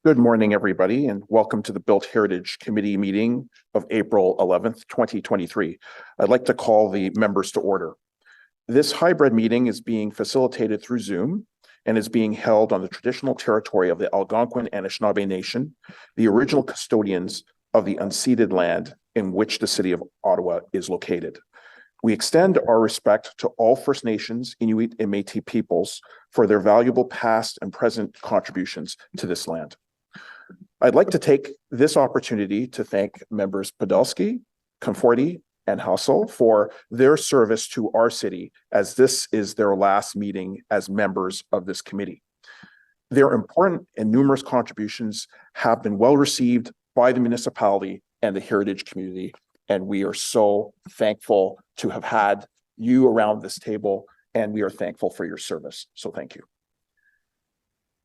Good morning, everybody, and welcome to the Built Heritage Committee meeting of April 11th, 2023. I'd like to call the members to order. This hybrid meeting is being facilitated through Zoom and is being held on the traditional territory of the Algonquin and Anishinaabe Nation, the original custodians of the unceded land in which the city of Ottawa is located. We extend our respect to all First Nations, Inuit, and Métis peoples for their valuable past and present contributions to this land. I'd like to take this opportunity to thank members Podolsky, Conforti, and Hassel for their service to our city, as this is their last meeting as members of this committee. Their important and numerous contributions have been well received by the municipality and the heritage community, and we are so thankful to have had you around this table, and we are thankful for your service. So thank you.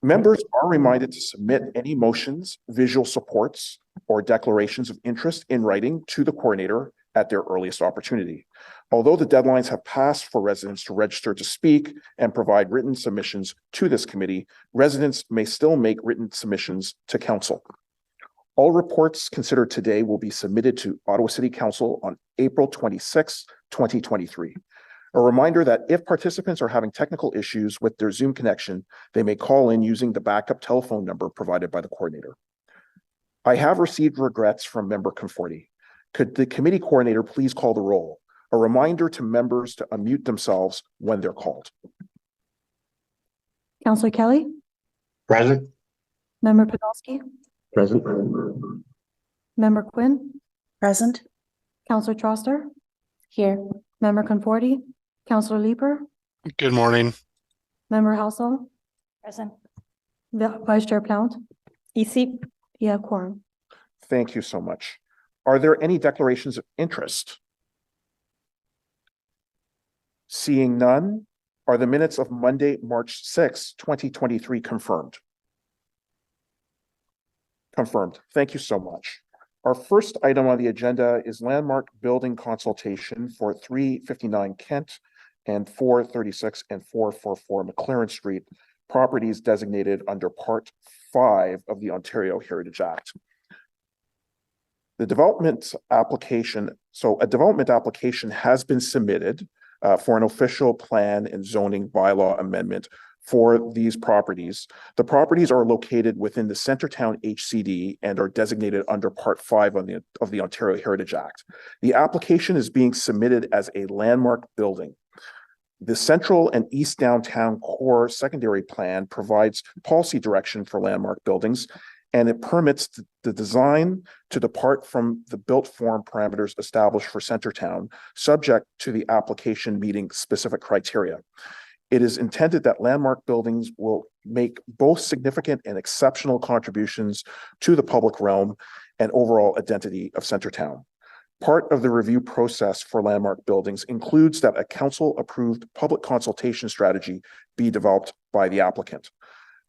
Members are reminded to submit any motions, visual supports, or declarations of interest in writing to the coordinator at their earliest opportunity. Although the deadlines have passed for residents to register to speak and provide written submissions to this committee, residents may still make written submissions to council. All reports considered today will be submitted to Ottawa City Council on April 26, 2023. A reminder that if participants are having technical issues with their Zoom connection, they may call in using the backup telephone number provided by the coordinator. I have received regrets from member Conforti. Could the committee coordinator please call the roll? A reminder to members to unmute themselves when they're called. Councillor Kelly? Present. Member Podolsky? Present. Member Quinn? Present. Councillor Troster? Here. Member Conforti? Councillor Leeper? Good morning. Member Hassel? Present. Vice Chair Plount? Ici. Yeah, quorum. Thank you so much. Are there any declarations of interest? Seeing none, are the minutes of Monday, March 6, 2023 confirmed? Confirmed. Thank you so much. Our first item on the agenda is landmark building consultation for 359 Kent and 436 and 444 McLaren Street, properties designated under Part 5 of the Ontario Heritage Act. The development application, a development application has been submitted for an official plan and zoning bylaw amendment for these properties. The properties are located within the Centertown HCD and are designated under Part 5 of the Ontario Heritage Act. The application is being submitted as a landmark building. The Central and East Downtown Core Secondary Plan provides policy direction for landmark buildings, and it permits the design to depart from the built form parameters established for Centertown, subject to the application meeting specific criteria. It is intended that landmark buildings will make both significant and exceptional contributions to the public realm and overall identity of Centertown. Part of the review process for landmark buildings includes that a council-approved public consultation strategy be developed by the applicant.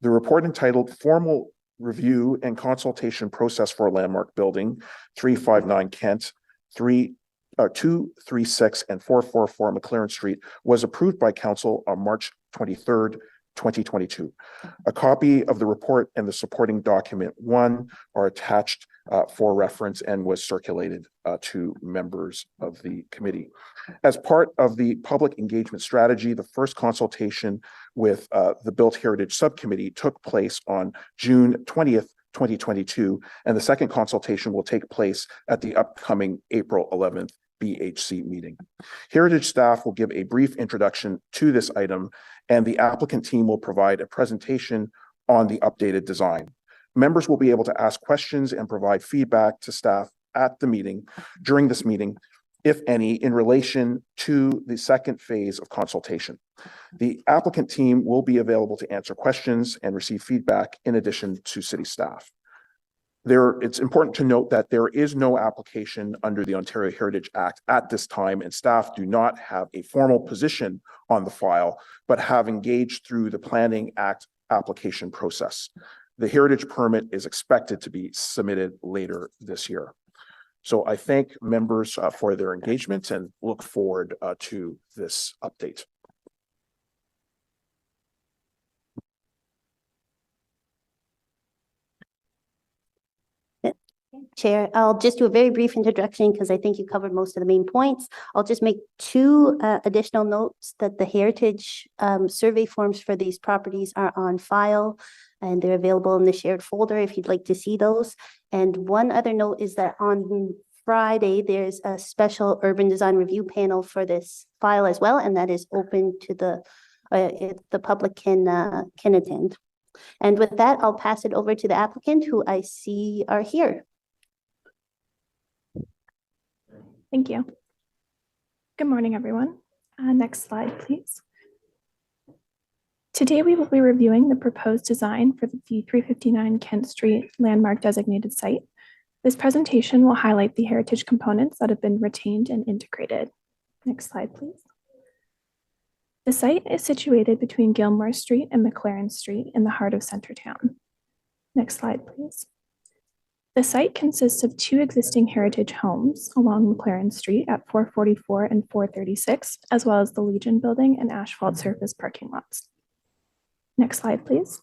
The report entitled Formal Review and Consultation Process for a Landmark Building, 359 Kent, 236 and 444 McLaren Street was approved by council on March 23rd, 2022. A copy of the report and the supporting document 1 are attached for reference and was circulated to members of the committee. As part of the public engagement strategy, the first consultation with the Built Heritage Subcommittee took place on June 20th, 2022, and the second consultation will take place at the upcoming April 11th BHC meeting. Heritage staff will give a brief introduction to this item, and the applicant team will provide a presentation on the updated design. Members will be able to ask questions and provide feedback to staff at the meeting, during this meeting, if any, in relation to the second phase of consultation. The applicant team will be available to answer questions and receive feedback in addition to city staff. It's important to note that there is no application under the Ontario Heritage Act at this time, and staff do not have a formal position on the file, but have engaged through the Planning Act application process. The heritage permit is expected to be submitted later this year. So I thank members for their engagement and look forward to this update. Chair, I'll just do a very brief introduction because I think you covered most of the main points. I'll just make two additional notes that the heritage survey forms for these properties are on file and they're available in the shared folder if you'd like to see those. And one other note is that on Friday, there's a special urban design review panel for this file as well, and that is open to the public can attend. And with that, I'll pass it over to the applicant who I see are here. Thank you. Good morning, everyone. Next slide, please. Today, we will be reviewing the proposed design for the 359 Kent Street landmark designated site. This presentation will highlight the heritage components that have been retained and integrated. Next slide, please. The site is situated between Gilmore Street and McLaren Street in the heart of Centertown. Next slide, please. The site consists of two existing heritage homes along McLaren Street at 444 and 436, as well as the Legion Building and asphalt surface parking lots. Next slide, please.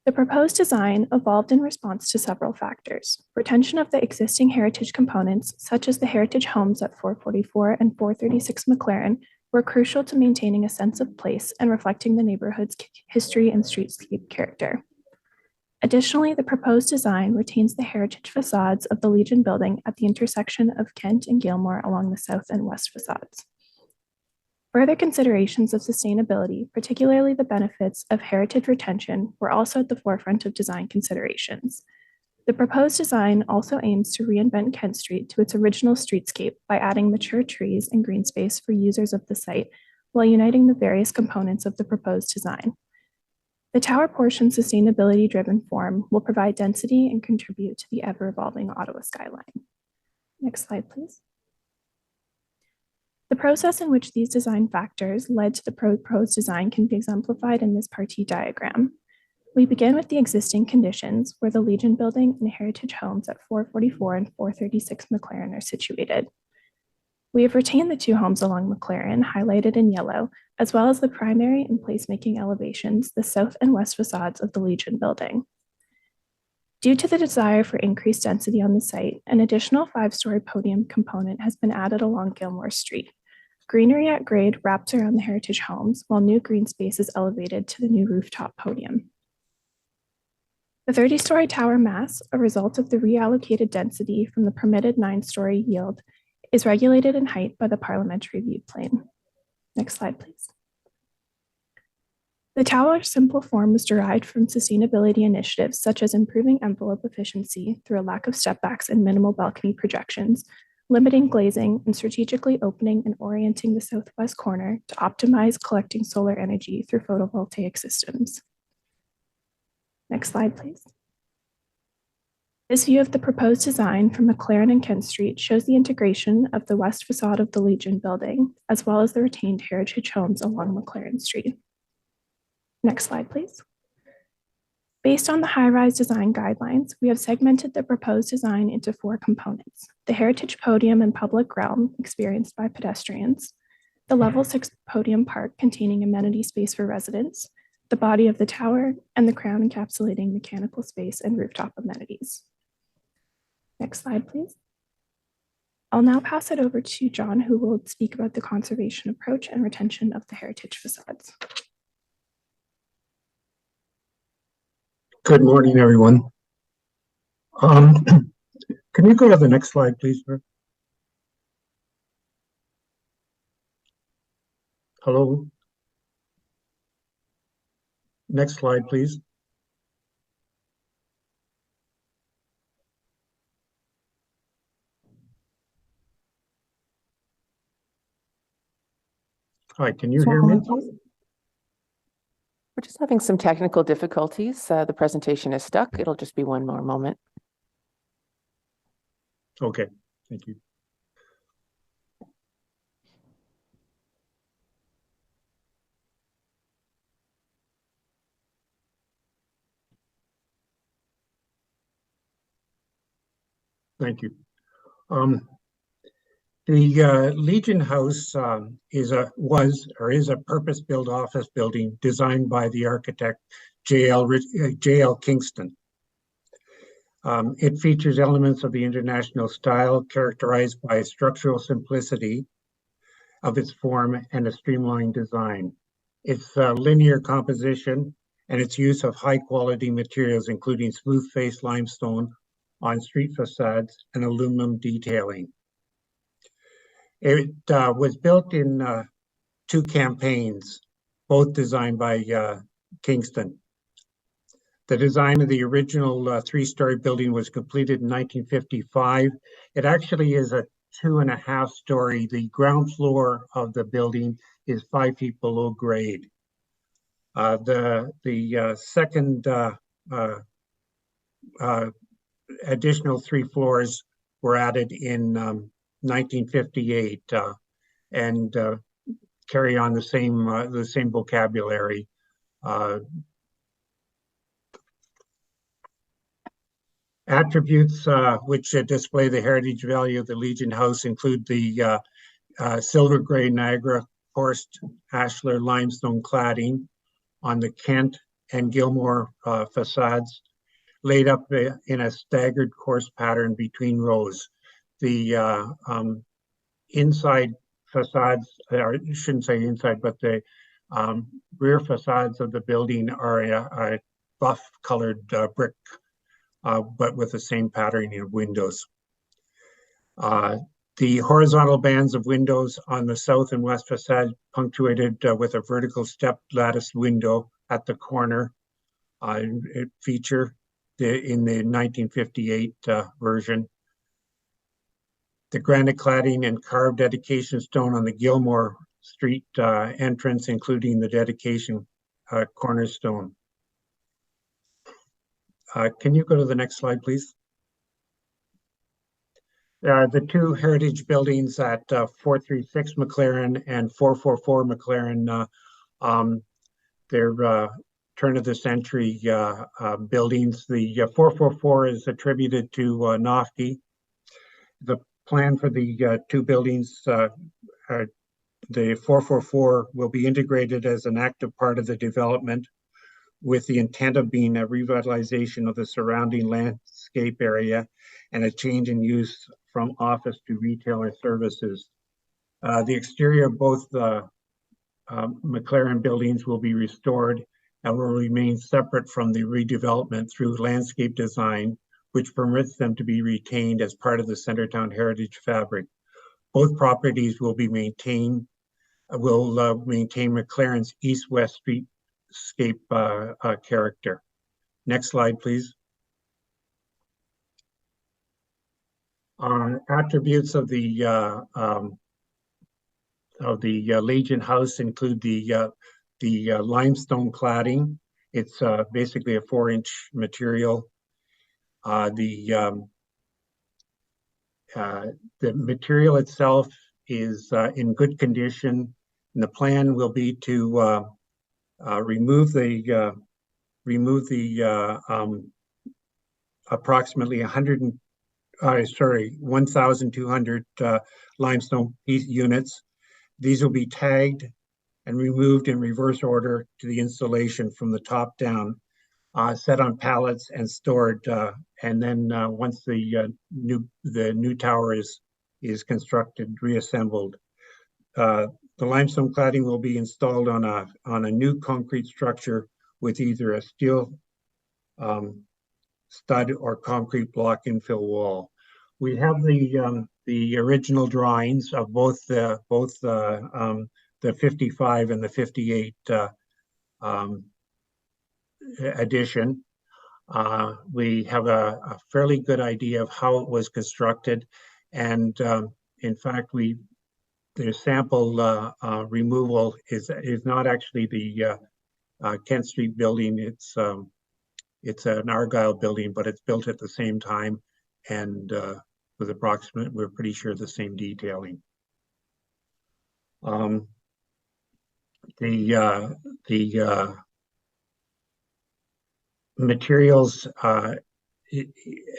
The proposed design evolved in response to several factors. Retention of the existing heritage components, such as the heritage homes at 444 and 436 McLaren, were crucial to maintaining a sense of place and reflecting the neighborhood's history and streetscape character. Additionally, the proposed design retains the heritage facades of the Legion Building at the intersection of Kent and Gilmore along the south and west facades. Further considerations of sustainability, particularly the benefits of heritage retention, were also at the forefront of design considerations. The proposed design also aims to reinvent Kent Street to its original streetscape by adding mature trees and green space for users of the site, while uniting the various components of the proposed design. The tower portion sustainability-driven form will provide density and contribute to the ever-evolving Ottawa skyline. Next slide, please. The process in which these design factors led to the proposed design can be exemplified in this partie diagram. We begin with the existing conditions where the Legion Building and heritage homes at 444 and 436 McLaren are situated. We have retained the two homes along McLaren, highlighted in yellow, as well as the primary and placemaking elevations, the south and west facades of the Legion Building. Due to the desire for increased density on the site, an additional 5-story podium component has been added along Gilmore Street. Greenery at grade wraps around the heritage homes, while new green space is elevated to the new rooftop podium. The 30-story tower mass, a result of the reallocated density from the permitted 9-story yield, is regulated in height by the parliamentary view plane. Next slide, please. The tower's simple form was derived from sustainability initiatives such as improving envelope efficiency through a lack of stepbacks and minimal balcony projections, limiting glazing, and strategically opening and orienting the southwest corner to optimize collecting solar energy through photovoltaic systems. Next slide, please. This view of the proposed design from McLaren and Kent Street shows the integration of the west facade of the Legion Building, as well as the retained heritage homes along McLaren Street. Next slide, please. Based on the high-rise design guidelines, we have segmented the proposed design into 4 components: the heritage podium and public realm experienced by pedestrians, the level 6 podium park containing amenity space for residents, the body of the tower, and the crown encapsulating mechanical space and rooftop amenities. Next slide, please. I'll now pass it over to John, who will speak about the conservation approach and retention of the heritage facades. Good morning, everyone. Can you go to the next slide, please, sir? Hello? Next slide, please. Hi, can you hear me? We're just having some technical difficulties. The presentation is stuck. It'll just be one more moment. Okay, thank you. Thank you. The Legion House is a purpose-built office building designed by the architect J.L. Kingston. It features elements of the international style characterized by structural simplicity of its form and a streamlined design. Its linear composition and its use of high quality materials, including smooth face limestone on street facades and aluminum detailing. It was built in 2 campaigns, both designed by Kingston. The design of the original 3-story building was completed in 1955. It actually is a 2.5 story. The ground floor of the building is 5 feet below grade. The second additional 3 floors were added in 1958 and carry on the same vocabulary. Attributes which display the heritage value of the Legion House include the silver gray Niagara forced ashlar limestone cladding on the Kent and Gilmore facades, laid up in a staggered course pattern between rows. The inside facades, or I shouldn't say inside, but the rear facades of the building are a buff colored brick, but with the same patterning of windows. The horizontal bands of windows on the south and west facade punctuated with a vertical step lattice window at the corner feature in the 1958 version. The granite cladding and carved dedication stone on the Gilmore Street entrance, including the dedication cornerstone. Can you go to the next slide, please? The 2 heritage buildings at 436 McLaren and 444 McLaren, they're turn of the century buildings. The 444 is attributed to Nofke. The plan for the 2 buildings, the 444 will be integrated as an active part of the development, with the intent of being a revitalization of the surrounding landscape area and a change in use from office to retailer services. The exterior of both the McLaren buildings will be restored and will remain separate from the redevelopment through landscape design, which permits them to be retained as part of the Centertown heritage fabric. Both properties will maintain McLaren's east-west streetscape character. Next slide, please. Attributes of the Legion House include the limestone cladding. It's basically a 4-inch material. The material itself is in good condition, and the plan will be to remove the approximately 1,200 limestone units. These will be tagged and removed in reverse order to the installation from the top down, set on pallets and stored. And then once the new tower is constructed, reassembled. The limestone cladding will be installed on a new concrete structure with either a steel stud or concrete block infill wall. We have the original drawings of both the 55 and the 58 edition. We have a fairly good idea of how it was constructed, and in fact, the sample removal is not actually the Kent Street building. It's an Argyle building, but it's built at the same time and with approximate, we're pretty sure, the same detailing. The materials,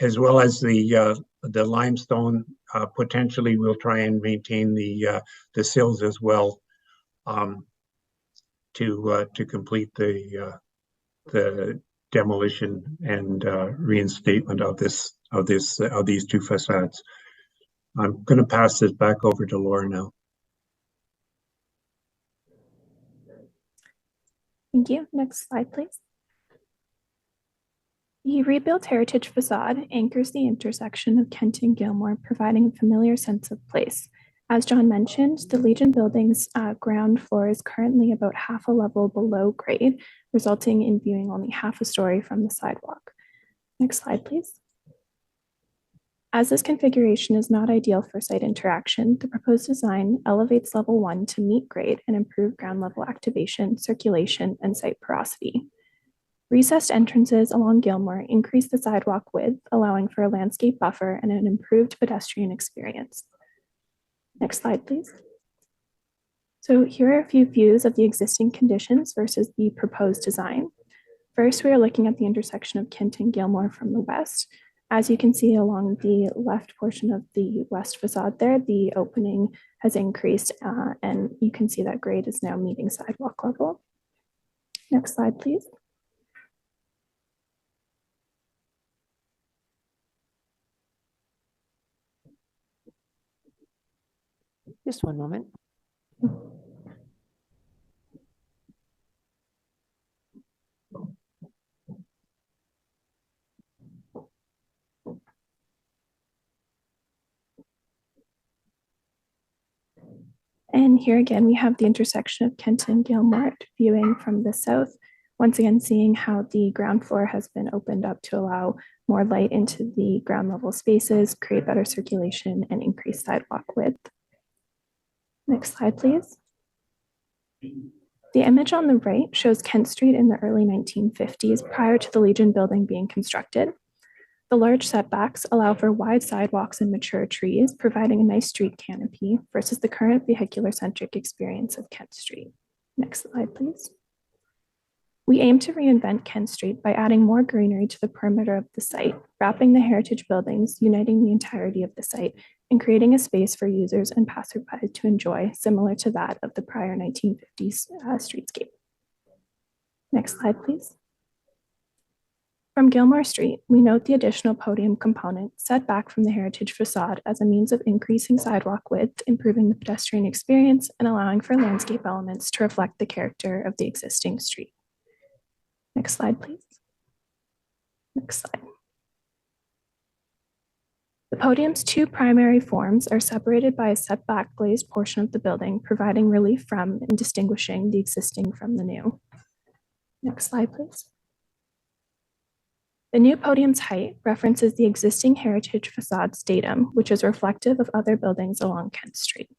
as well as the limestone, potentially we'll try and maintain the sills as well, to complete the demolition and reinstatement of these two facades. I'm going to pass this back over to Laura now. Thank you. Next slide, please. The rebuilt heritage facade anchors the intersection of Kent and Gilmore, providing a familiar sense of place. As John mentioned, the Legion building's ground floor is currently about half a level below grade, resulting in viewing only half a story from the sidewalk. Next slide, please. As this configuration is not ideal for site interaction, the proposed design elevates level 1 to meet grade and improve ground level activation, circulation, and site porosity. Recessed entrances along Gilmore increase the sidewalk width, allowing for a landscape buffer and an improved pedestrian experience. Next slide, please. So here are a few views of the existing conditions versus the proposed design. First, we are looking at the intersection of Kent and Gilmore from the west. As you can see along the left portion of the west facade there, the opening has increased and you can see that grade is now meeting sidewalk level. Next slide, please. Just one moment. And here again, we have the intersection of Kent and Gilmore viewing from the south. Once again, seeing how the ground floor has been opened up to allow more light into the ground level spaces, create better circulation, and increase sidewalk width. Next slide, please. The image on the right shows Kent Street in the early 1950s, prior to the Legion building being constructed. The large setbacks allow for wide sidewalks and mature trees, providing a nice street canopy versus the current vehicular-centric experience of Kent Street. Next slide, please. We aim to reinvent Kent Street by adding more greenery to the perimeter of the site, wrapping the heritage buildings, uniting the entirety of the site, and creating a space for users and passersby to enjoy, similar to that of the prior 1950s streetscape. Next slide, please. From Gilmore Street, we note the additional podium component set back from the heritage facade as a means of increasing sidewalk width, improving the pedestrian experience, and allowing for landscape elements to reflect the character of the existing street. Next slide, please. Next slide. The podium's two primary forms are separated by a setback glazed portion of the building, providing relief from and distinguishing the existing from the new. Next slide, please. The new podium's height references the existing heritage facade's datum, which is reflective of other buildings along Kent Street.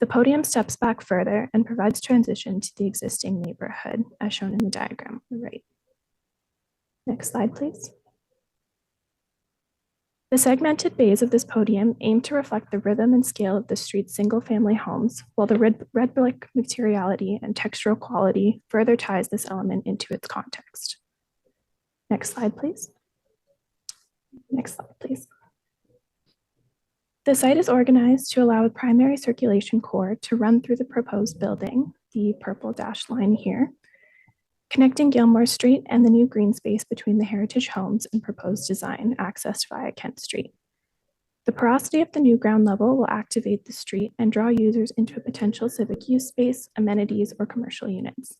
The podium steps back further and provides transition to the existing neighborhood, as shown in the diagram on the right. Next slide, please. The segmented bays of this podium aim to reflect the rhythm and scale of the street's single-family homes, while the red brick materiality and textural quality further ties this element into its context. Next slide, please. Next slide, please. The site is organized to allow a primary circulation core to run through the proposed building, the purple dashed line here, connecting Gilmore Street and the new green space between the heritage homes and proposed design accessed via Kent Street. The porosity of the new ground level will activate the street and draw users into a potential civic use space, amenities, or commercial units.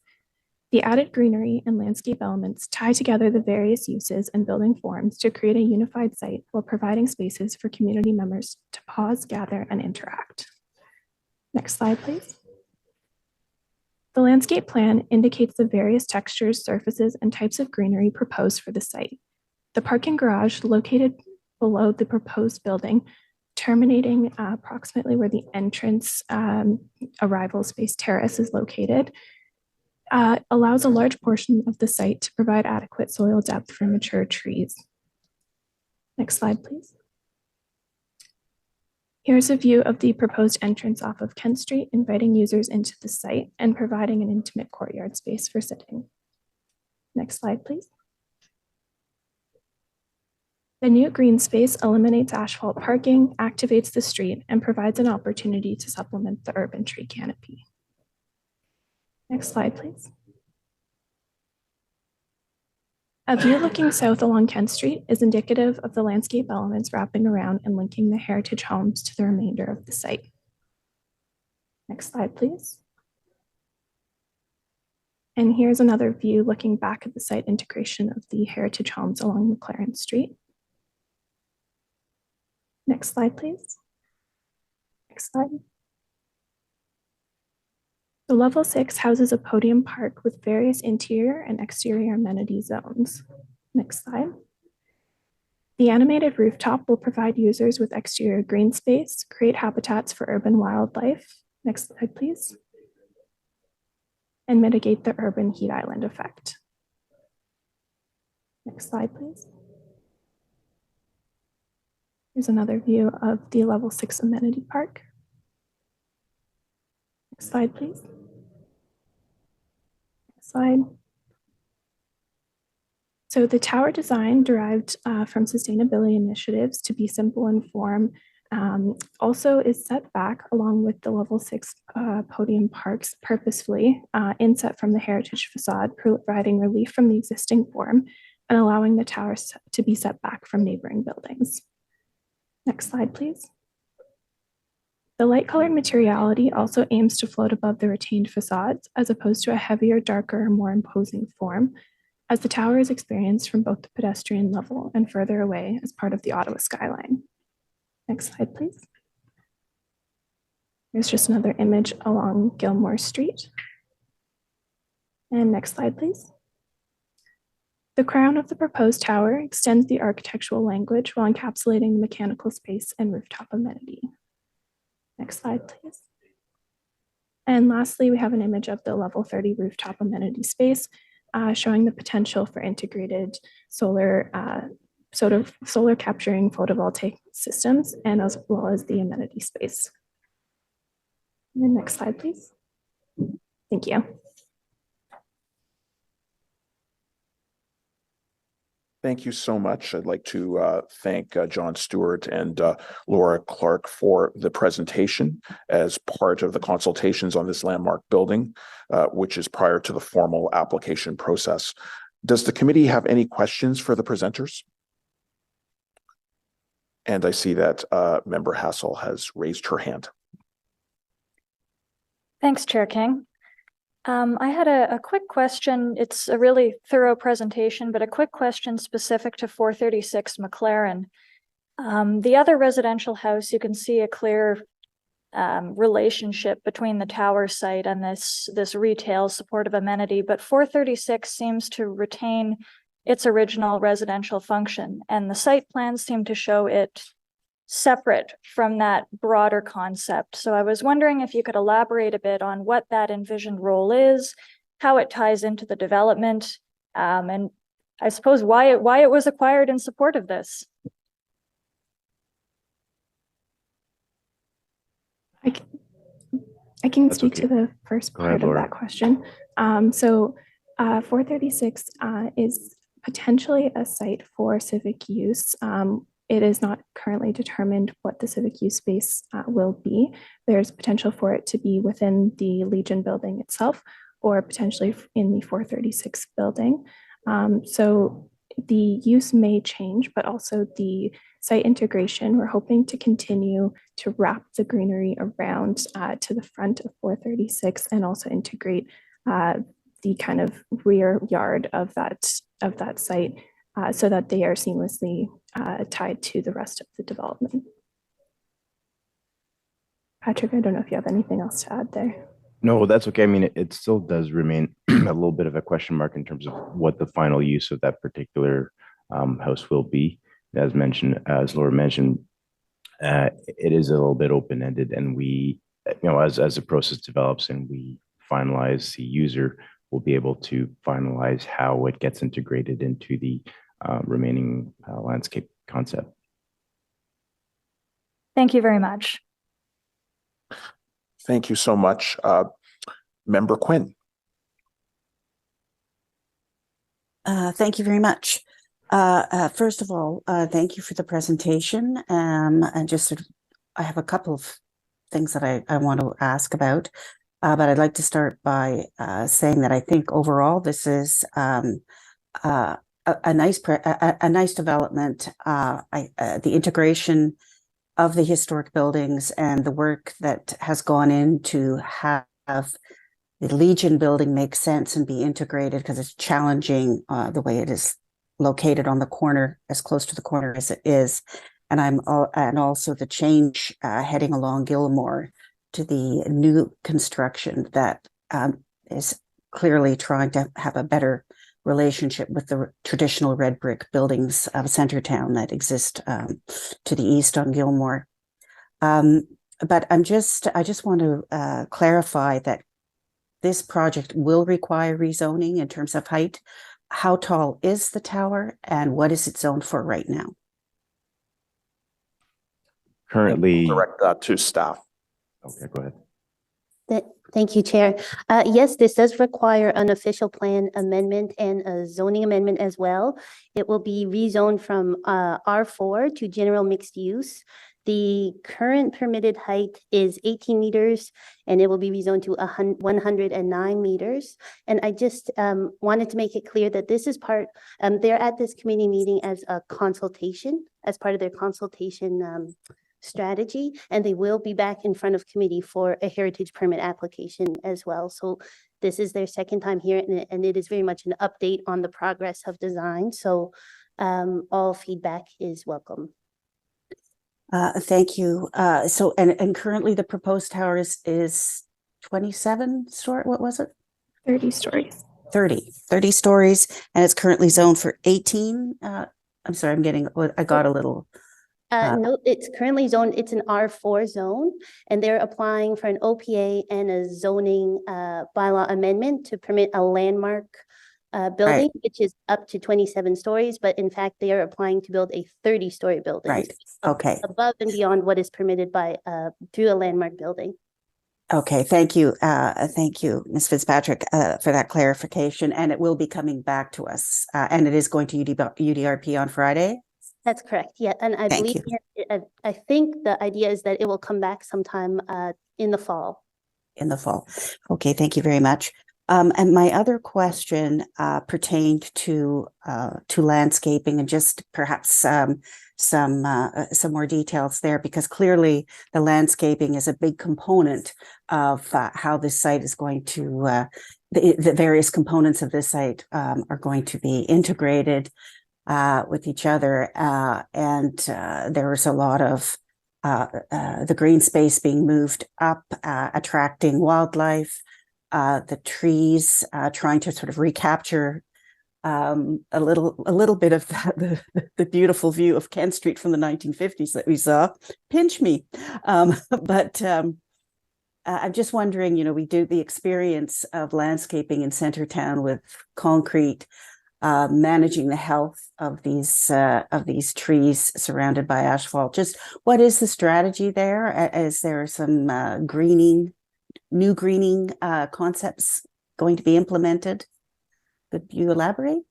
The added greenery and landscape elements tie together the various uses and building forms to create a unified site while providing spaces for community members to pause, gather, and interact. Next slide, please. The landscape plan indicates the various textures, surfaces, and types of greenery proposed for the site. The parking garage located below the proposed building, terminating approximately where the entrance arrival space terrace is located, allows a large portion of the site to provide adequate soil depth for mature trees. Next slide, please. Here's a view of the proposed entrance off of Kent Street, inviting users into the site and providing an intimate courtyard space for sitting. Next slide, please. The new green space eliminates asphalt parking, activates the street, and provides an opportunity to supplement the urban tree canopy. Next slide, please. A view looking south along Kent Street is indicative of the landscape elements wrapping around and linking the heritage homes to the remainder of the site. Next slide, please. And here's another view looking back at the site integration of the heritage homes along McLaren Street. Next slide, please. Next slide. So level 6 houses a podium park with various interior and exterior amenity zones. Next slide. The animated rooftop will provide users with exterior green space, create habitats for urban wildlife. Next slide, please. And mitigate the urban heat island effect. Next slide, please. Here's another view of the level 6 amenity park. Next slide, please. Next slide. So the tower design derived from sustainability initiatives to be simple in form also is set back along with the level 6 podium parks purposefully inset from the heritage facade, providing relief from the existing form and allowing the towers to be set back from neighboring buildings. Next slide, please. The light colored materiality also aims to float above the retained facades as opposed to a heavier, darker, more imposing form, as the tower is experienced from both the pedestrian level and further away as part of the Ottawa skyline. Next slide, please. Here's just another image along Gilmore Street. And next slide, please. The crown of the proposed tower extends the architectural language while encapsulating the mechanical space and rooftop amenity. Next slide, please. And lastly, we have an image of the level 30 rooftop amenity space showing the potential for integrated solar capturing photovoltaic systems and as well as the amenity space. And next slide, please. Thank you. Thank you so much. I'd like to thank John Stewart and Laura Clark for the presentation as part of the consultations on this landmark building, which is prior to the formal application process. Does the committee have any questions for the presenters? And I see that Member Hassel has raised her hand. Thanks, Chair King. I had a quick question. It's a really thorough presentation, but a quick question specific to 436 McLaren. The other residential house, you can see a clear relationship between the tower site and this retail supportive amenity, but 436 seems to retain its original residential function, and the site plans seem to show it separate from that broader concept. So I was wondering if you could elaborate a bit on what that envisioned role is, how it ties into the development, and I suppose why it was acquired in support of this. I can speak to the first part of that question. 436 is potentially a site for civic use. It is not currently determined what the civic use space will be. There's potential for it to be within the Legion building itself or potentially in the 436 building. So the use may change, but also the site integration, we're hoping to continue to wrap the greenery around to the front of 436 and also integrate the kind of rear yard of that site so that they are seamlessly tied to the rest of the development. Patrick, I don't know if you have anything else to add there. No, that's okay. I mean, it still does remain a little bit of a question mark in terms of what the final use of that particular house will be. As mentioned, as Laura mentioned, it is a little bit open-ended, and we, as the process develops and we finalize the user, we'll be able to finalize how it gets integrated into the remaining landscape concept. Thank you very much. Thank you so much. Member Quinn. Thank you very much. First of all, thank you for the presentation. And I have a couple of things that I want to ask about, but I'd like to start by saying that I think overall this is a a nice development. The integration of the historic buildings and the work that has gone in to have the Legion building make sense and be integrated, because it's challenging the way it is located on the corner, as close to the corner as it is. And also the change heading along Gilmore to the new construction that is clearly trying to have a better relationship with the traditional red brick buildings of Centertown that exist to the east on Gilmore. But I just want to clarify that this project will require rezoning in terms of height. How tall is the tower and what is it zoned for right now? Currently, Direct that to staff. okay, go ahead. Thank you, Chair. Yes, this does require an official plan amendment and a zoning amendment as well. It will be rezoned from R4 to general mixed use. The current permitted height is 18 meters, and it will be rezoned to 109 meters. And I just wanted to make it clear that this is they're at this committee meeting as a consultation, as part of their consultation strategy, and they will be back in front of committee for a heritage permit application as well. So this is their second time here, and it is very much an update on the progress of design. So all feedback is welcome. Thank you. So currently the proposed tower is 27 story. What was it? 30 stories. 30 stories, and it's currently zoned for 18. I'm sorry, I got a little. No, it's currently zoned, it's an R4 zone, and they're applying for an OPA and a zoning bylaw amendment to permit a landmark building, which is up to 27 stories, but in fact, they are applying to build a 30-story building. Right, okay. Above and beyond what is permitted by through a landmark building. Okay, thank you. Thank you, Ms. Fitzpatrick, for that clarification. And it will be coming back to us, and it is going to UDRP on Friday? That's correct. Yeah, and I believe I think the idea is that it will come back sometime in the fall. In the fall. Okay, thank you very much. And my other question pertained to landscaping, and just perhaps some more details there, because clearly the landscaping is a big component of how this site is going to the various components of this site are going to be integrated with each other, and there is a lot of the green space being moved up, attracting wildlife, the trees, trying to sort of recapture a little bit of the beautiful view of Kent Street from the 1950s that we saw. Pinch me, but I'm just wondering, we do the experience of landscaping in Centertown with concrete. Managing the health of these trees surrounded by asphalt. Just what is the strategy there? Is there some new greening concepts going to be implemented? Could you elaborate?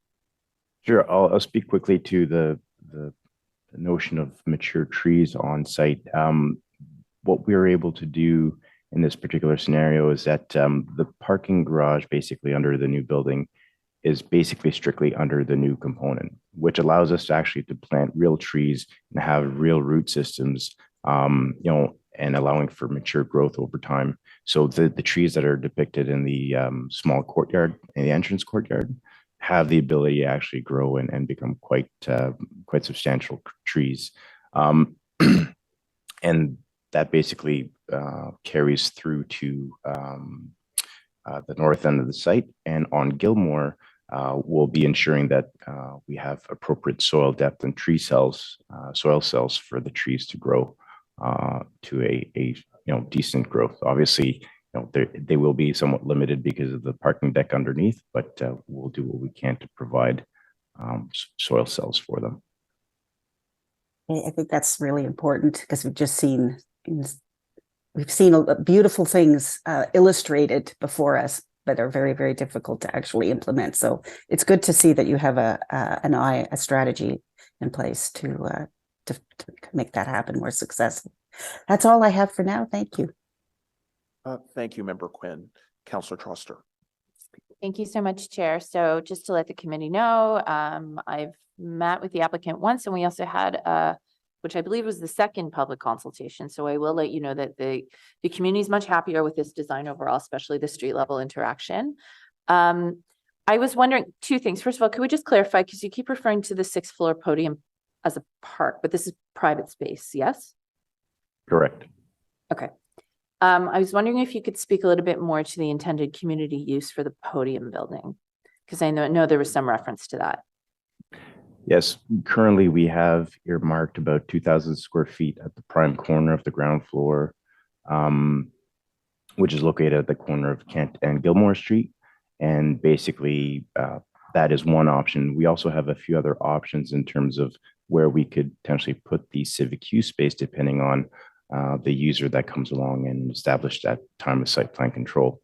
Sure, I'll speak quickly to the notion of mature trees on site. What we were able to do in this particular scenario is that the parking garage, basically under the new building, is basically strictly under the new component, which allows us to actually plant real trees and have real root systems, and allowing for mature growth over time. So the trees that are depicted in the small courtyard, in the entrance courtyard, have the ability to actually grow and become quite substantial trees. And that basically carries through to the north end of the site, and on Gilmore, we'll be ensuring that we have appropriate soil depth and soil cells for the trees to grow to a decent growth. Obviously, they will be somewhat limited because of the parking deck underneath, but we'll do what we can to provide soil cells for them. I think that's really important, because we've seen beautiful things illustrated before us, but are very, very difficult to actually implement. So it's good to see that you have a strategy in place to make that happen more successfully. That's all I have for now. Thank you. Thank you, Member Quinn. Councillor Troster. Thank you so much, Chair. So just to let the committee know, I've met with the applicant once, and we also had which I believe was the second public consultation. So I will let you know that the community is much happier with this design overall, especially the street level interaction. I was wondering two things. First of all, could we just clarify, because you keep referring to the 6th floor podium as a park, but this is private space, yes? Correct. Okay. I was wondering if you could speak a little bit more to the intended community use for the podium building, because I know there was some reference to that. Yes, currently we have earmarked about 2,000 square feet at the prime corner of the ground floor, which is located at the corner of Kent and Gilmore Street. And basically, that is one option. We also have a few other options in terms of where we could potentially put the civic use space, depending on the user that comes along and established at time of site plan control.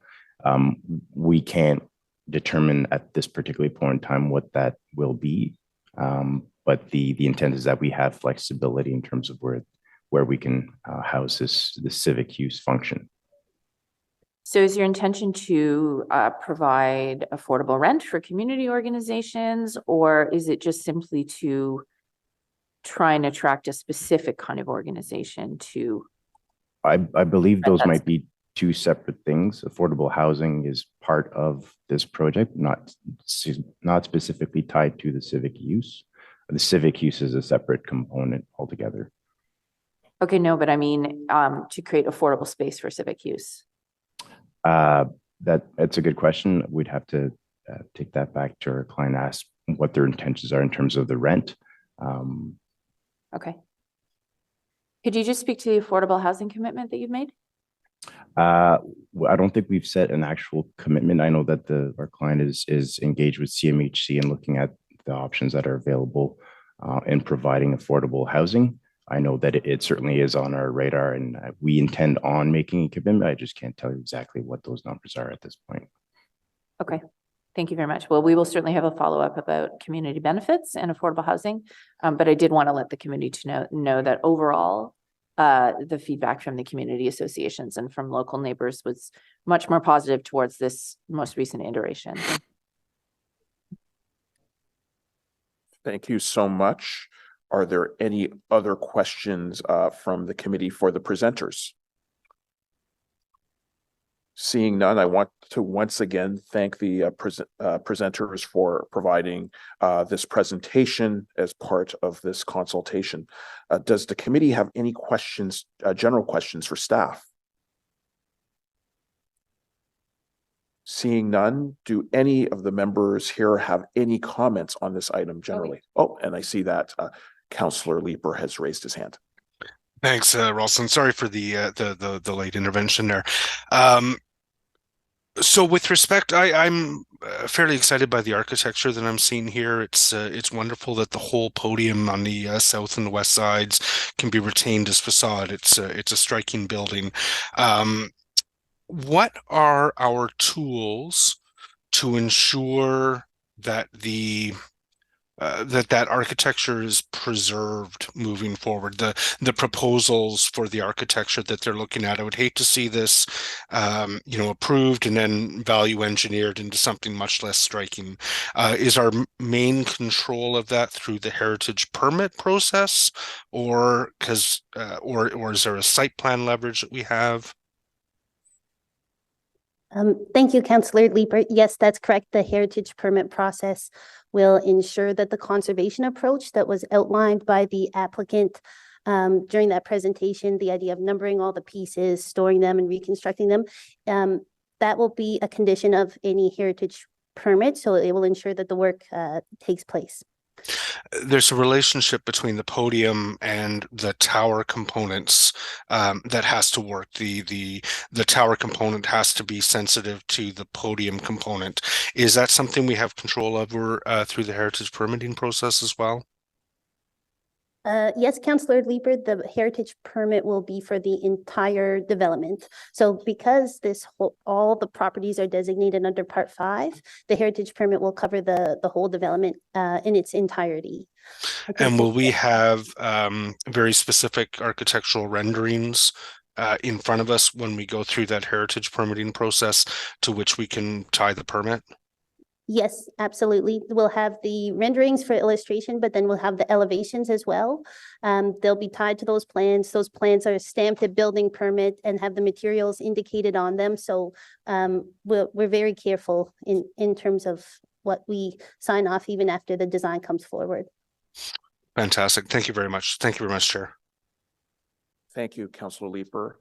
We can't determine at this particular point in time what that will be, but the intent is that we have flexibility in terms of where we can house the civic use function. So is your intention to provide affordable rent for community organizations, or is it just simply to try and attract a specific kind of organization to? I believe those might be two separate things. Affordable housing is part of this project, not specifically tied to the civic use. The civic use is a separate component altogether. Okay, no, but I mean to create affordable space for civic use. That's a good question. We'd have to take that back to our client, ask what their intentions are in terms of the rent. Okay. Could you just speak to the affordable housing commitment that you've made? I don't think we've set an actual commitment. I know that our client is engaged with CMHC and looking at the options that are available in providing affordable housing. I know that it certainly is on our radar, and we intend on making a commitment. I just can't tell you exactly what those numbers are at this point. Okay. Thank you very much. Well, we will certainly have a follow-up about community benefits and affordable housing, but I did want to let the community to know that overall, the feedback from the community associations and from local neighbors was much more positive towards this most recent iteration. Thank you so much. Are there any other questions from the committee for the presenters? Seeing none, I want to once again thank the presenters for providing this presentation as part of this consultation. Does the committee have any questions, general questions for staff? Seeing none, do any of the members here have any comments on this item generally? Oh, and I see that Councillor Leeper has raised his hand. Thanks, Ralston. Sorry for the late intervention there. So with respect, I'm fairly excited by the architecture that I'm seeing here. It's wonderful that the whole podium on the south and the west sides can be retained as facade. It's a striking building. What are our tools to ensure that that architecture is preserved moving forward? The proposals for the architecture that they're looking at, I would hate to see this approved and then value engineered into something much less striking. Is our main control of that through the heritage permit process, or is there a site plan leverage that we have? Thank you, Councillor Leeper. Yes, that's correct. The heritage permit process will ensure that the conservation approach that was outlined by the applicant during that presentation, the idea of numbering all the pieces, storing them and reconstructing them, that will be a condition of any heritage permit. So it will ensure that the work takes place. There's a relationship between the podium and the tower components that has to work. The tower component has to be sensitive to the podium component. Is that something we have control over through the heritage permitting process as well? Yes, Councillor Leeper, the heritage permit will be for the entire development. So because all the properties are designated under Part 5, the heritage permit will cover the whole development in its entirety. And will we have very specific architectural renderings in front of us when we go through that heritage permitting process to which we can tie the permit? Yes, absolutely. We'll have the renderings for illustration, but then we'll have the elevations as well. They'll be tied to those plans. Those plans are stamped at building permit and have the materials indicated on them. So we're very careful in terms of what we sign off even after the design comes forward. Fantastic. Thank you very much. Thank you very much, Chair. Thank you, Councillor Leeper.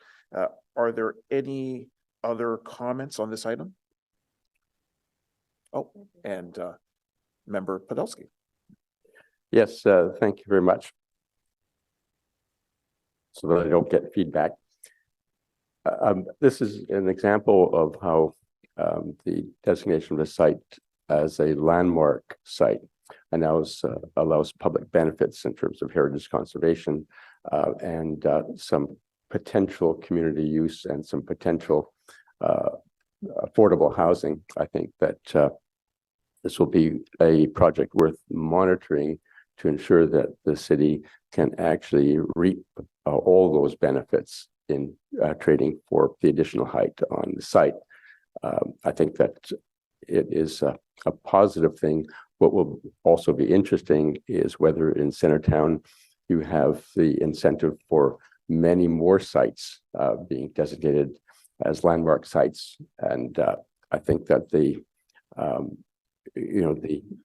Are there any other comments on this item? Oh, and Member Podolsky. Yes, thank you very much. So that I don't get feedback. This is an example of how the designation of the site as a landmark site allows public benefits in terms of heritage conservation and some potential community use and some potential affordable housing. I think that this will be a project worth monitoring to ensure that the city can actually reap all those benefits in trading for the additional height on the site. I think that it is a positive thing. What will also be interesting is whether in Centertown you have the incentive for many more sites being designated as landmark sites. And I think that the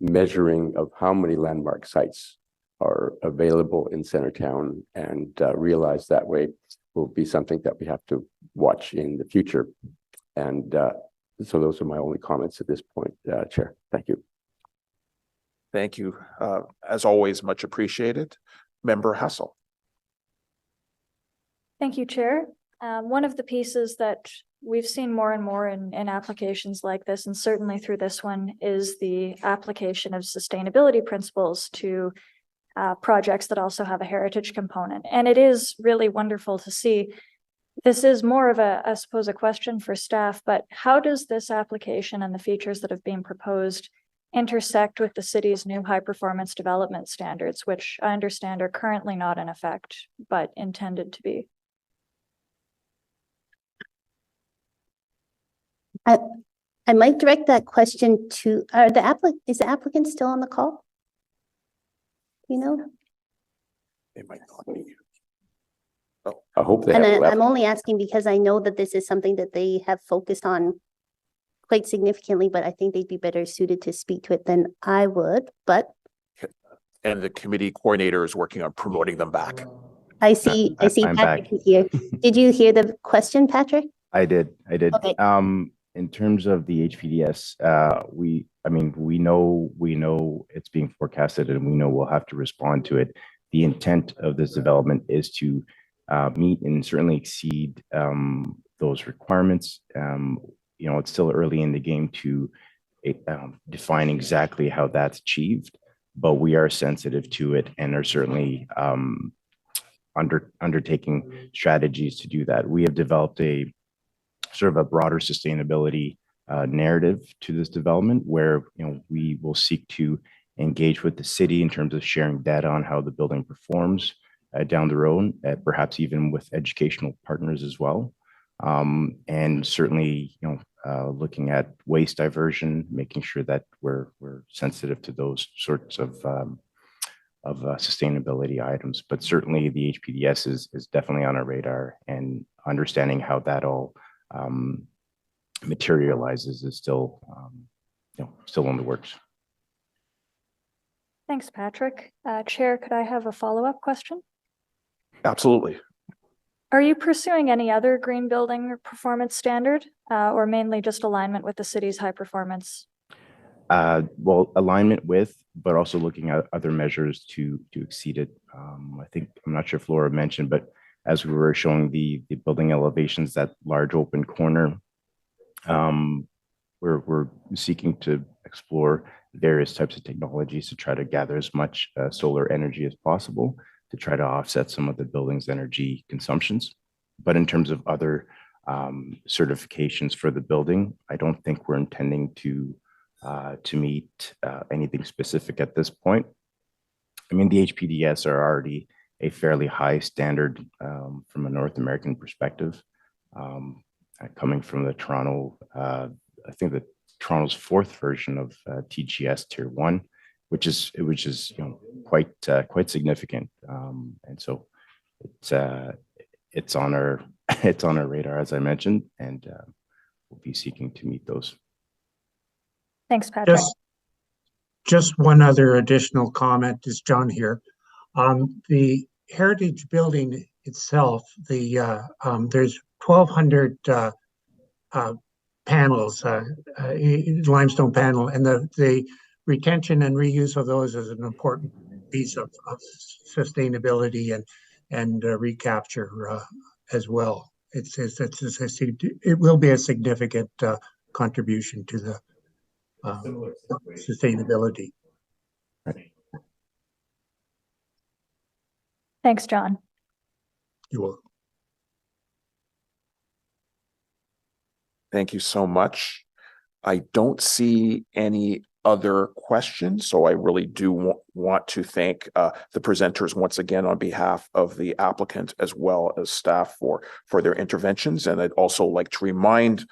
measuring of how many landmark sites are available in Centertown and realized that way will be something that we have to watch in the future. And so those are my only comments at this point, Chair. Thank you. Thank you. As always, much appreciated. Member Hassel. Thank you, Chair. One of the pieces that we've seen more and more in applications like this, and certainly through this one, is the application of sustainability principles to projects that also have a heritage component. And it is really wonderful to see. This is more of I suppose, a question for staff, but how does this application and the features that have been proposed intersect with the city's new high-performance development standards, which I understand are currently not in effect, but intended to be? I might direct that question to, is the applicant still on the call? You know? They might not be. Oh, I hope they And have left. I'm only asking because I know that this is something that they have focused on quite significantly, but I think they'd be better suited to speak to it than I would, but. And the committee coordinator is working on promoting them back. I see I'm Patrick back. is here. Did you hear the question, Patrick? I did. Okay. In terms of the HPDS, we know it's being forecasted and we know we'll have to respond to it. The intent of this development is to meet and certainly exceed those requirements. It's still early in the game to define exactly how that's achieved, but we are sensitive to it and are certainly undertaking strategies to do that. We have developed a sort of a broader sustainability narrative to this development where we will seek to engage with the city in terms of sharing data on how the building performs down the road, perhaps even with educational partners as well. And certainly, looking at waste diversion, making sure that we're sensitive to those sorts of sustainability items. But certainly the HPDS is definitely on our radar, and understanding how that all materializes is still in the works. Thanks, Patrick. Chair, could I have a follow-up question? Absolutely. Are you pursuing any other green building or performance standard, or mainly just alignment with the city's high performance? Well, alignment with, but also looking at other measures to exceed it. I think, I'm not sure if Laura mentioned, but as we were showing the building elevations, that large open corner, we're seeking to explore various types of technologies to try to gather as much solar energy as possible to try to offset some of the building's energy consumptions. But in terms of other certifications for the building, I don't think we're intending to meet anything specific at this point. I mean, the HPDS are already a fairly high standard from a North American perspective. Coming from the Toronto, I think that Toronto's fourth version of TGS Tier 1, which is quite significant, and so it's on our radar, as I mentioned, and we'll be seeking to meet those. Thanks, Patrick. Just one other additional comment is John here. The heritage building itself, there's 1,200 panels, limestone panel, and the retention and reuse of those is an important piece of sustainability and recapture as well. It will be a significant contribution to the sustainability. Thanks, John. You're welcome. Thank you so much. I don't see any other questions, so I really do want to thank the presenters once again on behalf of the applicant as well as staff for their interventions. And I'd also like to remind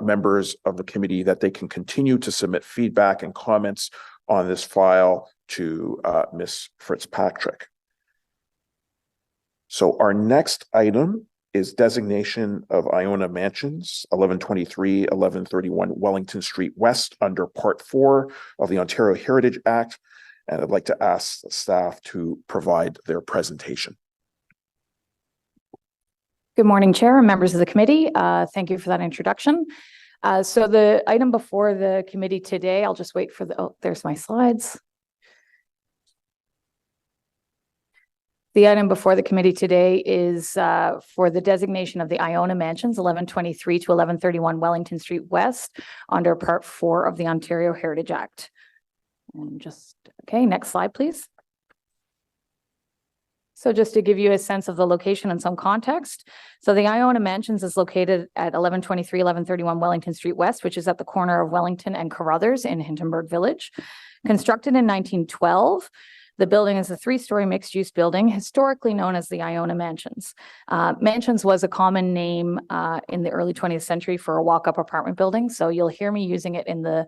members of the committee that they can continue to submit feedback and comments on this file to Ms. Fitzpatrick. So our next item is designation of Iona Mansions, 1123, 1131 Wellington Street West under Part 4 of the Ontario Heritage Act. And I'd like to ask the staff to provide their presentation. Good morning, Chair and members of the committee. Thank you for that introduction. So the item before the committee today, I'll just wait for there's my slides. The item before the committee today is for the designation of the Iona Mansions, 1123 to 1131 Wellington Street West under Part 4 of the Ontario Heritage Act. And okay, next slide, please. So just to give you a sense of the location and some context. So the Iona Mansions is located at 1123, 1131 Wellington Street West, which is at the corner of Wellington and Carruthers in Hintonburg Village. Constructed in 1912, the building is a 3-story mixed-use building, historically known as the Iona Mansions. Mansions was a common name in the early 20th century for a walk-up apartment building. So you'll hear me using it in the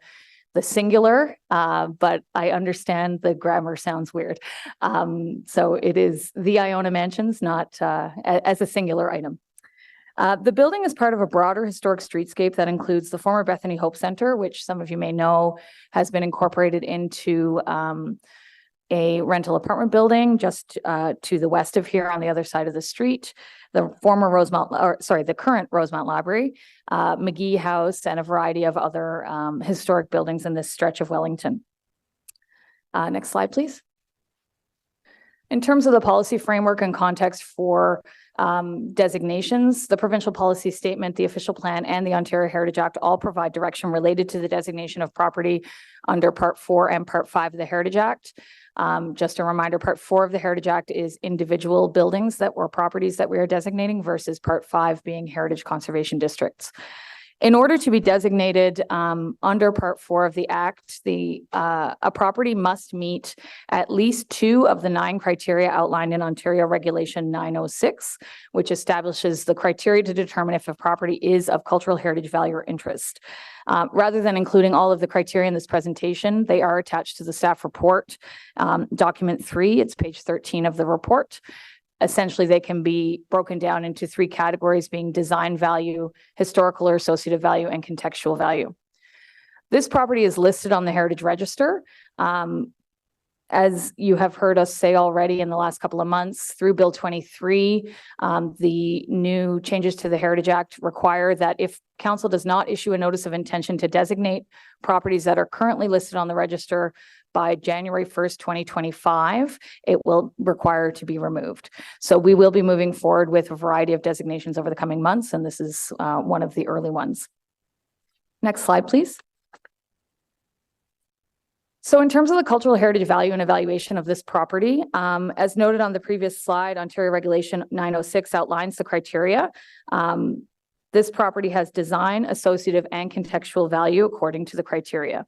singular, but I understand the grammar sounds weird. So it is the Iona Mansions, not as a singular item. The building is part of a broader historic streetscape that includes the former Bethany Hope Center, which some of you may know has been incorporated into a rental apartment building just to the west of here on the other side of the street. The current Rosemount Library, McGee House, and a variety of other historic buildings in this stretch of Wellington. Next slide, please. In terms of the policy framework and context for designations, the provincial policy statement, the official plan, and the Ontario Heritage Act all provide direction related to the designation of property under Part 4 and Part 5 of the Heritage Act. Just a reminder, Part 4 of the Heritage Act is individual buildings that were properties that we are designating versus Part 5 being heritage conservation districts. In order to be designated under Part 4 of the Act, a property must meet at least 2 of the 9 criteria outlined in Ontario Regulation 906, which establishes the criteria to determine if a property is of cultural heritage value or interest. Rather than including all of the criteria in this presentation, they are attached to the staff report, document 3, it's page 13 of the report. Essentially, they can be broken down into 3 categories, being design value, historical or associative value, and contextual value. This property is listed on the Heritage Register. As you have heard us say already in the last couple of months, through Bill 23, the new changes to the Heritage Act require that if council does not issue a notice of intention to designate properties that are currently listed on the register by January 1st, 2025, it will require to be removed. So we will be moving forward with a variety of designations over the coming months, and this is one of the early ones. Next slide, please. So in terms of the cultural heritage value and evaluation of this property, as noted on the previous slide, Ontario Regulation 906 outlines the criteria. This property has design, associative, and contextual value according to the criteria.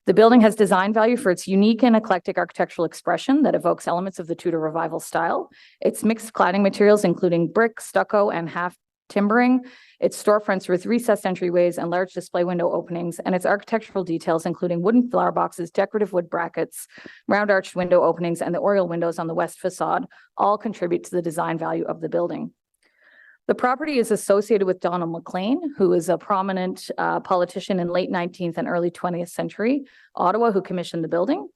The building has design value for its unique and eclectic architectural expression that evokes elements of the Tudor Revival style. Its mixed cladding materials, including brick, stucco, and half timbering, its storefronts with recessed entryways and large display window openings, and its architectural details, including wooden flower boxes, decorative wood brackets, round arched window openings, and the oriel windows on the west facade, all contribute to the design value of the building. The property is associated with Donald Maclean, who is a prominent politician in late 19th and early 20th century Ottawa, who commissioned the building.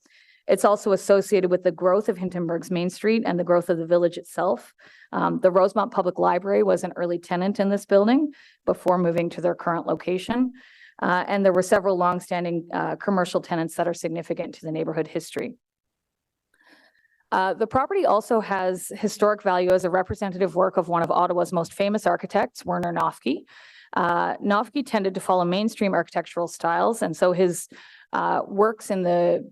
It's also associated with the growth of Hintonburg's Main Street and the growth of the village itself. The Rosemont Public Library was an early tenant in this building before moving to their current location. And there were several longstanding commercial tenants that are significant to the neighborhood history. The property also has historic value as a representative work of one of Ottawa's most famous architects, Werner Noffke. Noffke tended to follow mainstream architectural styles, and so his works in the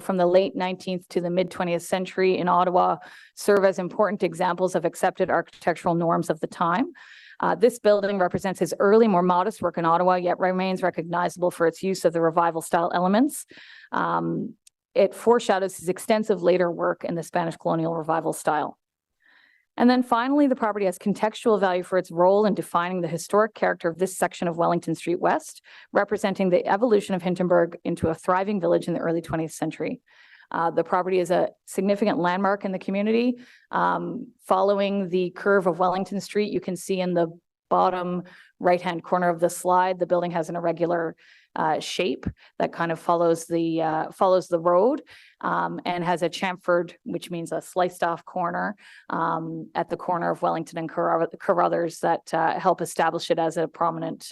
from the late 19th to the mid 20th century in Ottawa serve as important examples of accepted architectural norms of the time. This building represents his early, more modest work in Ottawa, yet remains recognizable for its use of the revival style elements. It foreshadows his extensive later work in the Spanish colonial revival style. And then finally, the property has contextual value for its role in defining the historic character of this section of Wellington Street West, representing the evolution of Hintonburg into a thriving village in the early 20th century. The property is a significant landmark in the community. Following the curve of Wellington Street, you can see in the bottom right-hand corner of the slide, the building has an irregular shape that kind of follows the road and has a chamfered, which means a sliced off corner at the corner of Wellington and Carruthers that help establish it as a prominent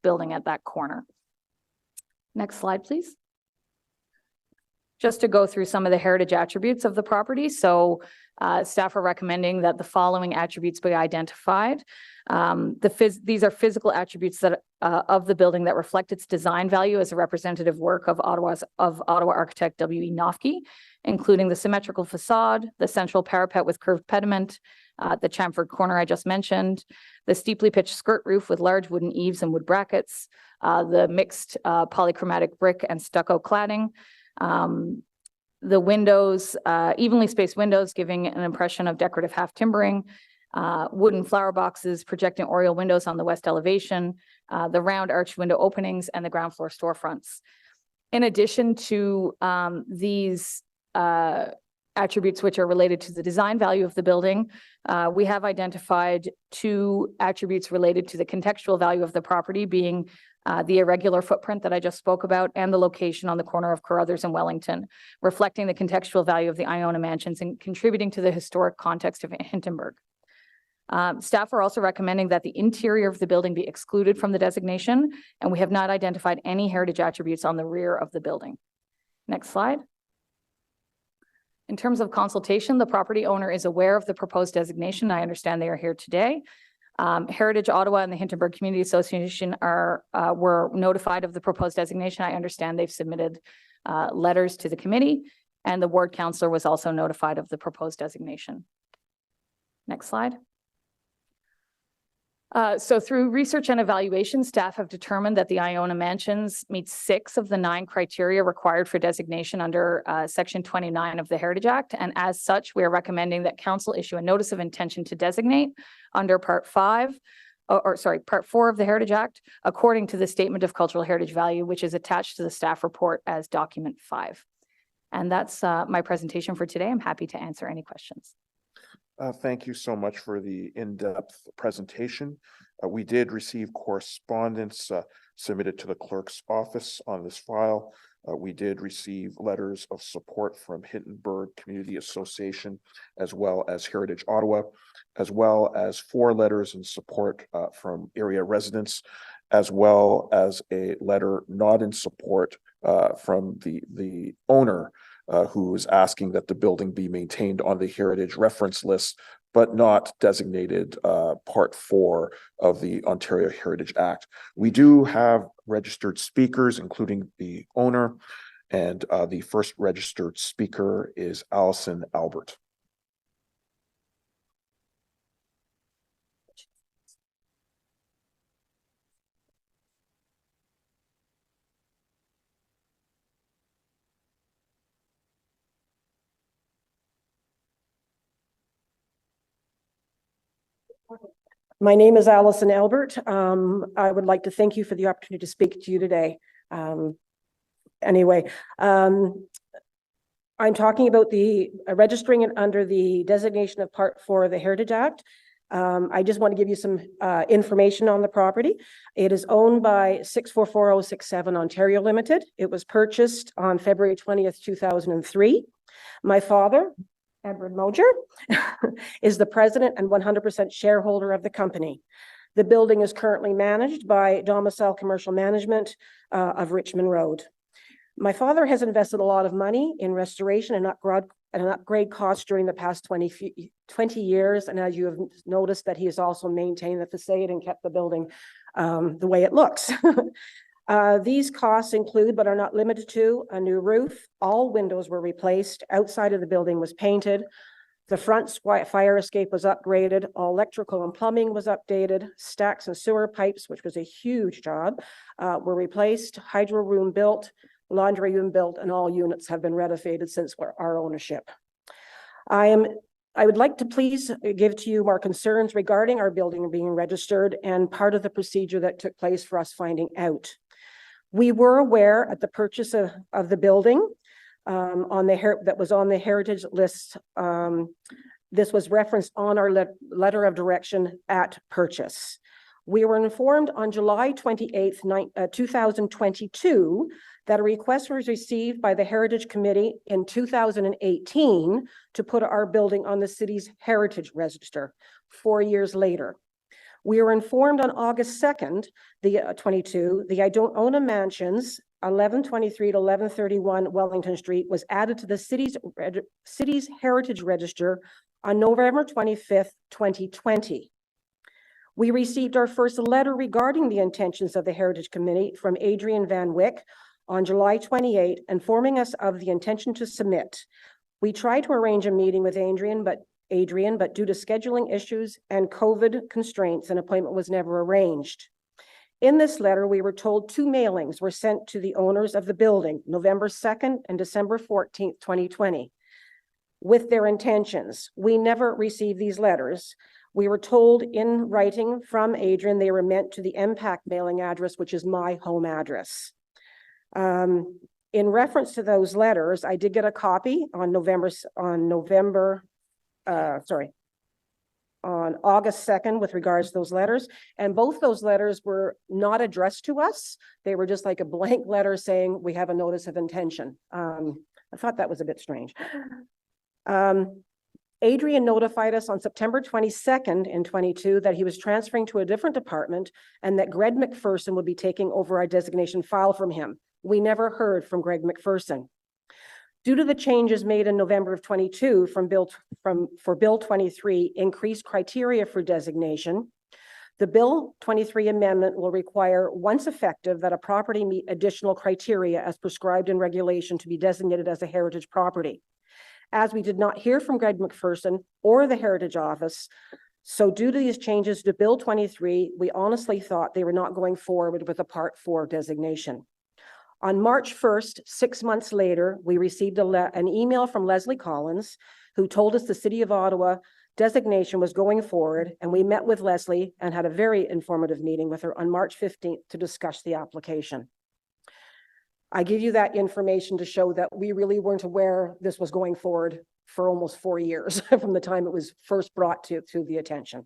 building at that corner. Next slide, please. Just to go through some of the heritage attributes of the property. So staff are recommending that the following attributes be identified. These are physical attributes that of the building that reflect its design value as a representative work of Ottawa architect W.E. Noffke, including the symmetrical facade, the central parapet with curved pediment, the chamfered corner I just mentioned, the steeply pitched skirt roof with large wooden eaves and wood brackets, the mixed polychromatic brick and stucco cladding, the windows, evenly spaced windows giving an impression of decorative half timbering, wooden flower boxes projecting oriel windows on the west elevation, the round arched window openings, and the ground floor storefronts. In addition to these attributes which are related to the design value of the building, we have identified two attributes related to the contextual value of the property, being the irregular footprint that I just spoke about and the location on the corner of Carruthers and Wellington, reflecting the contextual value of the Iona mansions and contributing to the historic context of Hintonburg. Staff are also recommending that the interior of the building be excluded from the designation, and we have not identified any heritage attributes on the rear of the building. Next slide. In terms of consultation, the property owner is aware of the proposed designation. I understand they are here today. Heritage Ottawa and the Hintonburg Community Association were notified of the proposed designation. I understand they've submitted letters to the committee, and the ward councillor was also notified of the proposed designation. Next slide. So through research and evaluation, staff have determined that the Iona Mansions meet 6 of the 9 criteria required for designation under Section 29 of the Heritage Act. And as such, we are recommending that council issue a notice of intention to designate under Part 4 of the Heritage Act, according to the Statement of Cultural Heritage Value, which is attached to the staff report as Document 5. And that's my presentation for today. I'm happy to answer any questions. Thank you so much for the in-depth presentation. We did receive correspondence submitted to the clerk's office on this file. We did receive letters of support from Hintonburg Community Association, as well as Heritage Ottawa, as well as 4 letters in support from area residents, as well as a letter not in support from the owner, who is asking that the building be maintained on the heritage reference list, but not designated Part 4 of the Ontario Heritage Act. We do have registered speakers, including the owner, and the first registered speaker is Allison Albert. My name is Allison Albert. I would like to thank you for the opportunity to speak to you today. Anyway, I'm talking about the registering it under the designation of Part 4 of the Heritage Act. I just want to give you some information on the property. It is owned by 644067 Ontario Limited. It was purchased on February 20th, 2003. My father, Edward Moger, is the president and 100% shareholder of the company. The building is currently managed by Domicile Commercial Management of Richmond Road. My father has invested a lot of money in restoration and upgrade costs during the past 20 years. And as you have noticed, that he has also maintained the facade and kept the building the way it looks. These costs include, but are not limited to, a new roof. All windows were replaced. Outside of the building was painted. The front fire escape was upgraded. All electrical and plumbing was updated. Stacks and sewer pipes, which was a huge job, were replaced. Hydro room built, laundry room built, and all units have been renovated since our ownership. I would like to please give to you our concerns regarding our building being registered and part of the procedure that took place for us finding out. We were aware at the purchase of the building that was on the heritage list. This was referenced on our letter of direction at purchase. We were informed on July 28th, 2022, that a request was received by the Heritage Committee in 2018 to put our building on the city's heritage register 4 years later. We were informed on August 2nd, 22, the I Don't Own a Mansions, 1123 to 1131 Wellington Street, was added to the city's heritage register on November 25th, 2020. We received our first letter regarding the intentions of the Heritage Committee from Adrian Van Wyck on July 28, informing us of the intention to submit. We tried to arrange a meeting with Adrian, but due to scheduling issues and COVID constraints, an appointment was never arranged. In this letter, we were told 2 mailings were sent to the owners of the building, November 2nd and December 14th, 2020, with their intentions. We never received these letters. We were told in writing from Adrian they were meant to the MPAC mailing address, which is my home address. In reference to those letters, I did get a copy on August 2nd with regards to those letters, and both those letters were not addressed to us. They were just like a blank letter saying we have a notice of intention. I thought that was a bit strange. Adrian notified us on September 22nd in 22 that he was transferring to a different department and that Greg McPherson would be taking over our designation file from him. We never heard from Greg McPherson. Due to the changes made in November of 22 for Bill 23 increased criteria for designation, the Bill 23 amendment will require, once effective, that a property meet additional criteria as prescribed in regulation to be designated as a heritage property. As we did not hear from Greg McPherson or the Heritage Office, so due to these changes to Bill 23, we honestly thought they were not going forward with a Part 4 designation. On March 1st, 6 months later, we received an email from Leslie Collins, who told us the City of Ottawa designation was going forward, and we met with Leslie and had a very informative meeting with her on March 15th to discuss the application. I give you that information to show that we really weren't aware this was going forward for almost 4 years from the time it was first brought to the attention.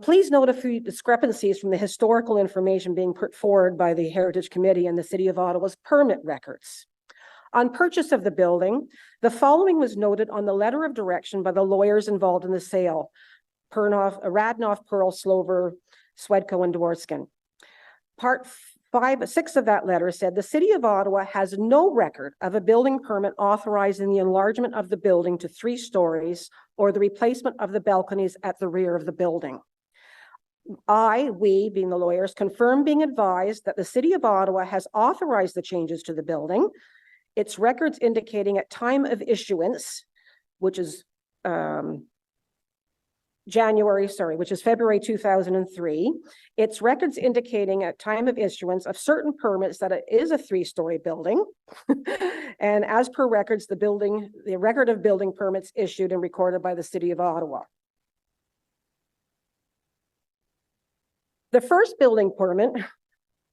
Please note a few discrepancies from the historical information being put forward by the Heritage Committee and the City of Ottawa's permit records. On purchase of the building, the following was noted on the letter of direction by the lawyers involved in the sale: Radnoff, Pearl, Slover, Swedco, and Dworskin. Part 6 of that letter said the City of Ottawa has no record of a building permit authorizing the enlargement of the building to 3 stories or the replacement of the balconies at the rear of the building. We, being the lawyers, confirm being advised that the City of Ottawa has authorized the changes to the building. Its records indicating at time of issuance, which is February 2003, its records indicating at time of issuance of certain permits that it is a 3-story building. And as per records, the record of building permits issued and recorded by the City of Ottawa. The first building permit,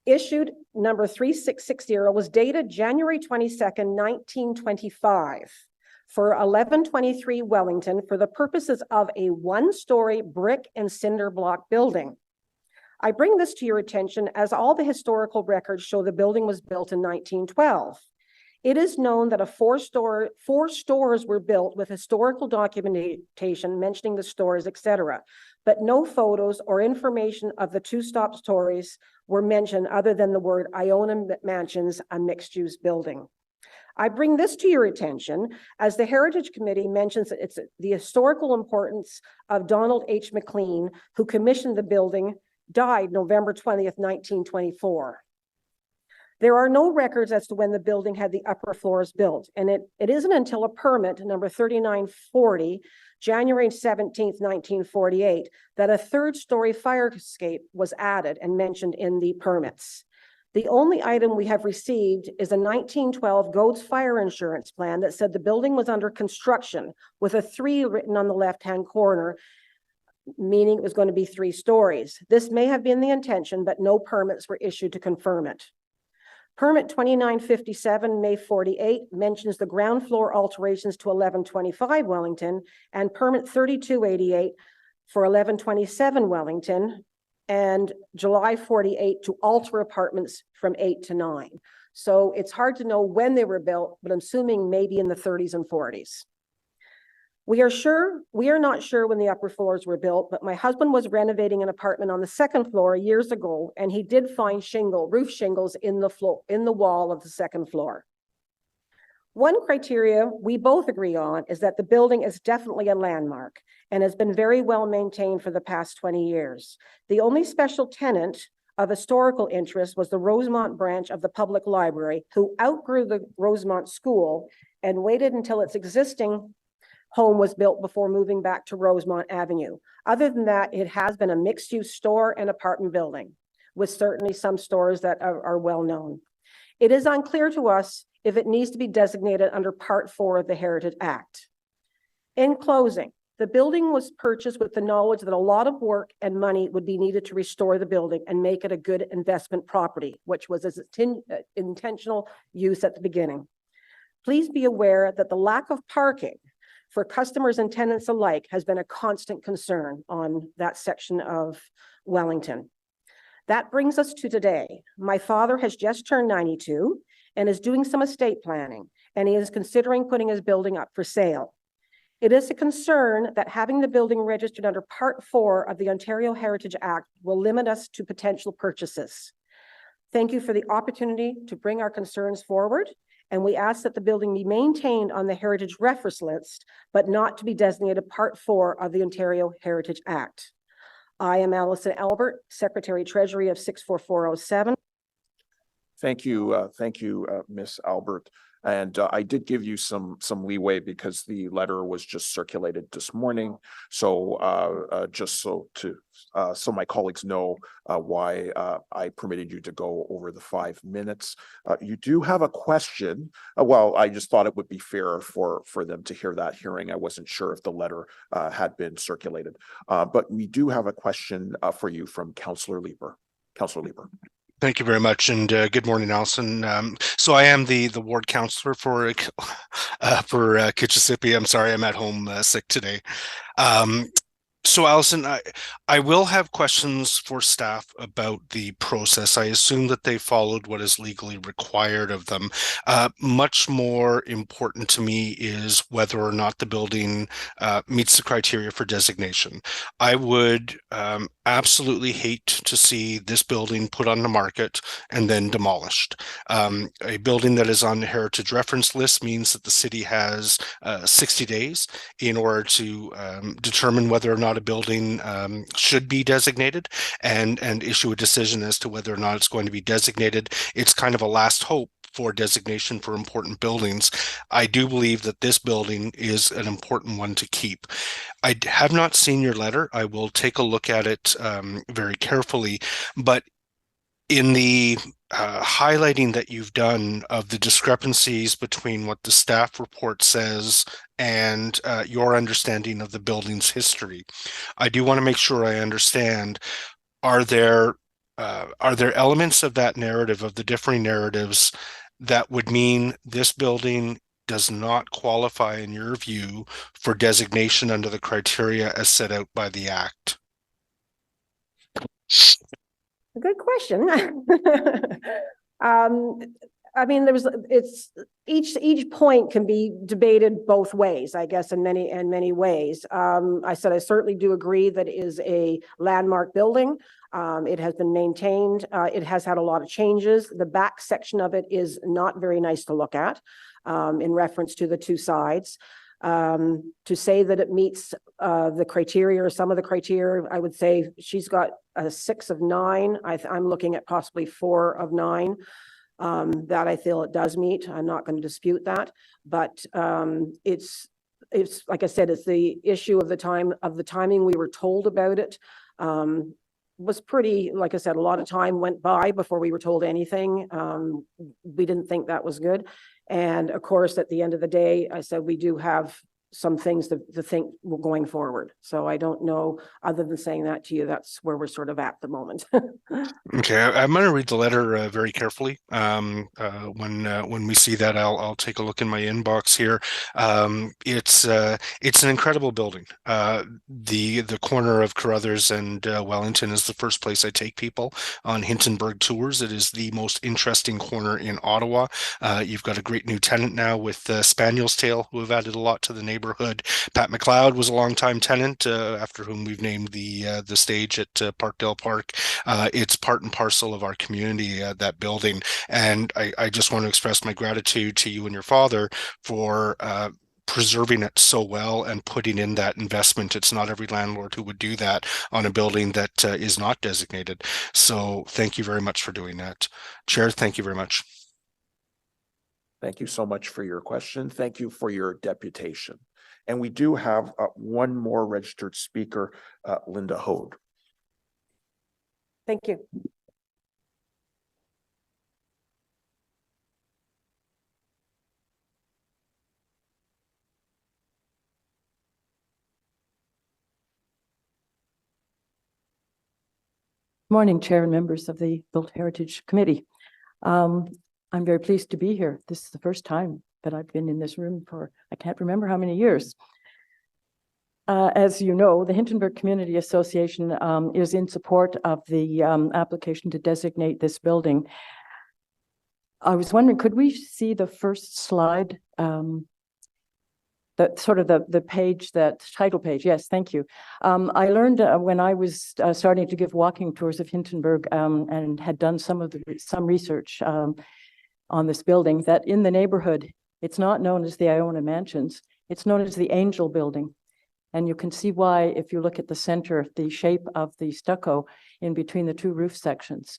issued number 3660, was dated January 22nd, 1925 for 1123 Wellington for the purposes of a one-story brick and cinder block building. I bring this to your attention as all the historical records show the building was built in 1912. It is known that four stores were built with historical documentation mentioning the stores, etc., but no photos or information of the two-stop stories were mentioned other than the word Iona Mansions, a mixed-use building. I bring this to your attention as the Heritage Committee mentions that it's the historical importance of Donald H. McLean, who commissioned the building, died November 20th, 1924. There are no records as to when the building had the upper floors built, and it isn't until a permit number 3940, January 17th, 1948, that a third-story fire escape was added and mentioned in the permits. The only item we have received is a 1912 Goats Fire Insurance Plan that said the building was under construction with a 3 written on the left-hand corner, meaning it was going to be 3 stories. This may have been the intention, but no permits were issued to confirm it. Permit 2957, May 48, mentions the ground floor alterations to 1125 Wellington, and permit 3288 for 1127 Wellington, and July 48 to alter apartments from 8 to 9. So it's hard to know when they were built, but I'm assuming maybe in the 30s and 40s. We are not sure when the upper floors were built, but my husband was renovating an apartment on the 2nd floor years ago, and he did find roof shingles in the wall of the 2nd floor. One criteria we both agree on is that the building is definitely a landmark and has been very well maintained for the past 20 years. The only special tenant of historical interest was the Rosemont branch of the public library, who outgrew the Rosemont School and waited until its existing home was built before moving back to Rosemont Avenue. Other than that, it has been a mixed-use store and apartment building, with certainly some stores that are well known. It is unclear to us if it needs to be designated under Part 4 of the Heritage Act. In closing, the building was purchased with the knowledge that a lot of work and money would be needed to restore the building and make it a good investment property, which was its intentional use at the beginning. Please be aware that the lack of parking for customers and tenants alike has been a constant concern on that section of Wellington. That brings us to today. My father has just turned 92 and is doing some estate planning, and he is considering putting his building up for sale. It is a concern that having the building registered under Part 4 of the Ontario Heritage Act will limit us to potential purchases. Thank you for the opportunity to bring our concerns forward, and we ask that the building be maintained on the Heritage Reference List, but not to be designated Part 4 of the Ontario Heritage Act. I am Allison Albert, Secretary Treasury of 64407. Thank you, Ms. Albert. And I did give you some leeway because the letter was just circulated this morning. So just so my colleagues know why I permitted you to go over the 5 minutes. You do have a question. Well, I just thought it would be fair for them to hear that hearing. I wasn't sure if the letter had been circulated, but we do have a question for you from Councillor Leeper. Councillor Leeper. Thank you very much, and good morning, Allison. So I am the ward councillor for Kitchissippi. I'm sorry, I'm at home sick today. So Allison, I will have questions for staff about the process. I assume that they followed what is legally required of them. Much more important to me is whether or not the building meets the criteria for designation. I would absolutely hate to see this building put on the market and then demolished. A building that is on the Heritage Reference List means that the city has 60 days in order to determine whether or not a building should be designated and issue a decision as to whether or not it's going to be designated. It's kind of a last hope for designation for important buildings. I do believe that this building is an important one to keep. I have not seen your letter. I will take a look at it very carefully, but in the highlighting that you've done of the discrepancies between what the staff report says and your understanding of the building's history, I do want to make sure I understand. are there elements of that narrative, of the differing narratives, that would mean this building does not qualify, in your view, for designation under the criteria as set out by the Act? A good question. I mean, each point can be debated both ways, I guess, in many ways. I said I certainly do agree that it is a landmark building. It has been maintained. It has had a lot of changes. The back section of it is not very nice to look at, in reference to the two sides. To say that it meets the criteria or some of the criteria, I would say she's got a 6 of 9. I'm looking at possibly 4 of 9. That I feel it does meet. I'm not going to dispute that, but it's like I said, it's the issue of the timing. We were told about it. Was pretty, like I said, a lot of time went by before we were told anything. We didn't think that was good. And of course, at the end of the day, I said, we do have some things to think going forward. So I don't know, other than saying that to you, that's where we're sort of at the moment. Okay, I'm going to read the letter very carefully. When we see that, I'll take a look in my inbox here. It's an incredible building. The corner of Carruthers and Wellington is the first place I take people on Hintonburg tours. It is the most interesting corner in Ottawa. You've got a great new tenant now with Spaniel's Tail, who have added a lot to the neighborhood. Pat McLeod was a longtime tenant, after whom we've named the stage at Parkdale Park. It's part and parcel of our community, that building. And I just want to express my gratitude to you and your father for preserving it so well and putting in that investment. It's not every landlord who would do that on a building that is not designated. So thank you very much for doing that. Chair, thank you very much. Thank you so much for your question. Thank you for your deputation. And we do have one more registered speaker, Linda Hode. Thank you. Morning, Chair and members of the Built Heritage Committee. I'm very pleased to be here. This is the first time that I've been in this room for, I can't remember how many years. As you know, the Hintonburg Community Association is in support of the application to designate this building. I was wondering, could we see the first slide? That sort of the page, that title page. Yes, thank you. I learned when I was starting to give walking tours of Hintonburg and had done some research on this building, that in the neighborhood, it's not known as the Iona Mansions, it's known as the Angel Building. And you can see why, if you look at the center, the shape of the stucco in between the two roof sections.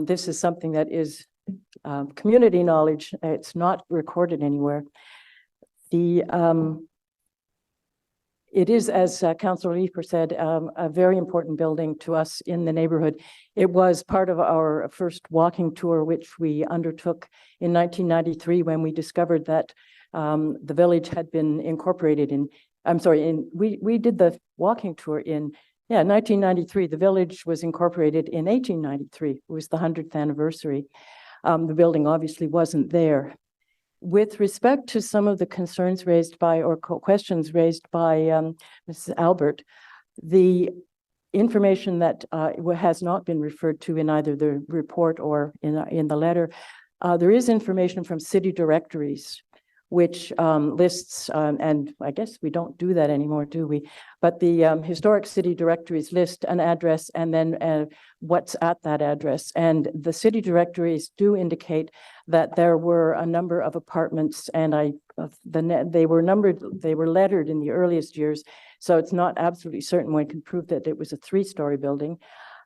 This is something that is community knowledge. It's not recorded anywhere. It is, as Councillor Leeper said, a very important building to us in the neighborhood. It was part of our first walking tour, which we undertook in 1993 when we discovered that the village had been incorporated in, we did the walking tour in 1993. The village was incorporated in 1893. It was the 100th anniversary. The building obviously wasn't there. With respect to some of the concerns raised by, or questions raised by Mrs. Albert, the information that has not been referred to in either the report or in the letter, there is information from city directories, which lists, and I guess we don't do that anymore, do we? But the historic city directories list an address and then what's at that address. And the city directories do indicate that there were a number of apartments, and they were lettered in the earliest years. So it's not absolutely certain one can prove that it was a 3-story building.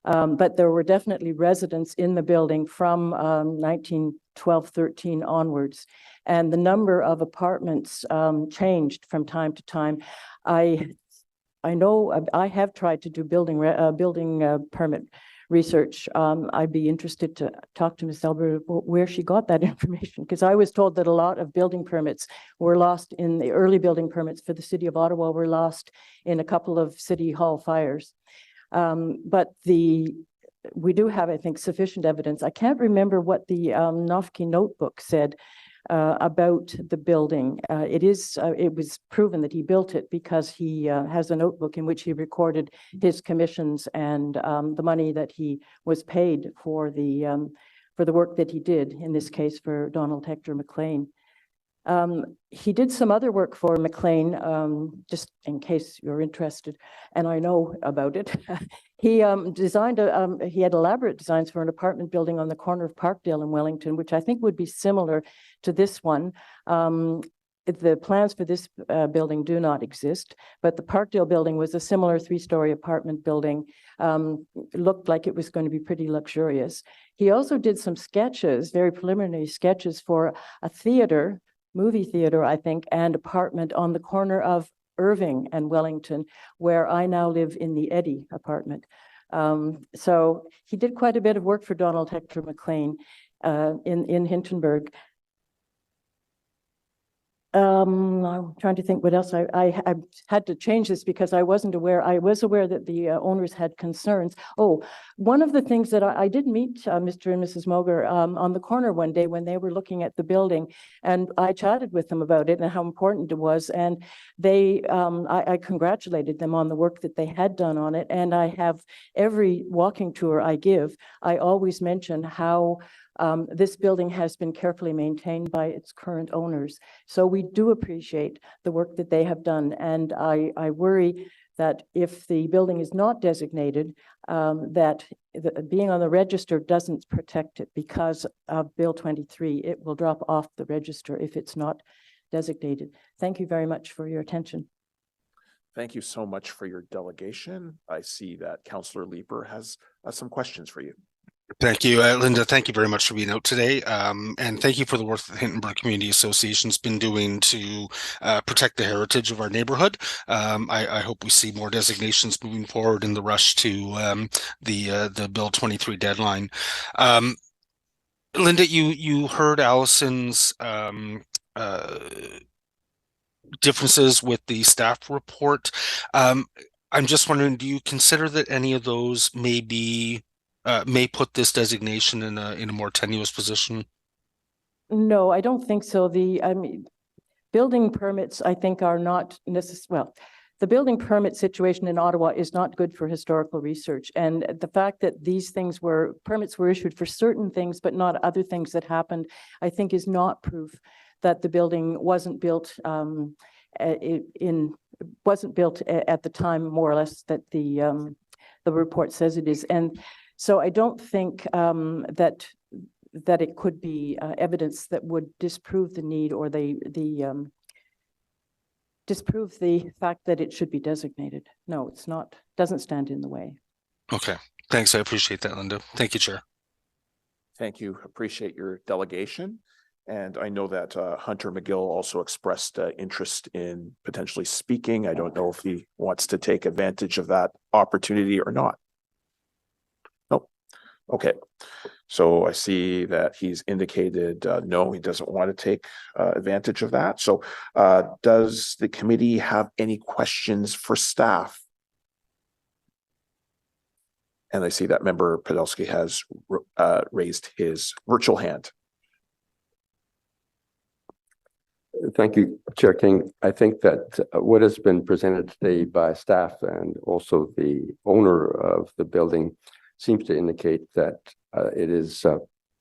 But there were definitely residents in the building from 1912-13 onwards. And the number of apartments changed from time to time. I know I have tried to do building permit research. I'd be interested to talk to Ms. Albert where she got that information, because I was told that a lot of building permits were lost in the early building permits for the city of Ottawa were lost in a couple of city hall fires. But we do have, I think, sufficient evidence. I can't remember what the Nofke notebook said about the building. It was proven that he built it because he has a notebook in which he recorded his commissions and the money that he was paid for the work that he did, in this case for Donald Hector McLean. He did some other work for McLean, just in case you're interested, and I know about it. He designed he had elaborate designs for an apartment building on the corner of Parkdale in Wellington, which I think would be similar to this one. The plans for this building do not exist, but the Parkdale building was a similar 3-story apartment building. It looked like it was going to be pretty luxurious. He also did some sketches, very preliminary sketches for a theater, movie theater, I think, and apartment on the corner of Irving and Wellington, where I now live in the Eddy apartment. So he did quite a bit of work for Donald Hector McLean in Hintonburg. I'm trying to think what else. I had to change this because I wasn't aware. I was aware that the owners had concerns. Oh, one of the things that I did meet Mr. and Mrs. Moger on the corner one day when they were looking at the building, and I chatted with them about it and how important it was. And they, I congratulated them on the work that they had done on it. And I have every walking tour I give, I always mention how this building has been carefully maintained by its current owners. So we do appreciate the work that they have done. And I worry that if the building is not designated, that being on the register doesn't protect it because of Bill 23. It will drop off the register if it's not designated. Thank you very much for your attention. Thank you so much for your delegation. I see that Councillor Leeper has some questions for you. Thank you, Linda. Thank you very much for being out today. And thank you for the work that the Hintonburg Community Association's been doing to protect the heritage of our neighborhood. I hope we see more designations moving forward in the rush to the Bill 23 deadline. Linda, you heard Allison's differences with the staff report. I'm just wondering, do you consider that any of those may put this designation in a more tenuous position? No, I don't think so. Building permits, I think, are not necessary. Well, the building permit situation in Ottawa is not good for historical research. And the fact that these permits were issued for certain things, but not other things that happened, I think is not proof that the building wasn't built at the time, more or less, that the report says it is. And so I don't think that it could be evidence that would disprove the need or disprove the fact that it should be designated. No, it's not. Doesn't stand in the way. Okay, thanks. I appreciate that, Linda. Thank you, Chair. Thank you. Appreciate your delegation. And I know that Hunter McGill also expressed interest in potentially speaking. I don't know if he wants to take advantage of that opportunity or not. Okay, so I see that he's indicated no, he doesn't want to take advantage of that. So does the committee have any questions for staff? And I see that member Podolsky has raised his virtual hand. Thank you, Chair King. I think that what has been presented today by staff and also the owner of the building seems to indicate that it is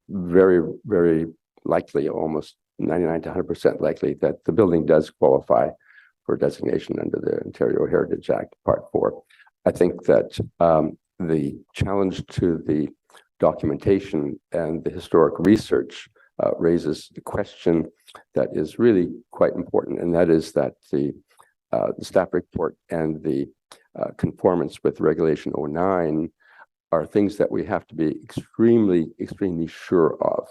very, very likely, almost 99 to 100% likely, that the building does qualify for designation under the Ontario Heritage Act, Part 4. I think that the challenge to the documentation and the historic research raises the question that is really quite important, and that is that the staff report and the conformance with Regulation 09 are things that we have to be extremely, extremely sure of.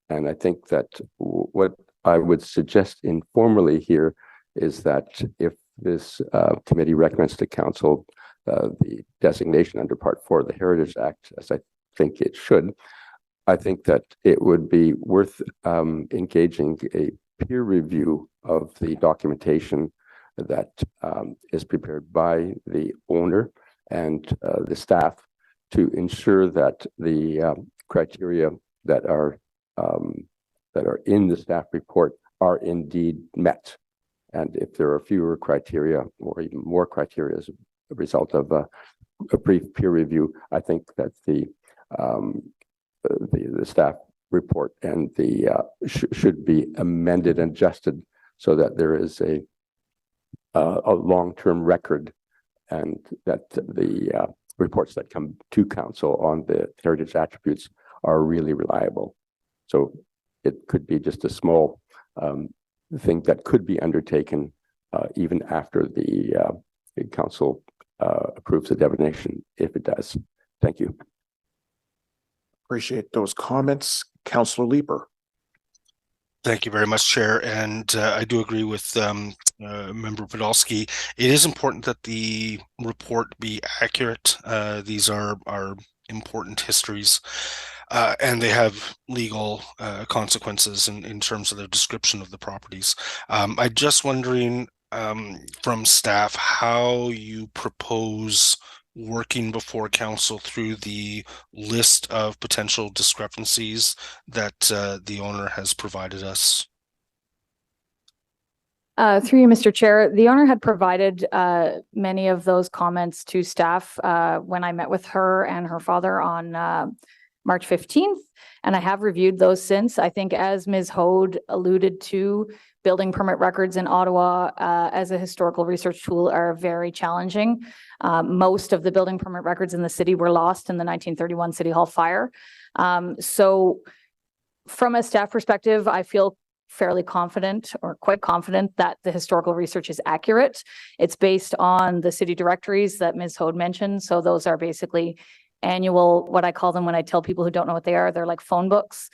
And I think that what I would suggest informally here is that if this committee recommends to council the designation under Part 4 of the Heritage Act, as I think it should, I think that it would be worth engaging a peer review of the documentation that is prepared by the owner and the staff to ensure that the criteria that are in the staff report are indeed met. And if there are fewer criteria or even more criteria as a result of a brief peer review, I think that the staff report and the should be amended and adjusted so that there is a long-term record, and that the reports that come to council on the heritage attributes are really reliable. So it could be just a small thing that could be undertaken even after the council approves the definition, if it does. Thank you. Appreciate those comments. Councillor Leeper. Thank you very much, Chair. And I do agree with Member Podolsky. It is important that the report be accurate. These are important histories, and they have legal consequences in terms of the description of the properties. I'm just wondering from staff how you propose working before council through the list of potential discrepancies that the owner has provided us. Through you, Mr. Chair, the owner had provided many of those comments to staff when I met with her and her father on March 15th, and I have reviewed those since. I think, as Ms. Hode alluded to, building permit records in Ottawa as a historical research tool are very challenging. Most of the building permit records in the city were lost in the 1931 City Hall fire. So from a staff perspective, I feel fairly confident, or quite confident, that the historical research is accurate. It's based on the city directories that Ms. Hode mentioned. So those are basically annual, what I call them when I tell people who don't know what they are, they're like phone books.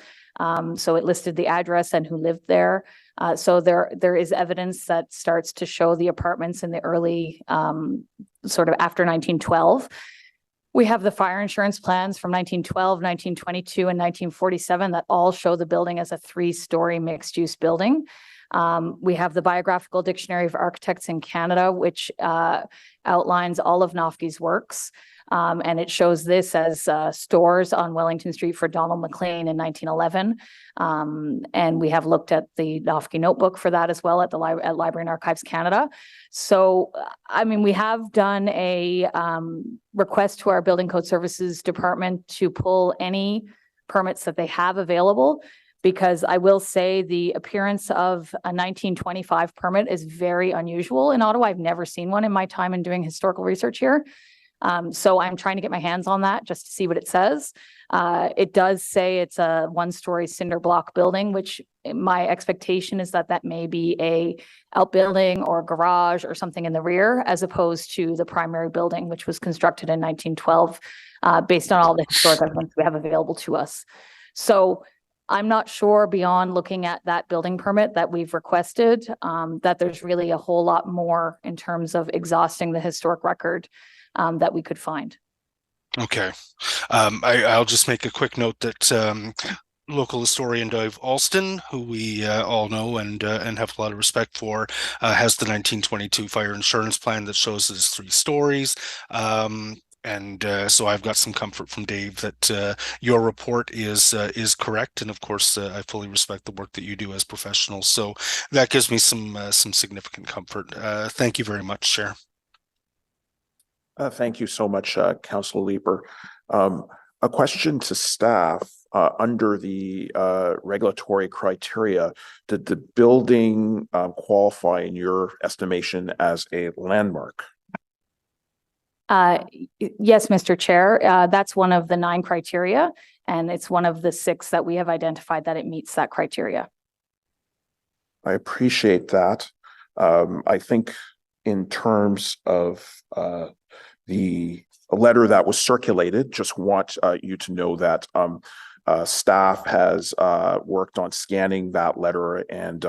So it listed the address and who lived there. So there is evidence that starts to show the apartments in the early, sort of after 1912. We have the fire insurance plans from 1912, 1922, and 1947 that all show the building as a 3-story mixed-use building. We have the Biographical Dictionary of Architects in Canada, which outlines all of Noffke's works. And it shows this as stores on Wellington Street for Donald McLean in 1911. And we have looked at the Noffke notebook for that as well at the Library and Archives Canada. So, I mean, we have done a request to our Building Code Services Department to pull any permits that they have available, because I will say the appearance of a 1925 permit is very unusual in Ottawa. I've never seen one in my time in doing historical research here. So I'm trying to get my hands on that just to see what it says. It does say it's a 1-story cinder block building, which my expectation is that that may be a outbuilding or garage or something in the rear, as opposed to the primary building, which was constructed in 1912, based on all the historic evidence we have available to us. So I'm not sure, beyond looking at that building permit that we've requested, that there's really a whole lot more in terms of exhausting the historic record that we could find. Okay. I'll just make a quick note that local historian Dave Alston, who we all know and have a lot of respect for, has the 1922 fire insurance plan that shows it as 3 stories. So I've got some comfort from Dave that your report is correct, and of course I fully respect the work that you do as professionals. So that gives me some significant comfort. Thank you very much, Chair. Thank you so much, Councillor Leeper. A question to staff. Under the regulatory criteria, did the building qualify, in your estimation, as a landmark? Yes, Mr. Chair. That's one of the 9 criteria, and it's one of the 6 that we have identified that it meets that criteria. I appreciate that. I think in terms of the letter that was circulated, just want you to know that staff has worked on scanning that letter, and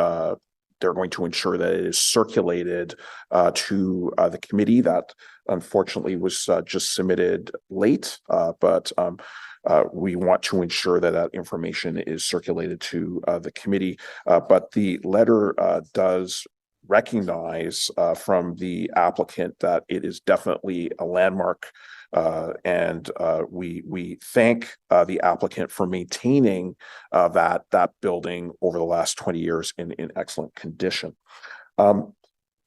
they're going to ensure that it is circulated to the committee. That unfortunately was just submitted late, but we want to ensure that that information is circulated to the committee. But the letter does recognize from the applicant that it is definitely a landmark. And we thank the applicant for maintaining that building over the last 20 years in excellent condition.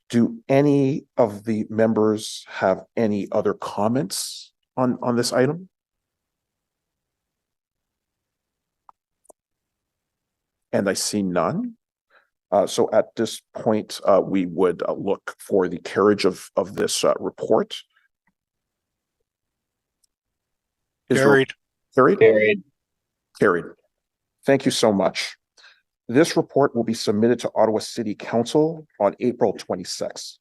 Do any of the members have any other comments on this item? And I see none. So at this point, we would look for the carriage of this report. Carried. Carried? Carried. Thank you so much. This report will be submitted to Ottawa City Council on April 26th.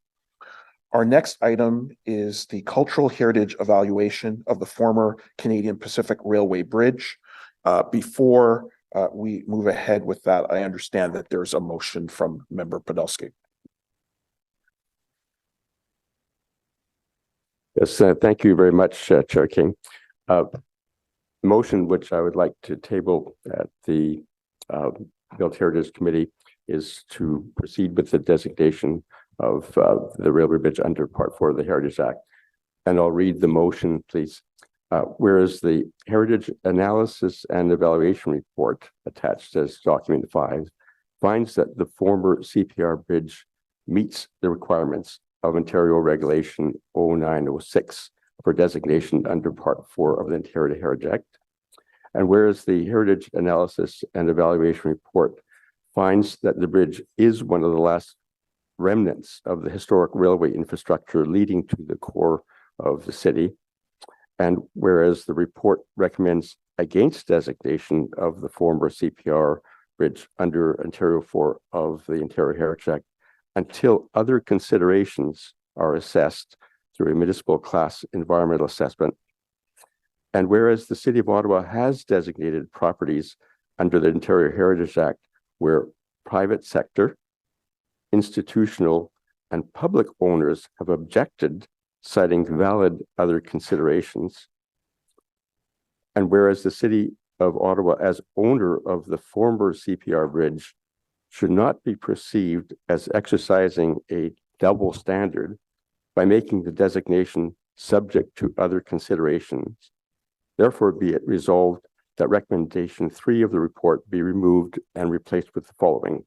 Our next item is the cultural heritage evaluation of the former Canadian Pacific Railway Bridge. Before we move ahead with that, I understand that there's a motion from Member Podolsky. Yes, thank you very much, Chair King. Motion which I would like to table at the Built Heritage Committee is to proceed with the designation of the railway bridge under Part 4 of the Heritage Act. And I'll read the motion, please. Whereas the Heritage Analysis and Evaluation Report attached as document 5 finds that the former CPR bridge meets the requirements of Ontario Regulation 0906 for designation under Part 4 of the Ontario Heritage Act. And whereas the Heritage Analysis and Evaluation Report finds that the bridge is one of the last remnants of the historic railway infrastructure leading to the core of the city, and whereas the report recommends against designation of the former CPR bridge under Ontario 4 of the Ontario Heritage Act until other considerations are assessed through a municipal class environmental assessment. And whereas the City of Ottawa has designated properties under the Ontario Heritage Act where private sector, institutional, and public owners have objected, citing valid other considerations. And whereas the City of Ottawa, as owner of the former CPR bridge, should not be perceived as exercising a double standard by making the designation subject to other considerations. Therefore, be it resolved that recommendation 3 of the report be removed and replaced with the following.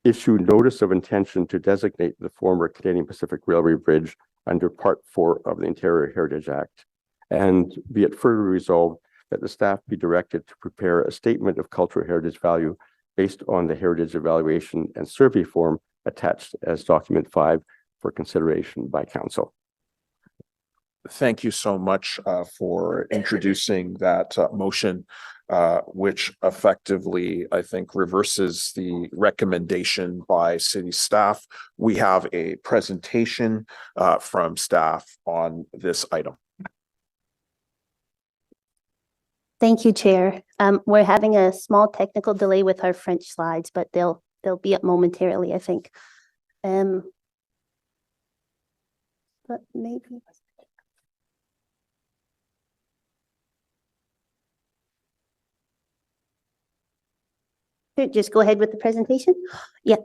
Issue notice of intention to designate the former Canadian Pacific Railway Bridge under Part 4 of the Ontario Heritage Act. And be it further resolved that the staff be directed to prepare a statement of cultural heritage value based on the Heritage Evaluation and Survey form attached as document 5 for consideration by Council. Thank you so much for introducing that motion, which effectively, I think, reverses the recommendation by city staff. We have a presentation from staff on this item. Thank you, Chair. We're having a small technical delay with our French slides, but they'll be up momentarily, I think. But maybe. Just go ahead with the presentation. Yeah.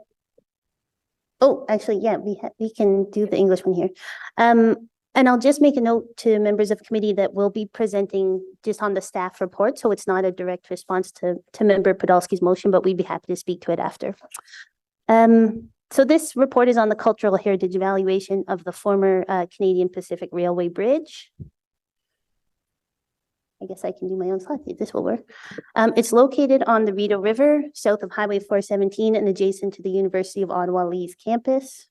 Oh, actually, yeah, we can do the English one here. And I'll just make a note to members of committee that we'll be presenting just on the staff report, so it's not a direct response to Member Podolsky's motion, but we'd be happy to speak to it after. So this report is on the cultural heritage evaluation of the former Canadian Pacific Railway Bridge. I guess I can do my own slide. This will work. It's located on the Rideau River, south of Highway 417 and adjacent to the University of Ottawa Lee's campus.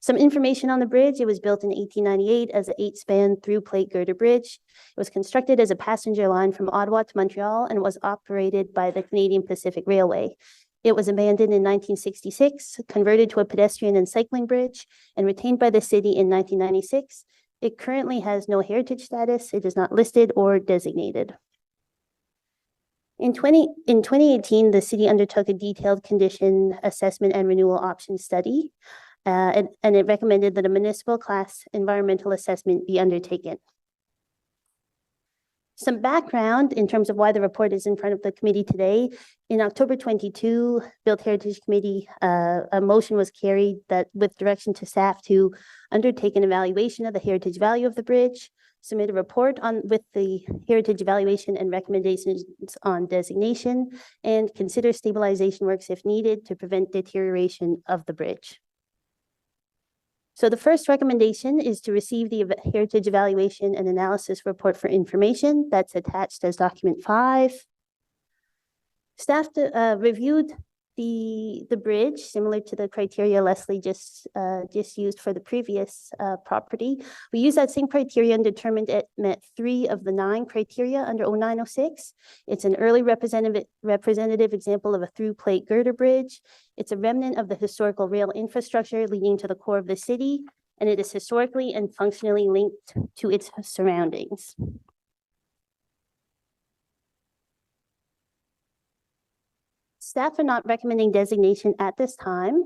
Some information on the bridge. It was built in 1898 as an 8-span through-plate girder bridge. It was constructed as a passenger line from Ottawa to Montreal and was operated by the Canadian Pacific Railway. It was abandoned in 1966, converted to a pedestrian and cycling bridge, and retained by the city in 1996. It currently has no heritage status. It is not listed or designated. In 2018, the city undertook a detailed condition assessment and renewal option study, and it recommended that a municipal class environmental assessment be undertaken. Some background in terms of why the report is in front of the committee today. In October 22, Built Heritage Committee, a motion was carried that with direction to staff to undertake an evaluation of the heritage value of the bridge, submit a report with the heritage evaluation and recommendations on designation, and consider stabilization works if needed to prevent deterioration of the bridge. So the first recommendation is to receive the heritage evaluation and analysis report for information. That's attached as document 5. Staff reviewed the bridge, similar to the criteria Leslie just used for the previous property. We used that same criteria and determined it met 3 of the 9 criteria under 0906. It's an early representative example of a through plate girder bridge. It's a remnant of the historical rail infrastructure leading to the core of the city, and it is historically and functionally linked to its surroundings. Staff are not recommending designation at this time.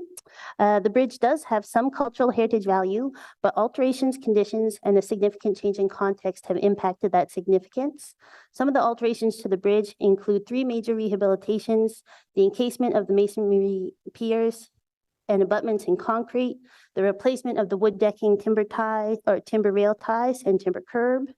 The bridge does have some cultural heritage value, but alterations, conditions, and a significant change in context have impacted that significance. Some of the alterations to the bridge include 3 major rehabilitations, the encasement of the masonry piers and abutments in concrete, the replacement of the wood decking, timber rail ties and timber curb,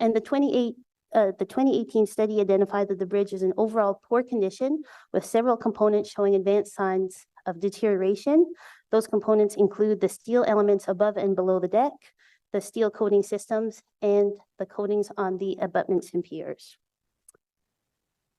and the 2018 study identified that the bridge is in overall poor condition with several components showing advanced signs of deterioration. Those components include the steel elements above and below the deck, the steel coating systems, and the coatings on the abutments and piers.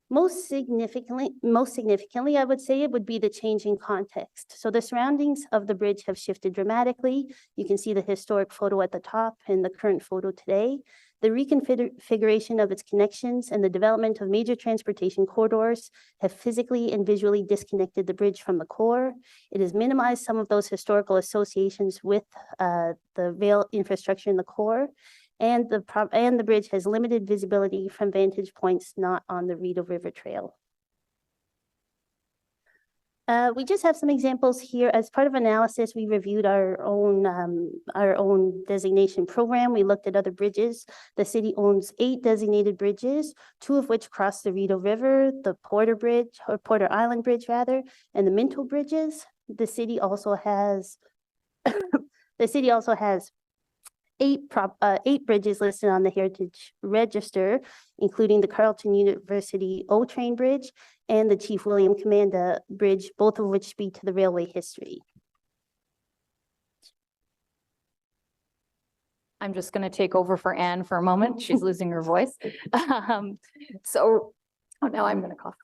Most significantly, I would say it would be the change in context. So the surroundings of the bridge have shifted dramatically. You can see the historic photo at the top and the current photo today. The reconfiguration of its connections and the development of major transportation corridors have physically and visually disconnected the bridge from the core. It has minimized some of those historical associations with the rail infrastructure in the core. And the bridge has limited visibility from vantage points not on the Rideau River Trail. We just have some examples here. As part of analysis, we reviewed our own designation program. We looked at other bridges. The city owns 8 designated bridges, 2 of which cross the Rideau River, the Porter Bridge, or Porter Island Bridge rather, and the Minto bridges. The city also has 8 bridges listed on the Heritage Register, including the Carleton University O-Train Bridge and the Chief William Commanda Bridge, both of which speak to the railway history. I'm just going to take over for Anne for a moment. She's losing her voice. Oh, now I'm going to cough.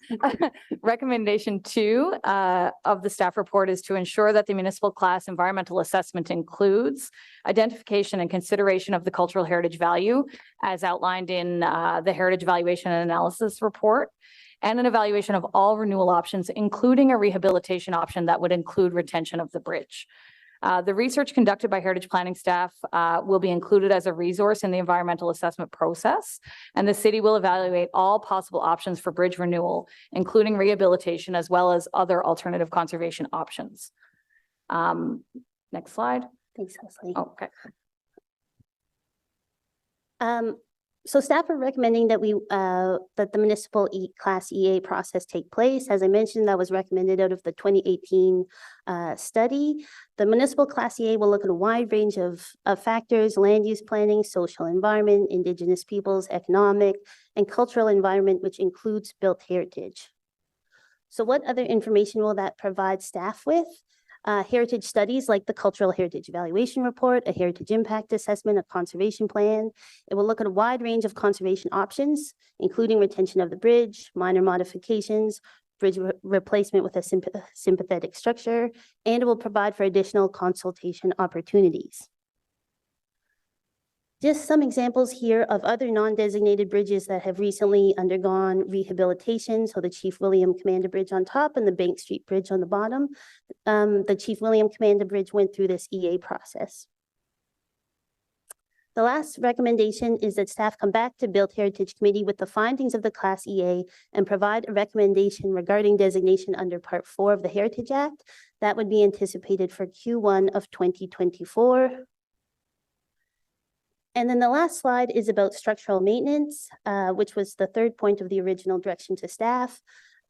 Recommendation 2 of the staff report is to ensure that the municipal class environmental assessment includes identification and consideration of the cultural heritage value as outlined in the heritage evaluation and analysis report, and an evaluation of all renewal options, including a rehabilitation option that would include retention of the bridge. The research conducted by Heritage Planning staff will be included as a resource in the environmental assessment process, and the city will evaluate all possible options for bridge renewal, including rehabilitation, as well as other alternative conservation options. Next slide. Thanks, Leslie. Oh, okay. So staff are recommending that that the municipal Class EA process take place. As I mentioned, that was recommended out of the 2018 study. The municipal Class EA will look at a wide range of factors: land use planning, social environment, Indigenous peoples, economic, and cultural environment, which includes built heritage. So what other information will that provide staff with? Heritage studies like the Cultural Heritage Evaluation Report, a Heritage Impact Assessment, a Conservation Plan. It will look at a wide range of conservation options, including retention of the bridge, minor modifications, bridge replacement with a sympathetic structure, and it will provide for additional consultation opportunities. Just some examples here of other non-designated bridges that have recently undergone rehabilitation. So the Chief William Commanda Bridge on top and the Bank Street Bridge on the bottom. The Chief William Commanda Bridge went through this EA process. The last recommendation is that staff come back to Built Heritage Committee with the findings of the Class EA and provide a recommendation regarding designation under Part 4 of the Heritage Act. That would be anticipated for Q1 of 2024. And then the last slide is about structural maintenance, which was the third point of the original direction to staff.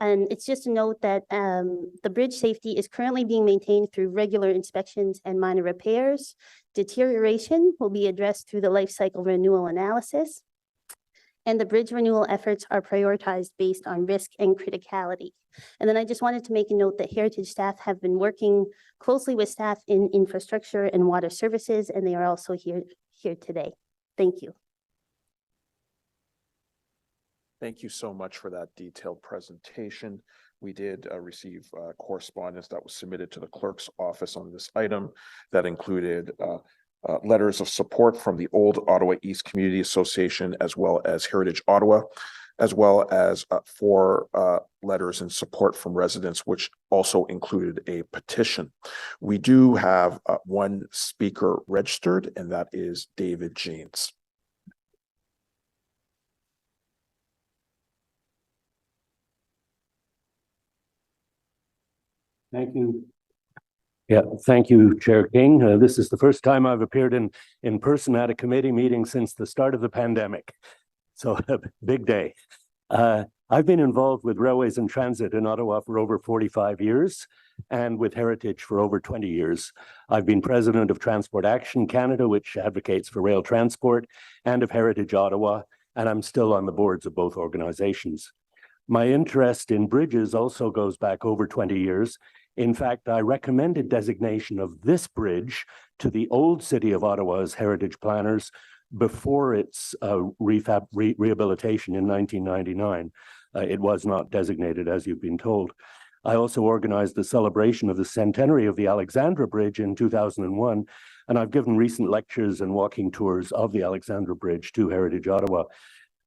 And it's just a note that the bridge safety is currently being maintained through regular inspections and minor repairs. Deterioration will be addressed through the life cycle renewal analysis. And the bridge renewal efforts are prioritized based on risk and criticality. And then I just wanted to make a note that Heritage staff have been working closely with staff in infrastructure and water services, and they are also here today. Thank you. Thank you so much for that detailed presentation. We did receive correspondence that was submitted to the clerk's office on this item that included letters of support from the Old Ottawa East Community Association, as well as Heritage Ottawa, as well as 4 letters in support from residents, which also included a petition. We do have 1 speaker registered, and that is David James. Thank you. Yeah, thank you, Chair King. This is the first time I've appeared in person at a committee meeting since the start of the pandemic. So a big day. I've been involved with railways and transit in Ottawa for over 45 years and with Heritage for over 20 years. I've been president of Transport Action Canada, which advocates for rail transport, and of Heritage Ottawa, and I'm still on the boards of both organizations. My interest in bridges also goes back over 20 years. In fact, I recommended designation of this bridge to the old City of Ottawa's heritage planners before its rehabilitation in 1999. It was not designated, as you've been told. I also organized the celebration of the centenary of the Alexandra Bridge in 2001, and I've given recent lectures and walking tours of the Alexandra Bridge to Heritage Ottawa.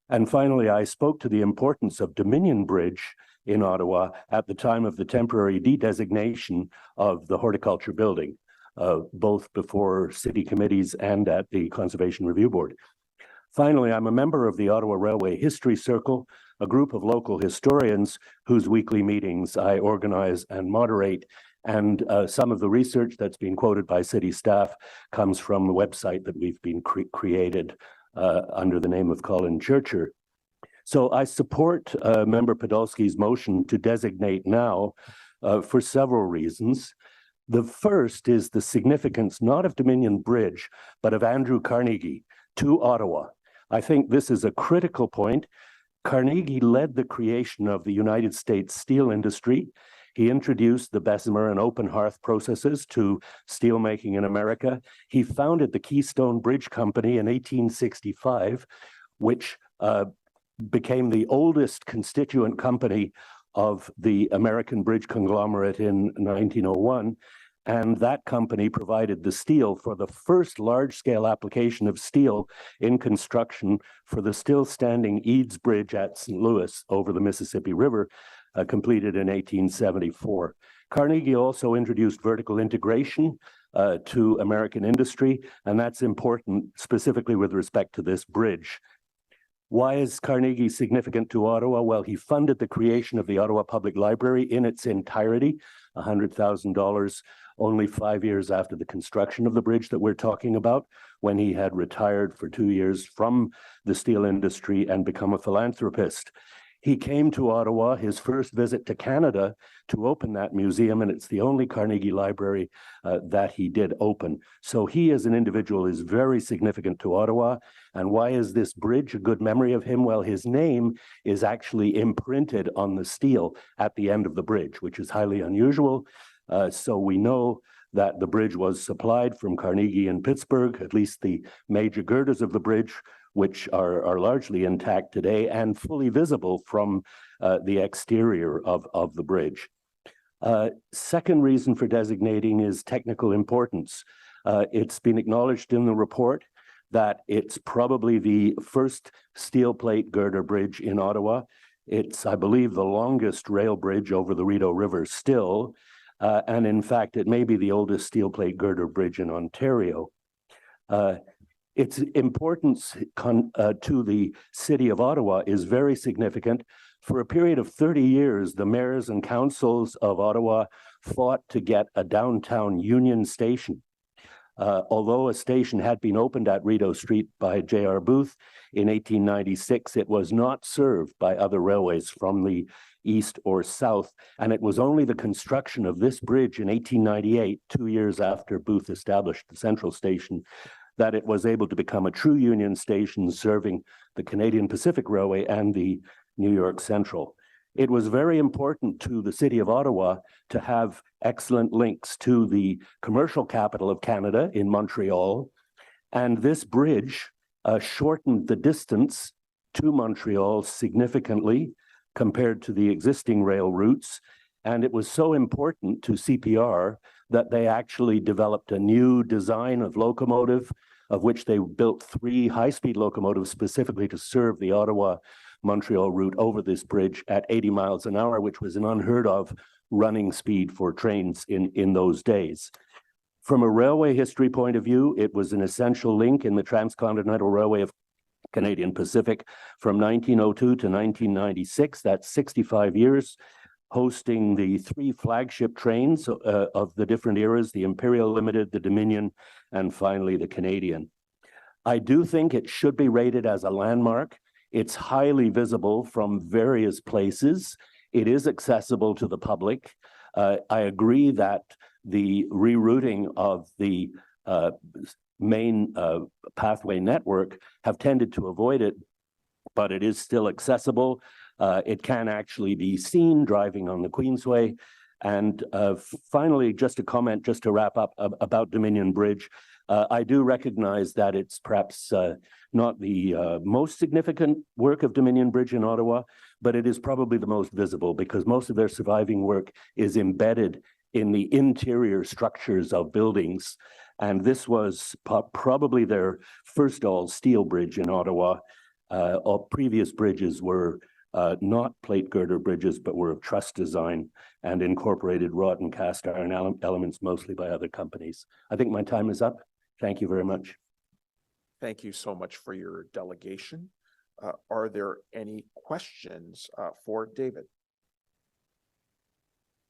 And finally, I spoke to the importance of Dominion Bridge in Ottawa at the time of the temporary de-designation of the horticulture building, both before city committees and at the Conservation Review Board. Finally, I'm a member of the Ottawa Railway History Circle, a group of local historians whose weekly meetings I organize and moderate. And some of the research that's been quoted by city staff comes from the website that we've been created under the name of Colin Churcher. So I support Member Podolsky's motion to designate now for several reasons. The first is the significance not of Dominion Bridge, but of Andrew Carnegie to Ottawa. I think this is a critical point. Carnegie led the creation of the United States steel industry. He introduced the Bessemer and open hearth processes to steelmaking in America. He founded the Keystone Bridge Company in 1865, which became the oldest constituent company of the American bridge conglomerate in 1901. And that company provided the steel for the first large-scale application of steel in construction for the still standing Eads Bridge at St. Louis over the Mississippi River, completed in 1874. Carnegie also introduced vertical integration to American industry, and that's important specifically with respect to this bridge. Why is Carnegie significant to Ottawa? Well, he funded the creation of the Ottawa Public Library in its entirety, $100,000, only 5 years after the construction of the bridge that we're talking about, when he had retired for 2 years from the steel industry and become a philanthropist. He came to Ottawa, his first visit to Canada, to open that museum, and it's the only Carnegie Library that he did open. So he as an individual is very significant to Ottawa. And why is this bridge a good memory of him? Well, his name is actually imprinted on the steel at the end of the bridge, which is highly unusual. So we know that the bridge was supplied from Carnegie in Pittsburgh, at least the major girders of the bridge, which are largely intact today and fully visible from the exterior of the bridge. Second reason for designating is technical importance. It's been acknowledged in the report that it's probably the first steel plate girder bridge in Ottawa. It's, I believe, the longest rail bridge over the Rideau River still. And in fact, it may be the oldest steel plate girder bridge in Ontario. Its importance to the City of Ottawa is very significant. For a period of 30 years, the mayors and councils of Ottawa fought to get a downtown Union Station. Although a station had been opened at Rideau Street by J.R. Booth in 1896, it was not served by other railways from the east or south. And it was only the construction of this bridge in 1898, 2 years after Booth established the Central Station, that it was able to become a true Union station serving the Canadian Pacific Railway and the New York Central. It was very important to the city of Ottawa to have excellent links to the commercial capital of Canada in Montreal. And this bridge shortened the distance to Montreal significantly compared to the existing rail routes. And it was so important to CPR that they actually developed a new design of locomotive, of which they built 3 high-speed locomotives specifically to serve the Ottawa-Montreal route over this bridge at 80 miles an hour, which was an unheard of running speed for trains in those days. From a railway history point of view, it was an essential link in the Transcontinental Railway of Canadian Pacific from 1902 to 1996. That's 65 years, hosting the 3 flagship trains of the different eras, the Imperial Limited, the Dominion, and finally the Canadian. I do think it should be rated as a landmark. It's highly visible from various places. It is accessible to the public. I agree that the rerouting of the main pathway network have tended to avoid it, but it is still accessible. It can actually be seen driving on the Queensway. And finally, just a comment, just to wrap up about Dominion Bridge. I do recognize that it's perhaps not the most significant work of Dominion Bridge in Ottawa, but it is probably the most visible because most of their surviving work is embedded in the interior structures of buildings. And this was probably their first all-steel bridge in Ottawa. All previous bridges were not plate girder bridges, but were of truss design and incorporated wrought and cast iron elements, mostly by other companies. I think my time is up. Thank you very much. Thank you so much for your delegation. Are there any questions for David?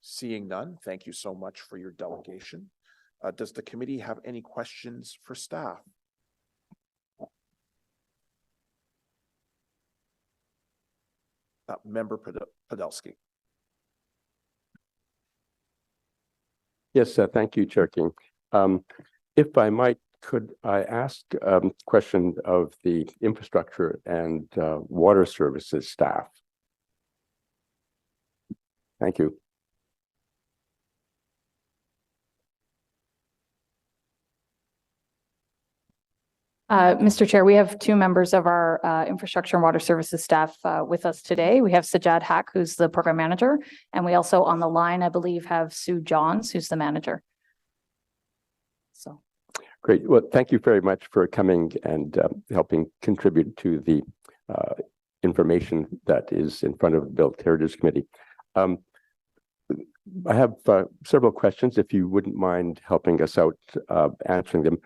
Seeing none, thank you so much for your delegation. Does the committee have any questions for staff? Member Podolsky. Yes, thank you, Chair King. If I might, could I ask a question of the infrastructure and water services staff? Thank you. Mr. Chair, we have 2 members of our infrastructure and water services staff with us today. We have Sajad Haq, who's the program manager, and we also on the line, I believe, have Sue Johns, who's the manager. So. Great. Well, thank you very much for coming and helping contribute to the information that is in front of the Built Heritage Committee. I have several questions, if you wouldn't mind helping us out answering them.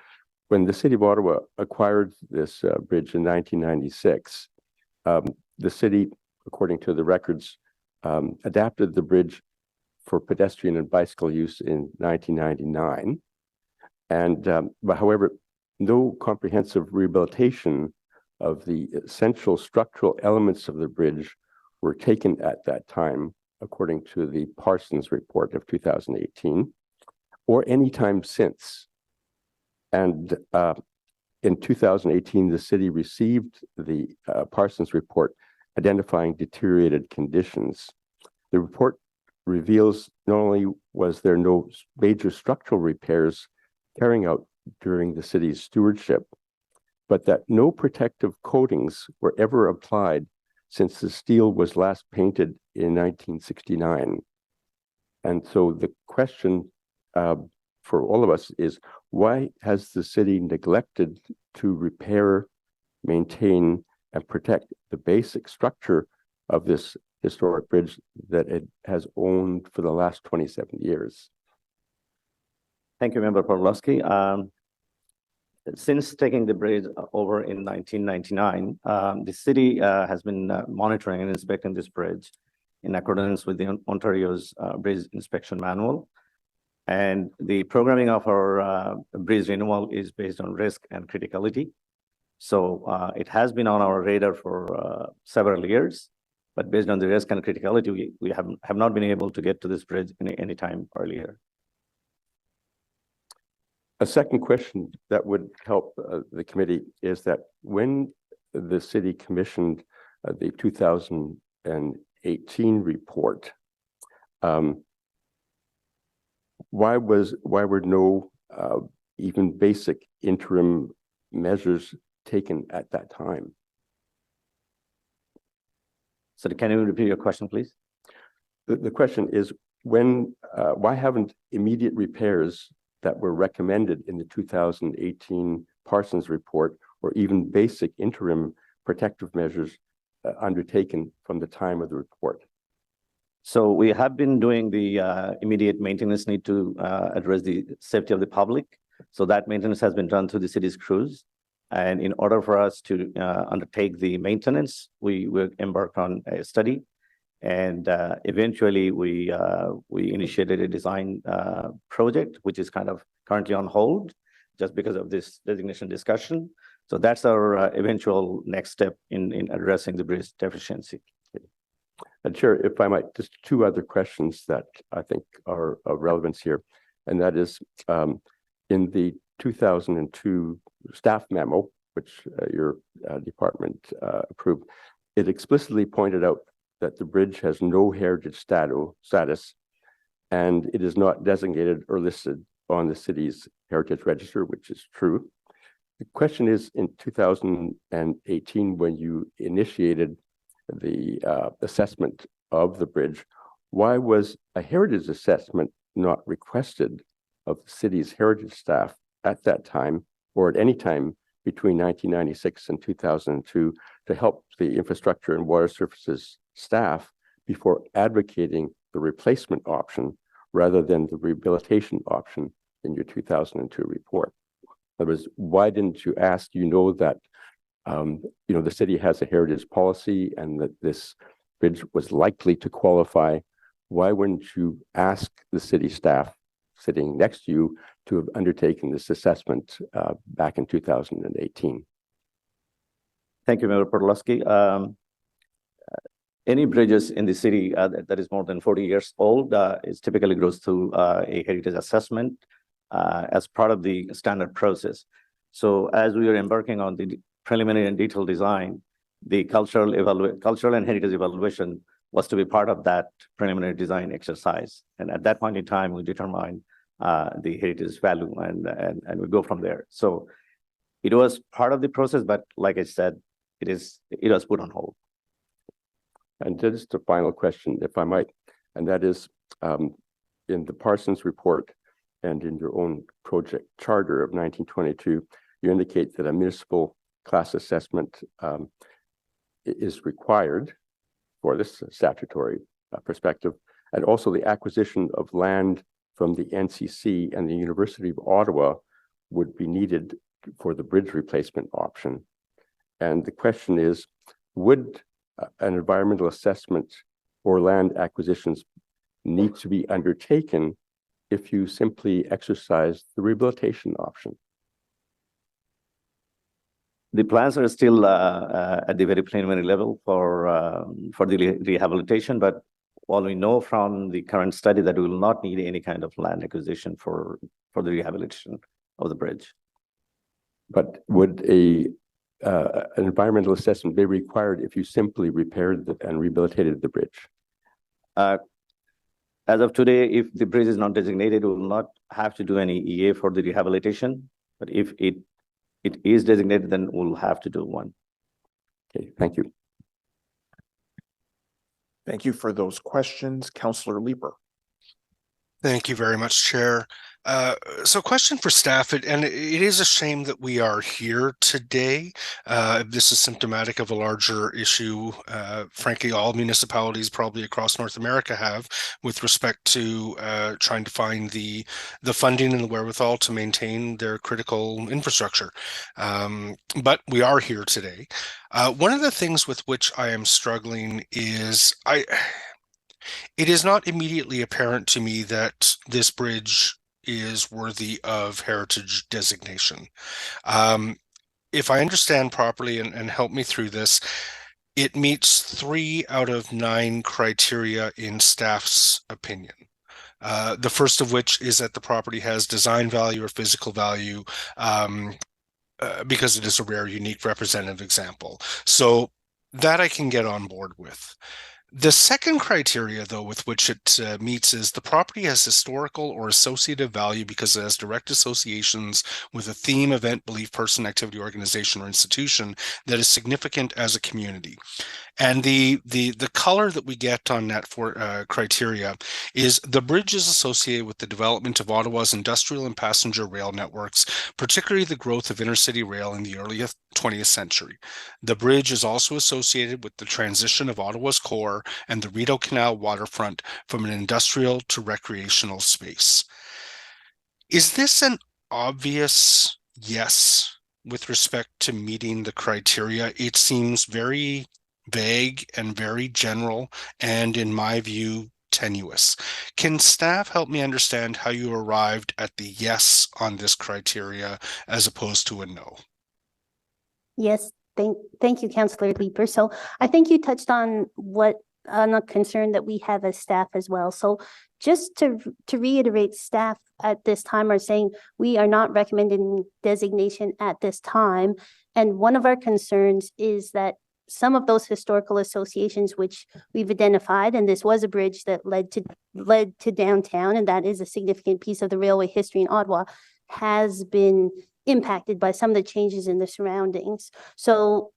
When the city of Ottawa acquired this bridge in 1996, the city, according to the records, adapted the bridge for pedestrian and bicycle use in 1999. And however, no comprehensive rehabilitation of the essential structural elements of the bridge were taken at that time, according to the Parsons report of 2018, or any time since. And in 2018, the city received the Parsons report identifying deteriorated conditions. The report reveals not only was there no major structural repairs carrying out during the city's stewardship, but that no protective coatings were ever applied since the steel was last painted in 1969. And so the question for all of us is, why has the city neglected to repair, maintain, and protect the basic structure of this historic bridge that it has owned for the last 27 years? Thank you, Member Pawlowski. Since taking the bridge over in 1999, the city has been monitoring and inspecting this bridge in accordance with the Ontario's Bridge Inspection Manual. And the programming of our bridge renewal is based on risk and criticality. So it has been on our radar for several years, but based on the risk and criticality, we have not been able to get to this bridge any time earlier. A second question that would help the committee is that when the city commissioned the 2018 report, why were no even basic interim measures taken at that time? So can you repeat your question, please? The question is why haven't immediate repairs that were recommended in the 2018 Parsons report or even basic interim protective measures undertaken from the time of the report? So we have been doing the immediate maintenance need to address the safety of the public. So that maintenance has been done through the city's crews. And in order for us to undertake the maintenance, we will embark on a study. And eventually we initiated a design project, which is kind of currently on hold just because of this designation discussion. So that's our eventual next step in addressing the bridge deficiency. And Chair, if I might, just two other questions that I think are of relevance here. And that is in the 2002 staff memo, which your department approved, it explicitly pointed out that the bridge has no heritage status and it is not designated or listed on the city's heritage register, which is true. The question is, in 2018, when you initiated the assessment of the bridge, why was a heritage assessment not requested of the city's heritage staff at that time or at any time between 1996 and 2002 to help the infrastructure and water services staff before advocating the replacement option rather than the rehabilitation option in your 2002 report? In other words, why didn't you ask, that the city has a heritage policy and that this bridge was likely to qualify? Why wouldn't you ask the city staff sitting next to you to have undertaken this assessment back in 2018? Thank you, Member Podolsky. Any bridges in the city that is more than 40 years old is typically goes through a heritage assessment as part of the standard process. So as we are embarking on the preliminary and detailed design, the cultural and heritage evaluation was to be part of that preliminary design exercise. And at that point in time, we determine the heritage value and we go from there. So it was part of the process, but like I said, it was put on hold. And just a final question, if I might, and that is in the Parsons report and in your own project charter of 1922, you indicate that a municipal class assessment is required for this statutory perspective, and also the acquisition of land from the NCC and the University of Ottawa would be needed for the bridge replacement option. And the question is, would an environmental assessment or land acquisitions need to be undertaken if you simply exercise the rehabilitation option? The plans are still at the very preliminary level for the rehabilitation, but what we know from the current study that we will not need any kind of land acquisition for the rehabilitation of the bridge. But would an environmental assessment be required if you simply repaired and rehabilitated the bridge? As of today, if the bridge is not designated, we will not have to do any EA for the rehabilitation. But if it is designated, then we'll have to do one. Okay, thank you. Thank you for those questions. Councillor Leeper. Thank you very much, Chair. So question for staff, and it is a shame that we are here today. This is symptomatic of a larger issue, frankly, all municipalities probably across North America have with respect to trying to find the funding and the wherewithal to maintain their critical infrastructure. But we are here today. One of the things with which I am struggling is it is not immediately apparent to me that this bridge is worthy of heritage designation. If I understand properly, and help me through this, it meets 3 out of 9 criteria in staff's opinion. The first of which is that the property has design value or physical value, because it is a rare, unique, representative example. So that I can get on board with. The second criteria, though, with which it meets is the property has historical or associative value because it has direct associations with a theme, event, belief, person, activity, organization, or institution that is significant as a community. And the color that we get on that criteria is the bridge is associated with the development of Ottawa's industrial and passenger rail networks, particularly the growth of intercity rail in the early 20th century. The bridge is also associated with the transition of Ottawa's core and the Rideau Canal waterfront from an industrial to recreational space. Is this an obvious yes with respect to meeting the criteria? It seems very vague and very general, and in my view, tenuous. Can staff help me understand how you arrived at the yes on this criteria as opposed to a no? Yes, thank you, Councillor Leeper. So I think you touched on a concern that we have as staff as well. So just to reiterate, staff at this time are saying we are not recommending designation at this time. And one of our concerns is that some of those historical associations which we've identified, and this was a bridge that led to downtown, and that is a significant piece of the railway history in Ottawa, has been impacted by some of the changes in the surroundings. So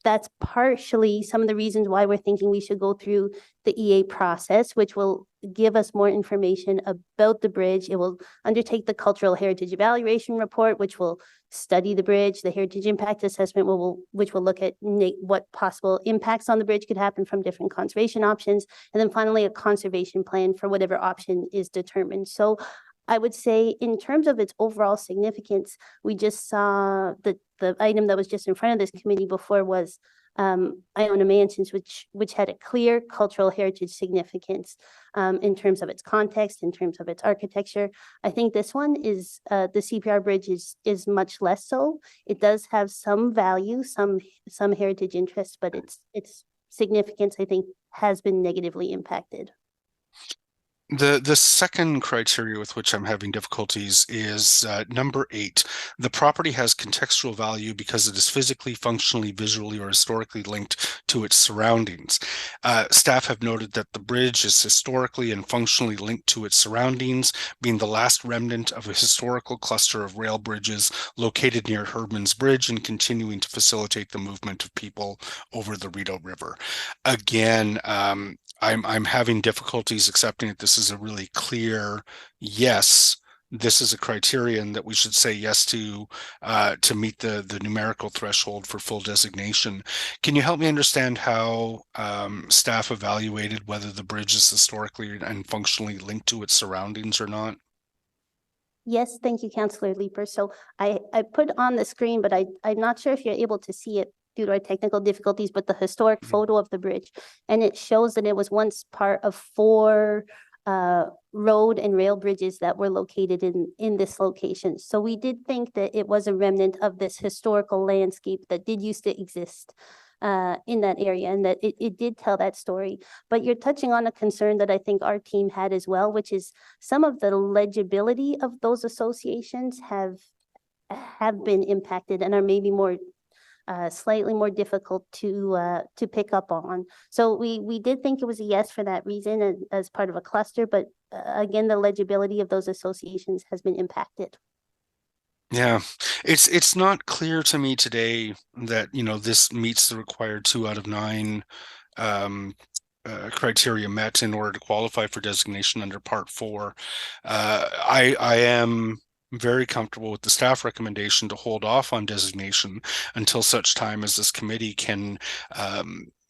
that's partially some of the reasons why we're thinking we should go through the EA process, which will give us more information about the bridge. It will undertake the cultural heritage evaluation report, which will study the bridge, the heritage impact assessment, which will look at what possible impacts on the bridge could happen from different conservation options, and then finally a conservation plan for whatever option is determined. So I would say in terms of its overall significance, we just saw the item that was just in front of this committee before was Iona Mansions, which had a clear cultural heritage significance in terms of its context, in terms of its architecture. I think this one is the CPR bridge is much less so. It does have some value, some heritage interest, but its significance, I think, has been negatively impacted. The second criteria with which I'm having difficulties is number 8. The property has contextual value because it is physically, functionally, visually, or historically linked to its surroundings. Staff have noted that the bridge is historically and functionally linked to its surroundings, being the last remnant of a historical cluster of rail bridges located near Herdman's Bridge and continuing to facilitate the movement of people over the Rideau River. Again, I'm having difficulties accepting that this is a really clear yes. This is a criterion that we should say yes to meet the numerical threshold for full designation. Can you help me understand how staff evaluated whether the bridge is historically and functionally linked to its surroundings or not? Yes, thank you, Councillor Leeper. So I put on the screen, but I'm not sure if you're able to see it due to our technical difficulties, but the historic photo of the bridge, and it shows that it was once part of 4 road and rail bridges that were located in this location. So we did think that it was a remnant of this historical landscape that did used to exist in that area, and that it did tell that story. But you're touching on a concern that I think our team had as well, which is some of the legibility of those associations have been impacted and are maybe more slightly more difficult to pick up on. So we did think it was a yes for that reason as part of a cluster, but again, the legibility of those associations has been impacted. Yeah, it's not clear to me today that, this meets the required 2 out of 9 criteria met in order to qualify for designation under Part 4. I am very comfortable with the staff recommendation to hold off on designation until such time as this committee can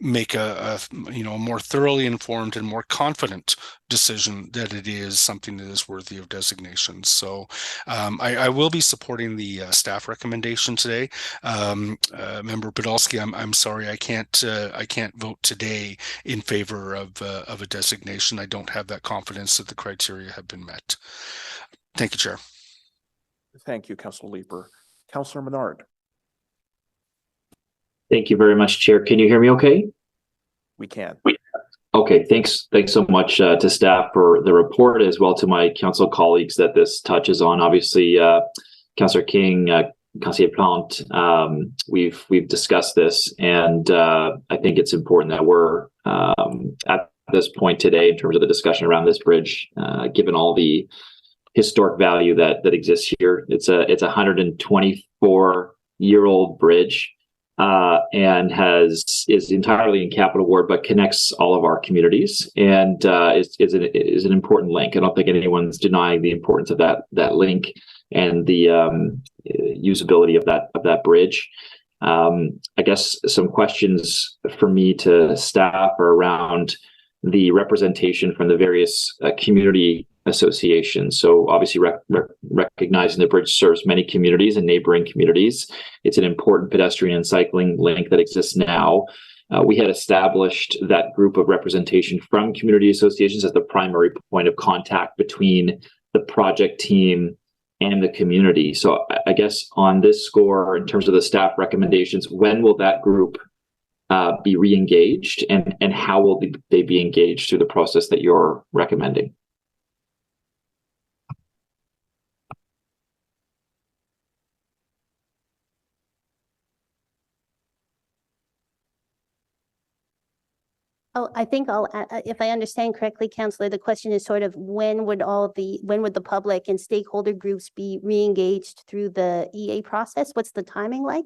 make a more thoroughly informed and more confident decision that it is something that is worthy of designation. So I will be supporting the staff recommendation today. Member Podolsky, I'm sorry I can't vote today in favor of a designation. I don't have that confidence that the criteria have been met. Thank you, Chair. Thank you, Councilor Leeper. Councilor Menard. Thank you very much, Chair. Can you hear me okay? We can. Okay, thanks so much to staff for the report, as well to my council colleagues that this touches on. Obviously, Councilor King, Councilor Plante, we've discussed this, and I think it's important that we're at this point today in terms of the discussion around this bridge, given all the historic value that exists here. It's a 124-year-old bridge. And is entirely in Capital Ward, but connects all of our communities, and is an important link. I don't think anyone's denying the importance of that link and the usability of that bridge. I guess some questions for me to staff are around the representation from the various community associations. So obviously recognizing the bridge serves many communities and neighboring communities. It's an important pedestrian and cycling link that exists now. We had established that group of representation from community associations as the primary point of contact between the project team and the community. So I guess on this score, in terms of the staff recommendations, when will that group be re-engaged, and how will they be engaged through the process that you're recommending? Oh, I think if I understand correctly, Councillor, the question is sort of when would the public and stakeholder groups be re-engaged through the EA process? What's the timing like?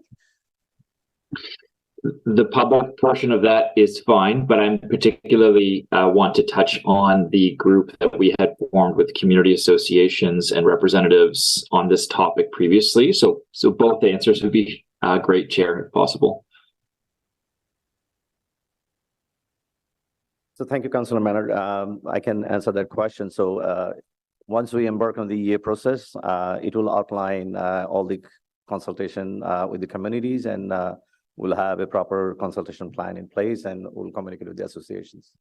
The public portion of that is fine, but I'm particularly want to touch on the group that we had formed with community associations and representatives on this topic previously. So both answers would be great, Chair, if possible. So thank you, Councilor Menard. I can answer that question. So once we embark on the EA process, it will outline all the consultation with the communities, and we'll have a proper consultation plan in place, and we'll communicate with the associations.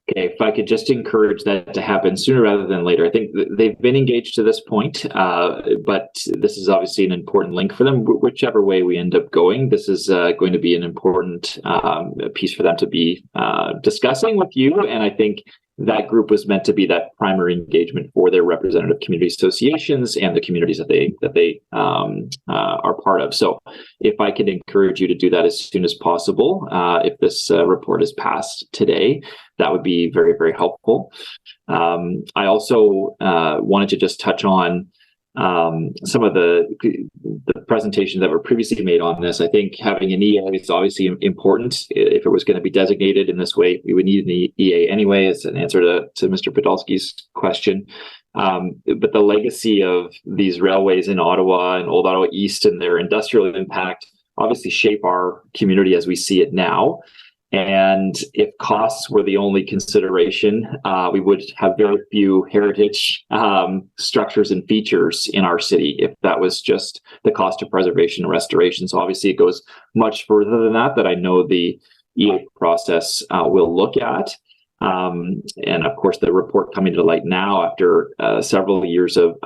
Okay, if I could just encourage that to happen sooner rather than later. I think they've been engaged to this point, but this is obviously an important link for them. Whichever way we end up going, this is going to be an important piece for them to be discussing with you. And I think that group was meant to be that primary engagement for their representative community associations and the communities that they are part of. So if I could encourage you to do that as soon as possible, if this report is passed today, that would be very, very helpful. I also wanted to just touch on some of the presentations that were previously made on this. I think having an EA is obviously important. If it was going to be designated in this way, we would need an EA anyway, as an answer to Mr. Podolsky's question. But the legacy of these railways in Ottawa and Old Ottawa East and their industrial impact obviously shape our community as we see it now. And if costs were the only consideration, we would have very few heritage structures and features in our city if that was just the cost of preservation and restoration. So obviously it goes much further than that I know the EA process will look at. And of course, the report coming to light now after several years of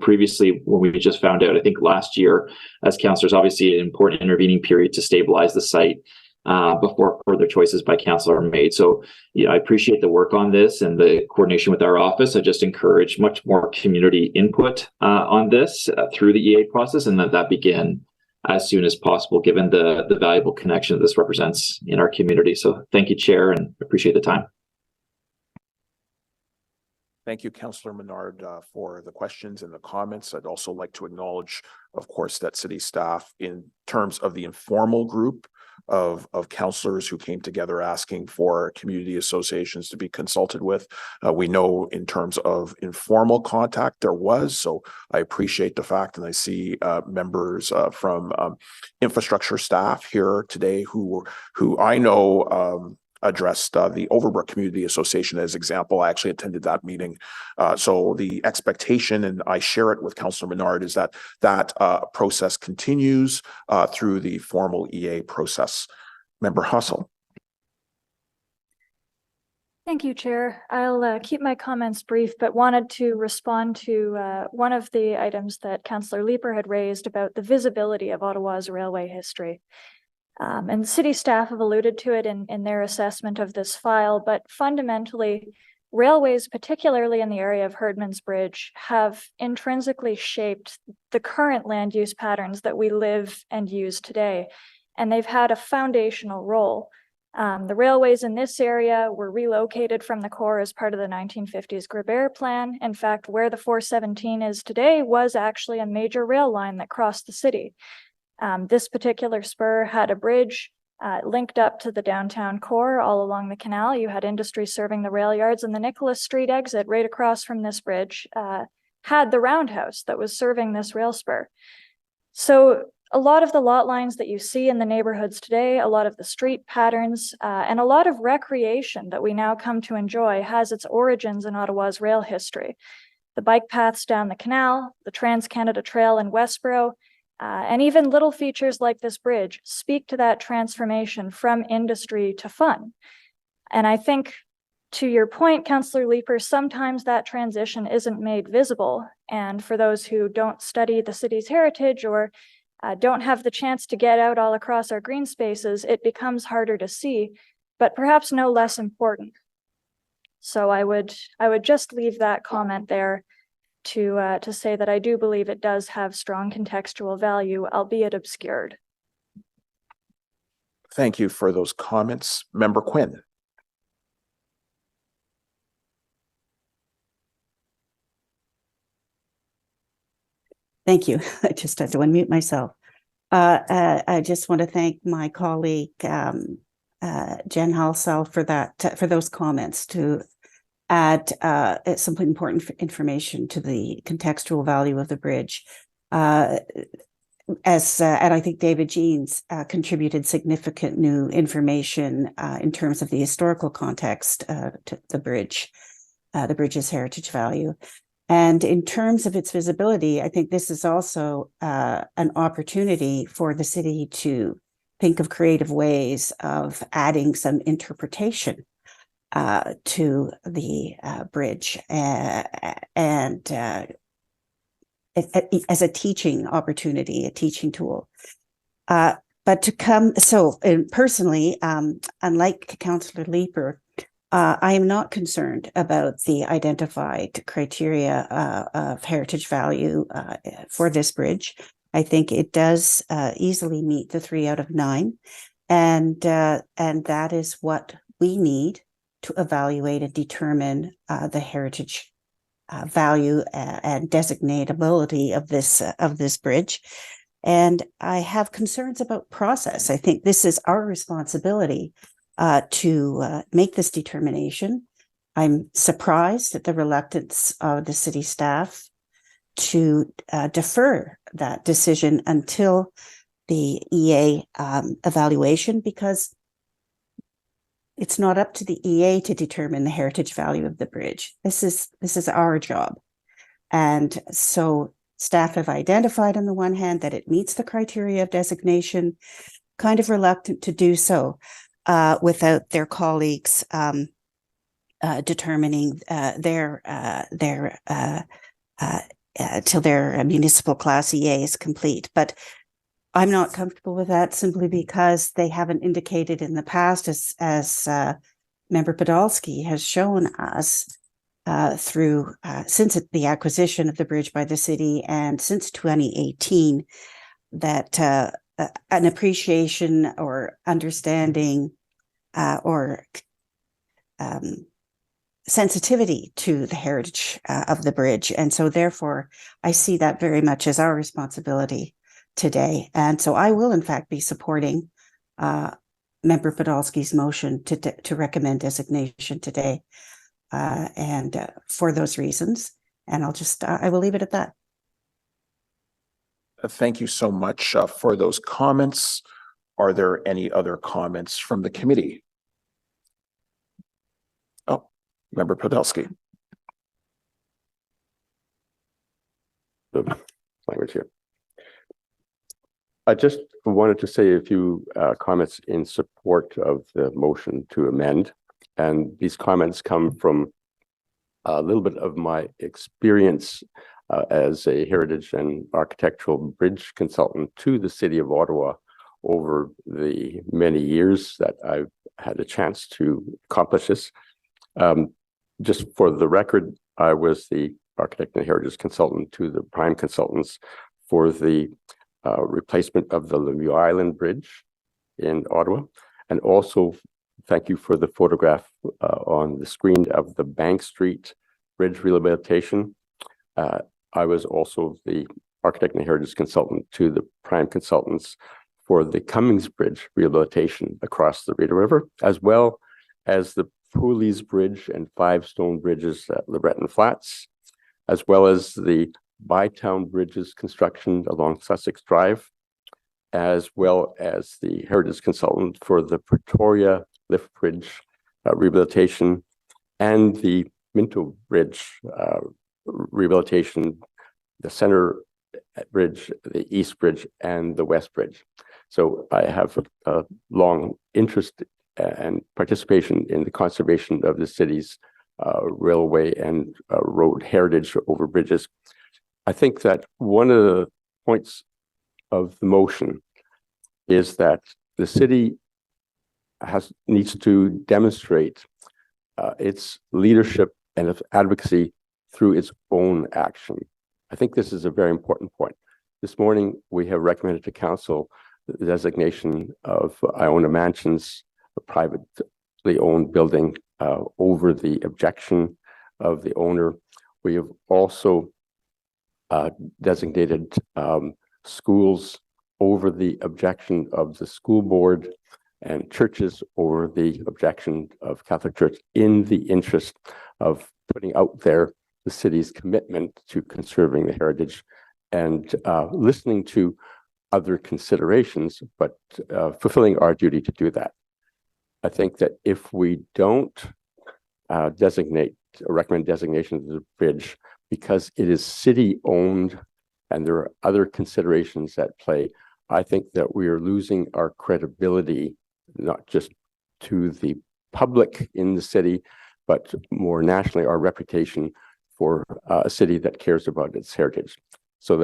previously when we just found out, I think last year as councillors, obviously an important intervening period to stabilize the site before further choices by council are made. So, I appreciate the work on this and the coordination with our office. I just encourage much more community input on this through the EA process, and that begin as soon as possible, given the valuable connection that this represents in our community. So thank you, Chair, and appreciate the time. Thank you, Councillor Menard, for the questions and the comments. I'd also like to acknowledge, of course, that city staff, in terms of the informal group, of councillors who came together asking for community associations to be consulted with. We know in terms of informal contact there was, so I appreciate the fact, and I see members from infrastructure staff here today who I know addressed the Overbrook Community Association as example. I actually attended that meeting. So the expectation, and I share it with Councillor Menard, is that process continues through the formal EA process. Member Hustle. Thank you, Chair. I'll keep my comments brief, but wanted to respond to one of the items that Councillor Leeper had raised about the visibility of Ottawa's railway history. And the city staff have alluded to it in their assessment of this file, but fundamentally, railways, particularly in the area of Herdman's Bridge, have intrinsically shaped the current land use patterns that we live and use today, and they've had a foundational role. The railways in this area were relocated from the core as part of the 1950s Gribert Plan. In fact, where the 417 is today was actually a major rail line that crossed the city. This particular spur had a bridge linked up to the downtown core all along the canal. You had industry serving the rail yards, and the Nicholas Street exit right across from this bridge had the roundhouse that was serving this rail spur. So a lot of the lot lines that you see in the neighborhoods today, a lot of the street patterns, and a lot of recreation that we now come to enjoy has its origins in Ottawa's rail history. The bike paths down the canal, the Trans-Canada Trail in Westboro, and even little features like this bridge speak to that transformation from industry to fun. And I think, to your point, Councillor Leeper, sometimes that transition isn't made visible. And for those who don't study the city's heritage or don't have the chance to get out all across our green spaces, it becomes harder to see, but perhaps no less important. So I would just leave that comment there to say that I do believe it does have strong contextual value, albeit obscured. Thank you for those comments. Member Quinn. Thank you. I just had to unmute myself. I just want to thank my colleague, Jen Halsall, for those comments to add some important information to the contextual value of the bridge. And I think David Jeans contributed significant new information in terms of the historical context to the bridge's heritage value. And in terms of its visibility, I think this is also an opportunity for the city to think of creative ways of adding some interpretation to the bridge and as a teaching opportunity, a teaching tool. But to come, personally, unlike Councillor Leeper, I am not concerned about the identified criteria of heritage value for this bridge. I think it does easily meet the 3 out of 9, and that is what we need to evaluate and determine the heritage value and designatability of this bridge. And I have concerns about process. I think this is our responsibility to make this determination. I'm surprised at the reluctance of the city staff to defer that decision until the EA evaluation, because it's not up to the EA to determine the heritage value of the bridge. This is our job. And so staff have identified on the one hand that it meets the criteria of designation, kind of reluctant to do so without their colleagues determining till their municipal class EA is complete. But I'm not comfortable with that simply because they haven't indicated in the past, as Member Podolsky has shown us through since the acquisition of the bridge by the city and since 2018, that an appreciation or understanding or sensitivity to the heritage of the bridge. And so therefore, I see that very much as our responsibility today. And so I will, in fact, be supporting Member Podolsky's motion to recommend designation today. And for those reasons, and I will leave it at that. Thank you so much for those comments. Are there any other comments from the committee? Oh, Member Podolsky. The language here. I just wanted to say a few comments in support of the motion to amend. And these comments come from a little bit of my experience as a heritage and architectural bridge consultant to the City of Ottawa over the many years that I've had a chance to accomplish this. Just for the record, I was the architect and heritage consultant to the prime consultants for the replacement of the Lemieux Island Bridge in Ottawa. And also, thank you for the photograph on the screen of the Bank Street Bridge rehabilitation. I was also the architect and heritage consultant to the prime consultants for the Cummings Bridge rehabilitation across the Rideau River, as well as the Pooley's Bridge and 5 stone bridges at Loretton Flats, as well as the Bytown Bridges construction along Sussex Drive, as well as the heritage consultant for the Pretoria Lift Bridge rehabilitation and the Minto Bridge rehabilitation, the Center Bridge, the East Bridge, and the West Bridge. So I have a long interest and participation in the conservation of the city's railway and road heritage over bridges. I think that one of the points of the motion is that the city needs to demonstrate its leadership and its advocacy through its own action. I think this is a very important point. This morning, we have recommended to Council the designation of Iona Mansions, a privately owned building, over the objection of the owner. We have also designated schools over the objection of the school board and churches over the objection of Catholic Church in the interest of putting out there the city's commitment to conserving the heritage and listening to other considerations, but fulfilling our duty to do that. I think that if we don't recommend designation of the bridge because it is city-owned and there are other considerations at play, I think that we are losing our credibility, not just to the public in the city, but more nationally, our reputation for a city that cares about its heritage. So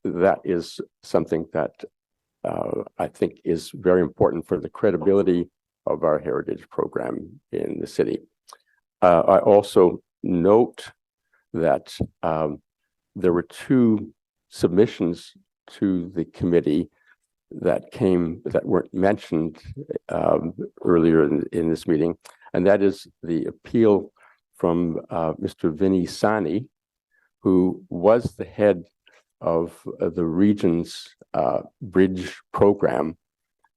that is something that I think is very important for the credibility of our heritage program in the city. I also note that there were 2 submissions to the committee that weren't mentioned earlier in this meeting, and that is the appeal from Mr. Vinny Sani, who was the head of the region's bridge program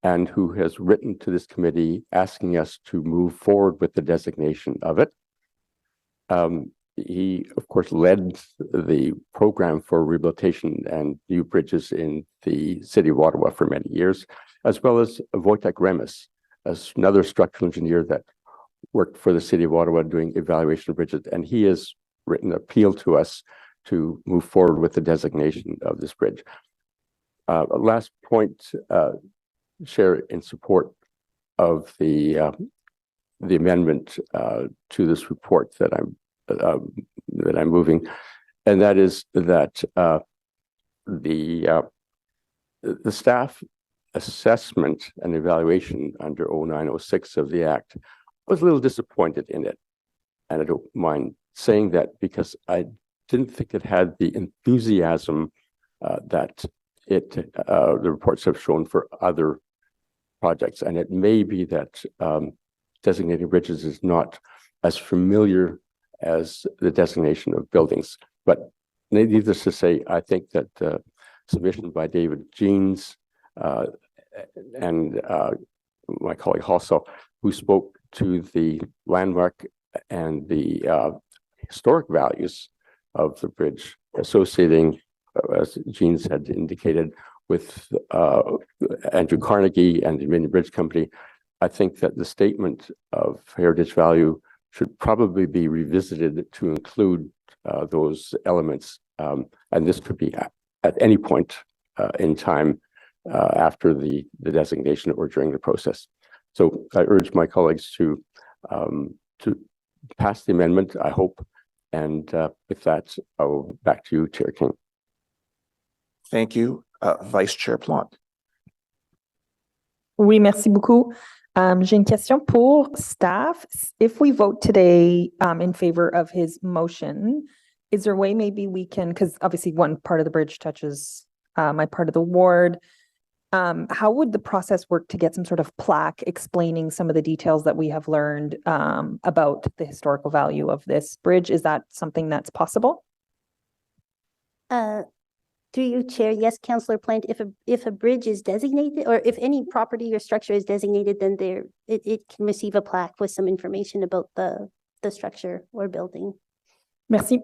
and who has written to this committee asking us to move forward with the designation of it. He, of course, led the program for rehabilitation and new bridges in the city of Ottawa for many years, as well as Wojtek Remis, as another structural engineer that worked for the city of Ottawa doing evaluation of bridges. And he has written an appeal to us to move forward with the designation of this bridge. Last point, Chair, in support of the amendment to this report that I'm moving, and that is that the staff assessment and evaluation under 0906 of the Act, I was a little disappointed in it, and I don't mind saying that because I didn't think it had the enthusiasm that the reports have shown for other projects, and it may be that designating bridges is not as familiar as the designation of buildings. But needless to say, I think that the submission by David Jeans and my colleague also, who spoke to the landmark and the historic values of the bridge, associating, as Jean had indicated, with Andrew Carnegie and the Dominion Bridge Company. I think that the statement of heritage value should probably be revisited to include those elements. And this could be at any point in time after the designation or during the process. So I urge my colleagues to pass the amendment, I hope. And with that, I'll back to you, Chair King. Thank you, Vice Chair Plante. Oui, merci beaucoup. J'ai une question pour staff. If we vote today in favor of his motion, is there a way maybe we can, because obviously one part of the bridge touches my part of the ward. How would the process work to get some sort of plaque explaining some of the details that we have learned about the historical value of this bridge? Is that something that's possible? Through you, Chair, yes, Councillor Plant, if a bridge is designated, or if any property or structure is designated, then it can receive a plaque with some information about the structure or building. Merci.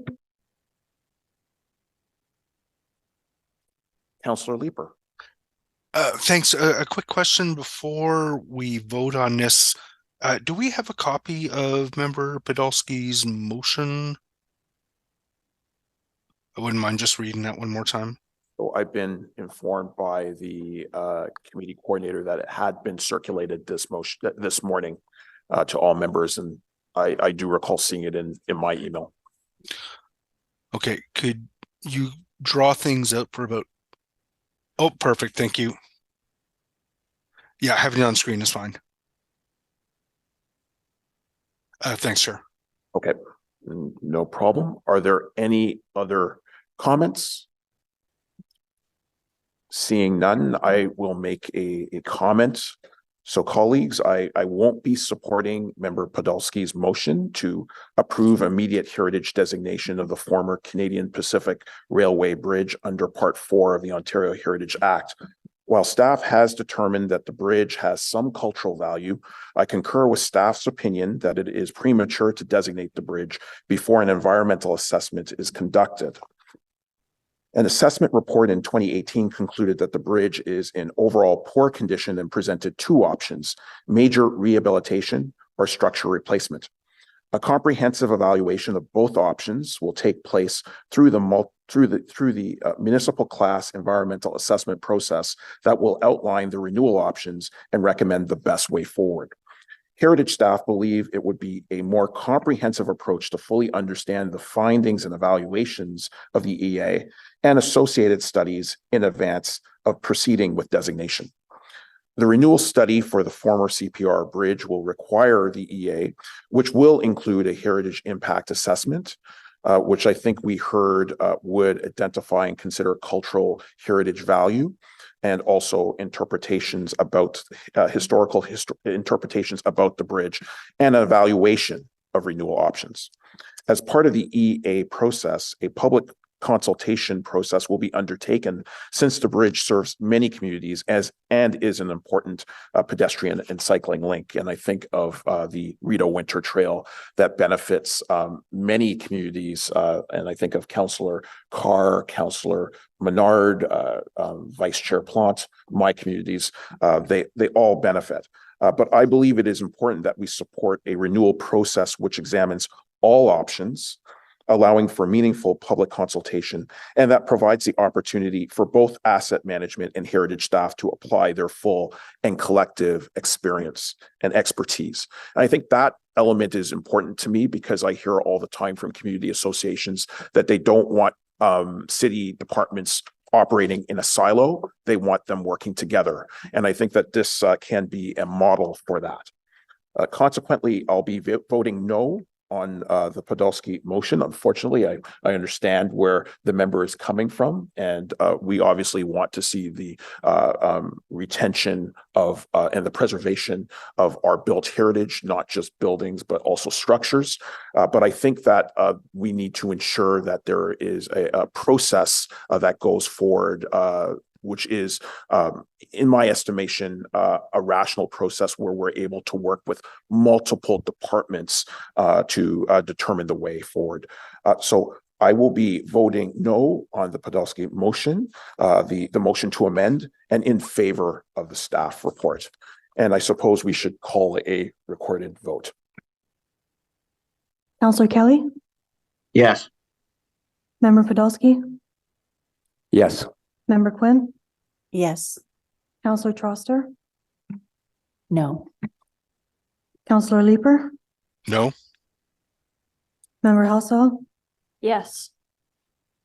Councillor Leeper. Thanks. A quick question before we vote on this. Do we have a copy of Member Podolsky's motion? I wouldn't mind just reading that one more time. So I've been informed by the committee coordinator that it had been circulated this morning to all members, and I do recall seeing it in my email. Okay, could you draw things out for about? Oh, perfect. Thank you. Yeah, having it on screen is fine. Thanks, sir. Okay, no problem. Are there any other comments? Seeing none, I will make a comment. So colleagues, I won't be supporting Member Podolsky's motion to approve immediate heritage designation of the former Canadian Pacific Railway Bridge under Part 4 of the Ontario Heritage Act. While staff has determined that the bridge has some cultural value, I concur with staff's opinion that it is premature to designate the bridge before an environmental assessment is conducted. An assessment report in 2018 concluded that the bridge is in overall poor condition and presented two options: major rehabilitation or structure replacement. A comprehensive evaluation of both options will take place through the municipal class environmental assessment process that will outline the renewal options and recommend the best way forward. Heritage staff believe it would be a more comprehensive approach to fully understand the findings and evaluations of the EA and associated studies in advance of proceeding with designation. The renewal study for the former CPR bridge will require the EA, which will include a heritage impact assessment, which I think we heard would identify and consider cultural heritage value, and also interpretations about historical interpretations about the bridge, and an evaluation of renewal options. As part of the EA process, a public consultation process will be undertaken since the bridge serves many communities and is an important pedestrian and cycling link. And I think of the Rideau Winter Trail that benefits many communities. And I think of Councillor Carr, Councillor Menard, Vice Chair Plante, my communities, they all benefit. But I believe it is important that we support a renewal process which examines all options, allowing for meaningful public consultation, and that provides the opportunity for both asset management and heritage staff to apply their full and collective experience and expertise. And I think that element is important to me because I hear all the time from community associations that they don't want city departments operating in a silo. They want them working together. And I think that this can be a model for that. Consequently, I'll be voting no on the Podolsky motion. Unfortunately, I understand where the member is coming from, and we obviously want to see the retention of and the preservation of our built heritage, not just buildings, but also structures. But I think that we need to ensure that there is a process that goes forward which is, in my estimation, a rational process where we're able to work with multiple departments to determine the way forward. So I will be voting no on the Podolsky motion, the motion to amend, and in favor of the staff report. And I suppose we should call a recorded vote. Counselor Kelly, Yes. Member Podolsky, Yes. Member Quinn, Yes. Counselor Troster, No. Counselor Leeper, No. Member Halsall, Yes.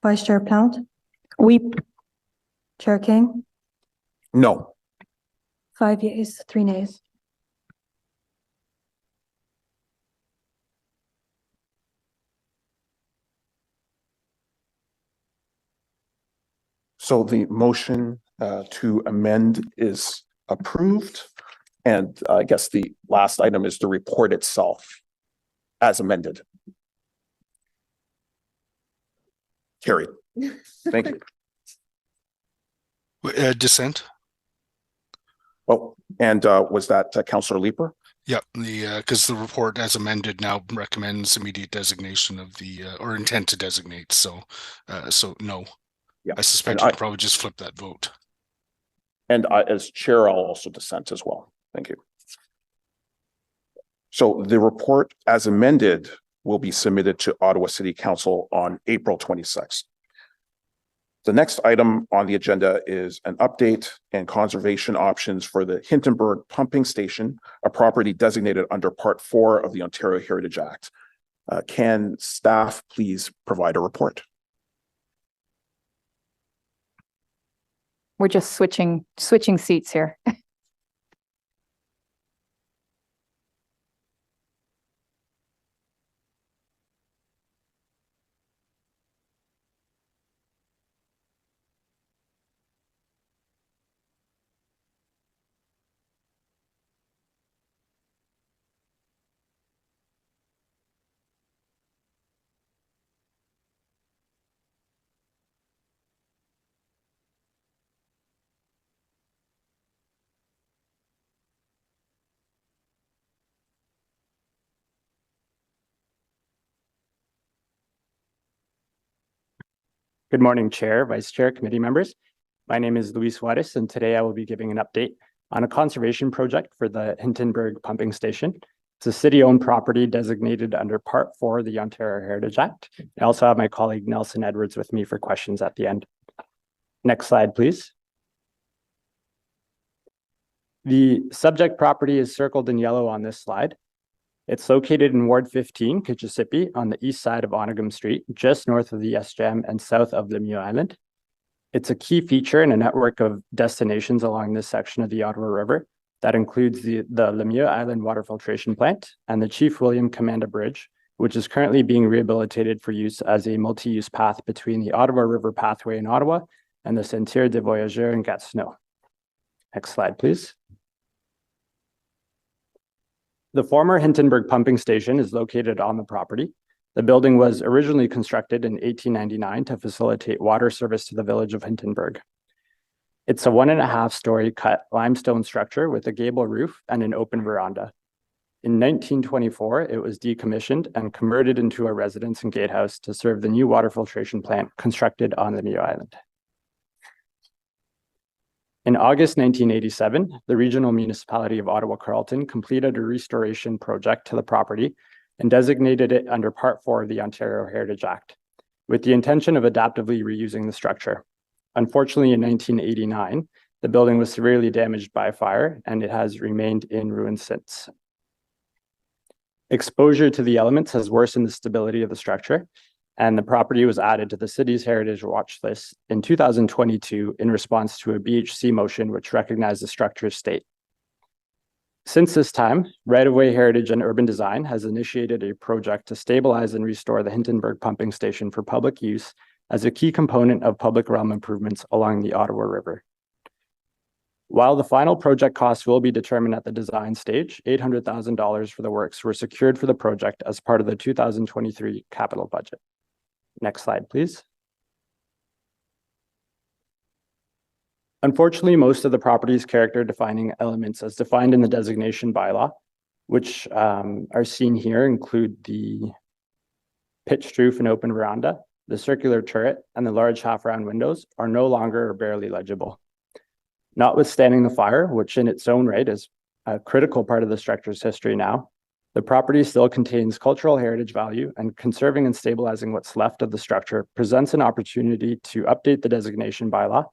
Vice Chair Plount, Weep. Chair King, No. 5 yeas, 3 nays. So the motion to amend is approved. And I guess the last item is the report itself as amended. Carried. Thank you. Dissent? Oh, and was that Councillor Leeper? Yeah, because the report as amended now recommends immediate designation of the or intent to designate. So no. Yeah. I suspect you could probably just flip that vote. And as chair, I'll also dissent as well. Thank you. So the report as amended will be submitted to Ottawa City Council on April 26th. The next item on the agenda is an update and conservation options for the Hintonburg Pumping Station, a property designated under Part 4 of the Ontario Heritage Act. Can staff please provide a report? We're just switching seats here. Good morning, Chair, Vice Chair, committee members. My name is Luis Juarez, and today I will be giving an update on a conservation project for the Hintonburg Pumping Station. It's a city-owned property designated under Part 4 of the Ontario Heritage Act. I also have my colleague Nelson Edwards with me for questions at the end. Next slide, please. The subject property is circled in yellow on this slide. It's located in Ward 15, Kitchissippi, on the east side of Onagum Street, just north of the SGM and south of Lemieux Island. It's a key feature in a network of destinations along this section of the Ottawa River that includes the Lemieux Island Water Filtration Plant and the Chief William Commanda Bridge, which is currently being rehabilitated for use as a multi-use path between the Ottawa River Pathway in Ottawa and the Sentier des Voyageurs in Gatineau. Next slide, please. The former Hintonburg Pumping Station is located on the property. The building was originally constructed in 1899 to facilitate water service to the village of Hintonburg. It's a 1.5-story cut limestone structure with a gable roof and an open veranda. In 1924, it was decommissioned and converted into a residence and gatehouse to serve the new water filtration plant constructed on Lemieux Island. In August 1987, the regional municipality of Ottawa-Carleton completed a restoration project to the property and designated it under Part 4 of the Ontario Heritage Act, with the intention of adaptively reusing the structure. Unfortunately, in 1989, the building was severely damaged by fire, and it has remained in ruins since. Exposure to the elements has worsened the stability of the structure, and the property was added to the city's heritage watch list in 2022 in response to a BHC motion which recognized the structure's state. Since this time, Right-of-Way Heritage and Urban Design has initiated a project to stabilize and restore the Hintonburg Pumping Station for public use as a key component of public realm improvements along the Ottawa River. While the final project costs will be determined at the design stage, $800,000 for the works were secured for the project as part of the 2023 capital budget. Next slide, please. Unfortunately, most of the property's character defining elements as defined in the designation bylaw, which are seen here, include the pitched roof and open veranda, the circular turret, and the large half-round windows are no longer or barely legible. Notwithstanding the fire, which in its own right is a critical part of the structure's history now, the property still contains cultural heritage value, and conserving and stabilizing what's left of the structure presents an opportunity to update the designation bylaw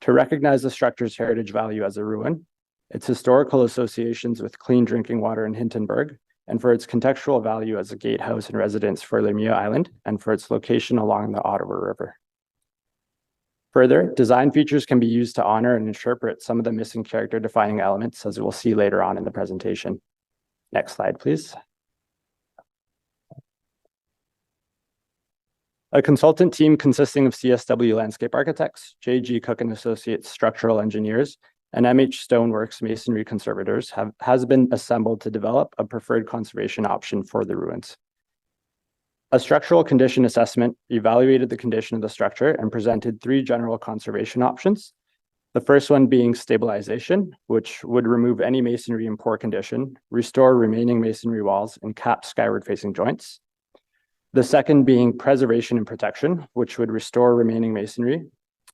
to recognize the structure's heritage value as a ruin, its historical associations with clean drinking water in Hintonburg, and for its contextual value as a gatehouse and residence for Lemieux Island, and for its location along the Ottawa River. Further, design features can be used to honor and interpret some of the missing character defining elements, as we'll see later on in the presentation. Next slide, please. A consultant team consisting of CSW landscape architects, J.G. Cook and Associates structural engineers, and MH Stoneworks masonry conservators has been assembled to develop a preferred conservation option for the ruins. A structural condition assessment evaluated the condition of the structure and presented 3 general conservation options. The first one being stabilization, which would remove any masonry in poor condition, restore remaining masonry walls, and cap skyward facing joints. The second being preservation and protection, which would restore remaining masonry,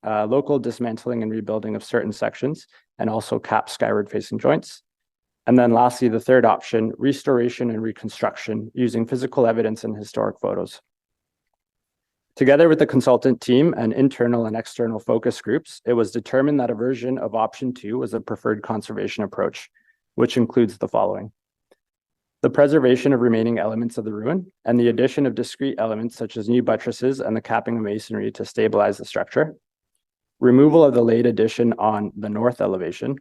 local dismantling and rebuilding of certain sections, and also cap skyward facing joints. And then lastly, the third option, restoration and reconstruction using physical evidence and historic photos. Together with the consultant team and internal and external focus groups, it was determined that a version of option 2 was a preferred conservation approach, which includes the following: the preservation of remaining elements of the ruin and the addition of discrete elements such as new buttresses and the capping of masonry to stabilize the structure, removal of the late addition on the north elevation,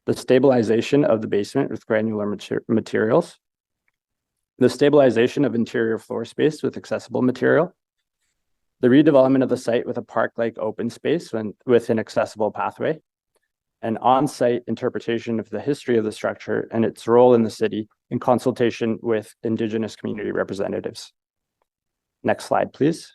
the stabilization of the basement with granular materials, the stabilization of interior floor space with accessible material, the redevelopment of the site with a park-like open space with an accessible pathway, an on-site interpretation of the history of the structure and its role in the city in consultation with Indigenous community representatives. Next slide, please.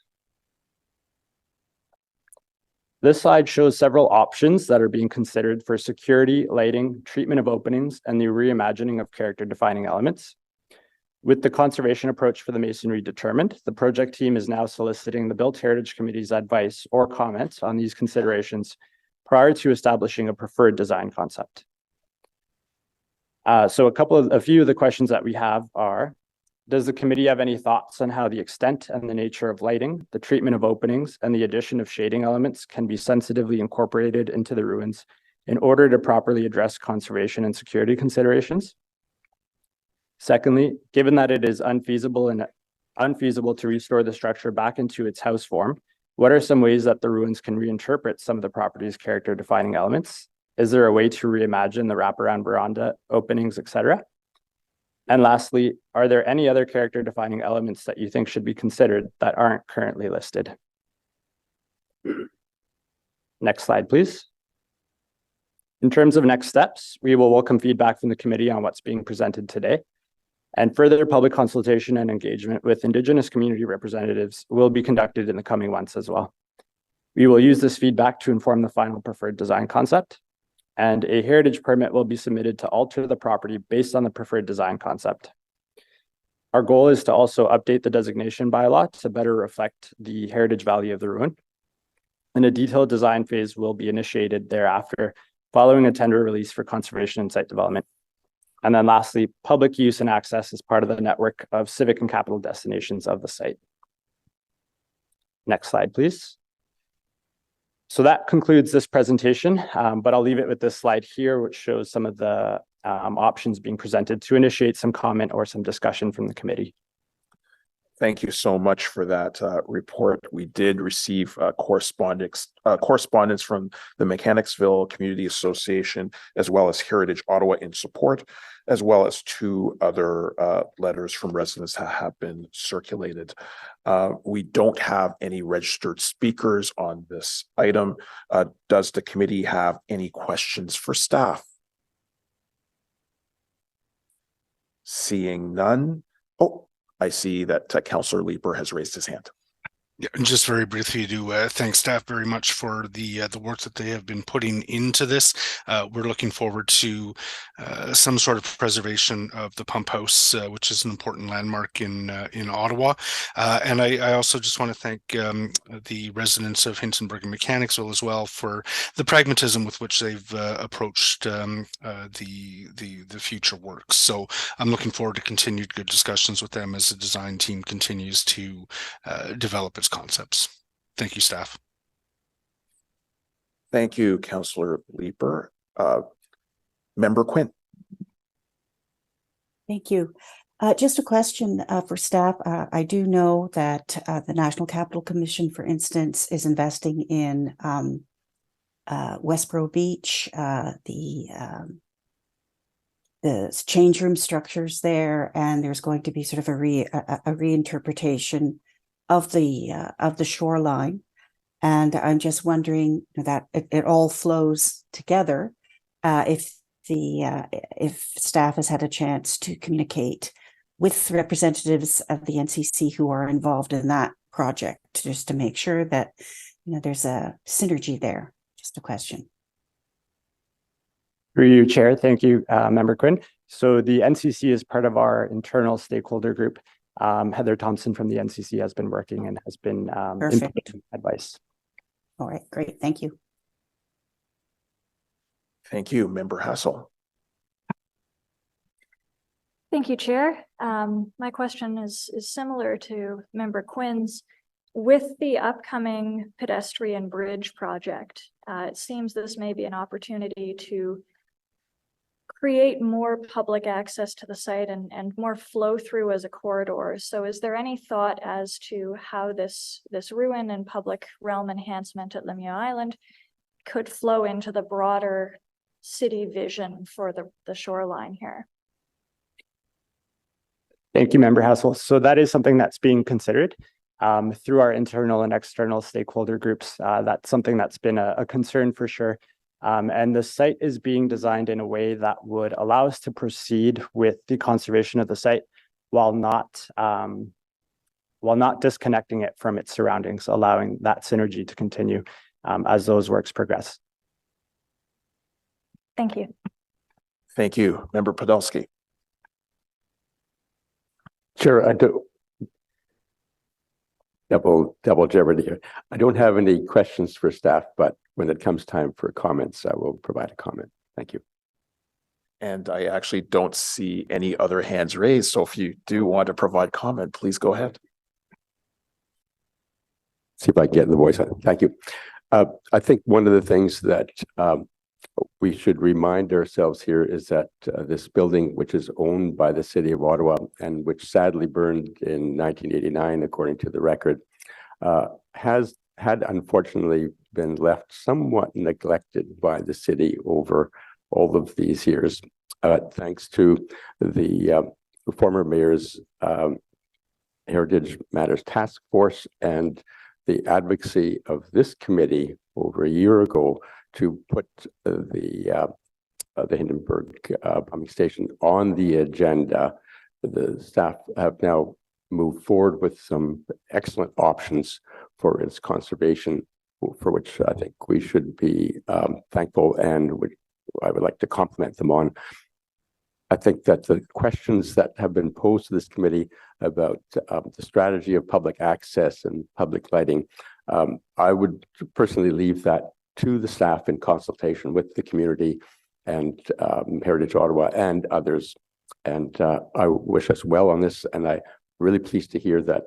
This slide shows several options that are being considered for security, lighting, treatment of openings, and the reimagining of character-defining elements. With the conservation approach for the masonry determined, the project team is now soliciting the Built Heritage Committee's advice or comments on these considerations prior to establishing a preferred design concept. So a few of the questions that we have are: does the committee have any thoughts on how the extent and the nature of lighting, the treatment of openings, and the addition of shading elements can be sensitively incorporated into the ruins in order to properly address conservation and security considerations? Secondly, given that it is unfeasible to restore the structure back into its house form, what are some ways that the ruins can reinterpret some of the property's character-defining elements? Is there a way to reimagine the wraparound veranda, openings, etc.? And lastly, are there any other character-defining elements that you think should be considered that aren't currently listed? Next slide, please. In terms of next steps, we will welcome feedback from the committee on what's being presented today. And further public consultation and engagement with Indigenous community representatives will be conducted in the coming months as well. We will use this feedback to inform the final preferred design concept, and a heritage permit will be submitted to alter the property based on the preferred design concept. Our goal is to also update the designation bylaw to better reflect the heritage value of the ruin, and a detailed design phase will be initiated thereafter, following a tender release for conservation and site development. And then lastly, public use and access is part of the network of civic and capital destinations of the site. Next slide, please. So that concludes this presentation, but I'll leave it with this slide here, which shows some of the options being presented to initiate some comment or some discussion from the committee. Thank you so much for that report. We did receive correspondence from the Mechanicsville Community Association, as well as Heritage Ottawa in support, as well as 2 other letters from residents that have been circulated. We don't have any registered speakers on this item. Does the committee have any questions for staff? Seeing none. Oh, I see that Councillor Leeper has raised his hand. Yeah, and just very briefly to thank staff very much for the work that they have been putting into this. We're looking forward to some sort of preservation of the pump house, which is an important landmark in Ottawa. And I also just want to thank the residents of Hintonburg and Mechanicsville as well for the pragmatism with which they've approached the future works. So I'm looking forward to continued good discussions with them as the design team continues to develop its concepts. Thank you, staff. Thank you, Councillor Leeper. Member Quinn. Thank you. Just a question for staff. I do know that the National Capital Commission, for instance, is investing in Westboro Beach, the change room structures there, and there's going to be sort of a reinterpretation of the shoreline. And I'm just wondering that it all flows together. If staff has had a chance to communicate with representatives of the NCC who are involved in that project, just to make sure that there's a synergy there. Just a question. Through you, Chair. Thank you, Member Quinn. So the NCC is part of our internal stakeholder group. Heather Thompson from the NCC has been working and has been inputting advice. All right, great. Thank you. Thank you, Member Hassel. Thank you, Chair. My question is similar to Member Quinn's. With the upcoming pedestrian bridge project, it seems this may be an opportunity to create more public access to the site and more flow through as a corridor. So is there any thought as to how this ruin and public realm enhancement at Lemieux Island could flow into the broader city vision for the shoreline here? Thank you, Member Hassel. So that is something that's being considered through our internal and external stakeholder groups. That's something that's been a concern for sure. And the site is being designed in a way that would allow us to proceed with the conservation of the site while not disconnecting it from its surroundings, allowing that synergy to continue as those works progress. Thank you. Thank you, Member Podolsky. Chair, I do double jeopardy here. I don't have any questions for staff, but when it comes time for comments, I will provide a comment. Thank you. And I actually don't see any other hands raised. So if you do want to provide comment, please go ahead. See if I get the voice on. Thank you. I think one of the things that we should remind ourselves here is that this building, which is owned by the city of Ottawa and which sadly burned in 1989, according to the record, has had unfortunately been left somewhat neglected by the city over all of these years, thanks to the former mayor's Heritage Matters Task Force and the advocacy of this committee over a year ago to put the Hindenburg pumping station on the agenda. The staff have now moved forward with some excellent options for its conservation, for which I think we should be thankful, and I would like to compliment them on. I think that the questions that have been posed to this committee about the strategy of public access and public lighting, I would personally leave that to the staff in consultation with the community and Heritage Ottawa and others. And I wish us well on this, and I'm really pleased to hear that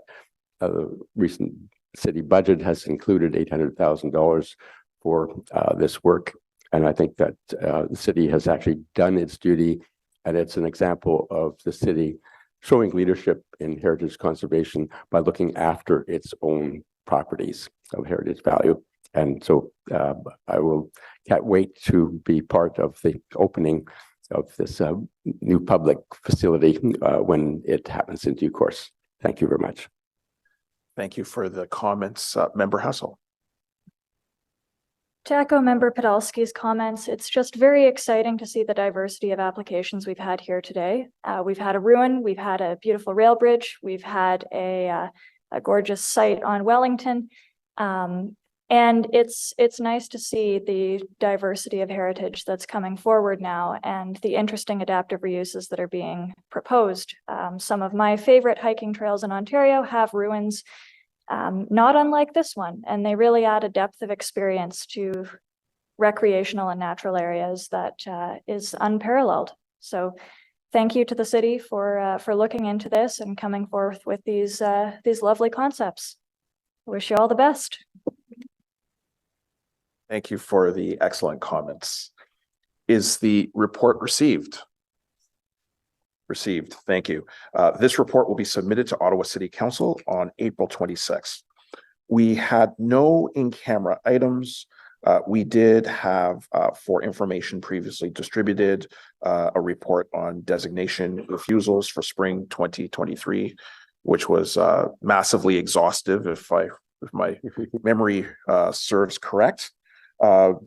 the recent city budget has included $800,000 for this work. And I think that the city has actually done its duty, and it's an example of the city showing leadership in heritage conservation by looking after its own properties of heritage value. And so can't wait to be part of the opening of this new public facility when it happens in due course. Thank you very much. Thank you for the comments, Member Hassel. To echo Member Podolsky's comments, it's just very exciting to see the diversity of applications we've had here today. We've had a ruin, we've had a beautiful rail bridge, we've had a gorgeous site on Wellington. And it's nice to see the diversity of heritage that's coming forward now and the interesting adaptive reuses that are being proposed. Some of my favorite hiking trails in Ontario have ruins, not unlike this one, and they really add a depth of experience to recreational and natural areas that is unparalleled. So thank you to the city for looking into this and coming forth with these lovely concepts. I wish you all the best. Thank you for the excellent comments. Is the report received? Received. Thank you. This report will be submitted to Ottawa City Council on April 26th. We had no in-camera items. We did have, for information previously distributed, a report on designation refusals for spring 2023, which was massively exhaustive, if my memory serves correct. Are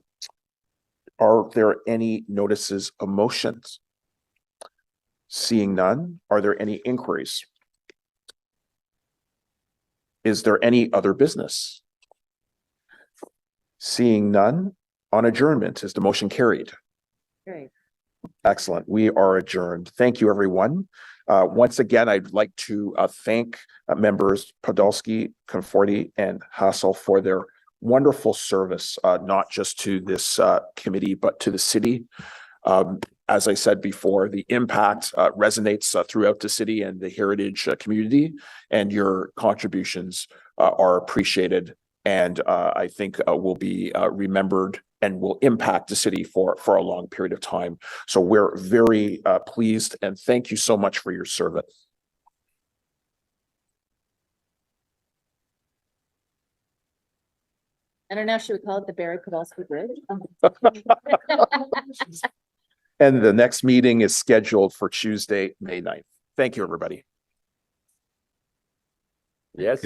there any notices of motions? Seeing none, are there any inquiries? Is there any other business? Seeing none, on adjournment, is the motion carried? Great. Excellent. We are adjourned. Thank you, everyone. Once again, I'd like to thank members Podolsky, Conforti, and Hassel for their wonderful service, not just to this committee, but to the city. As I said before, the impact resonates throughout the city and the heritage community, and your contributions are appreciated, and I think will be remembered and will impact the city for a long period of time. So we're very pleased, and thank you so much for your service. I don't know, should we call it the Barry Podolsky Bridge? And the next meeting is scheduled for Tuesday, May 9th. Thank you, everybody. Yes.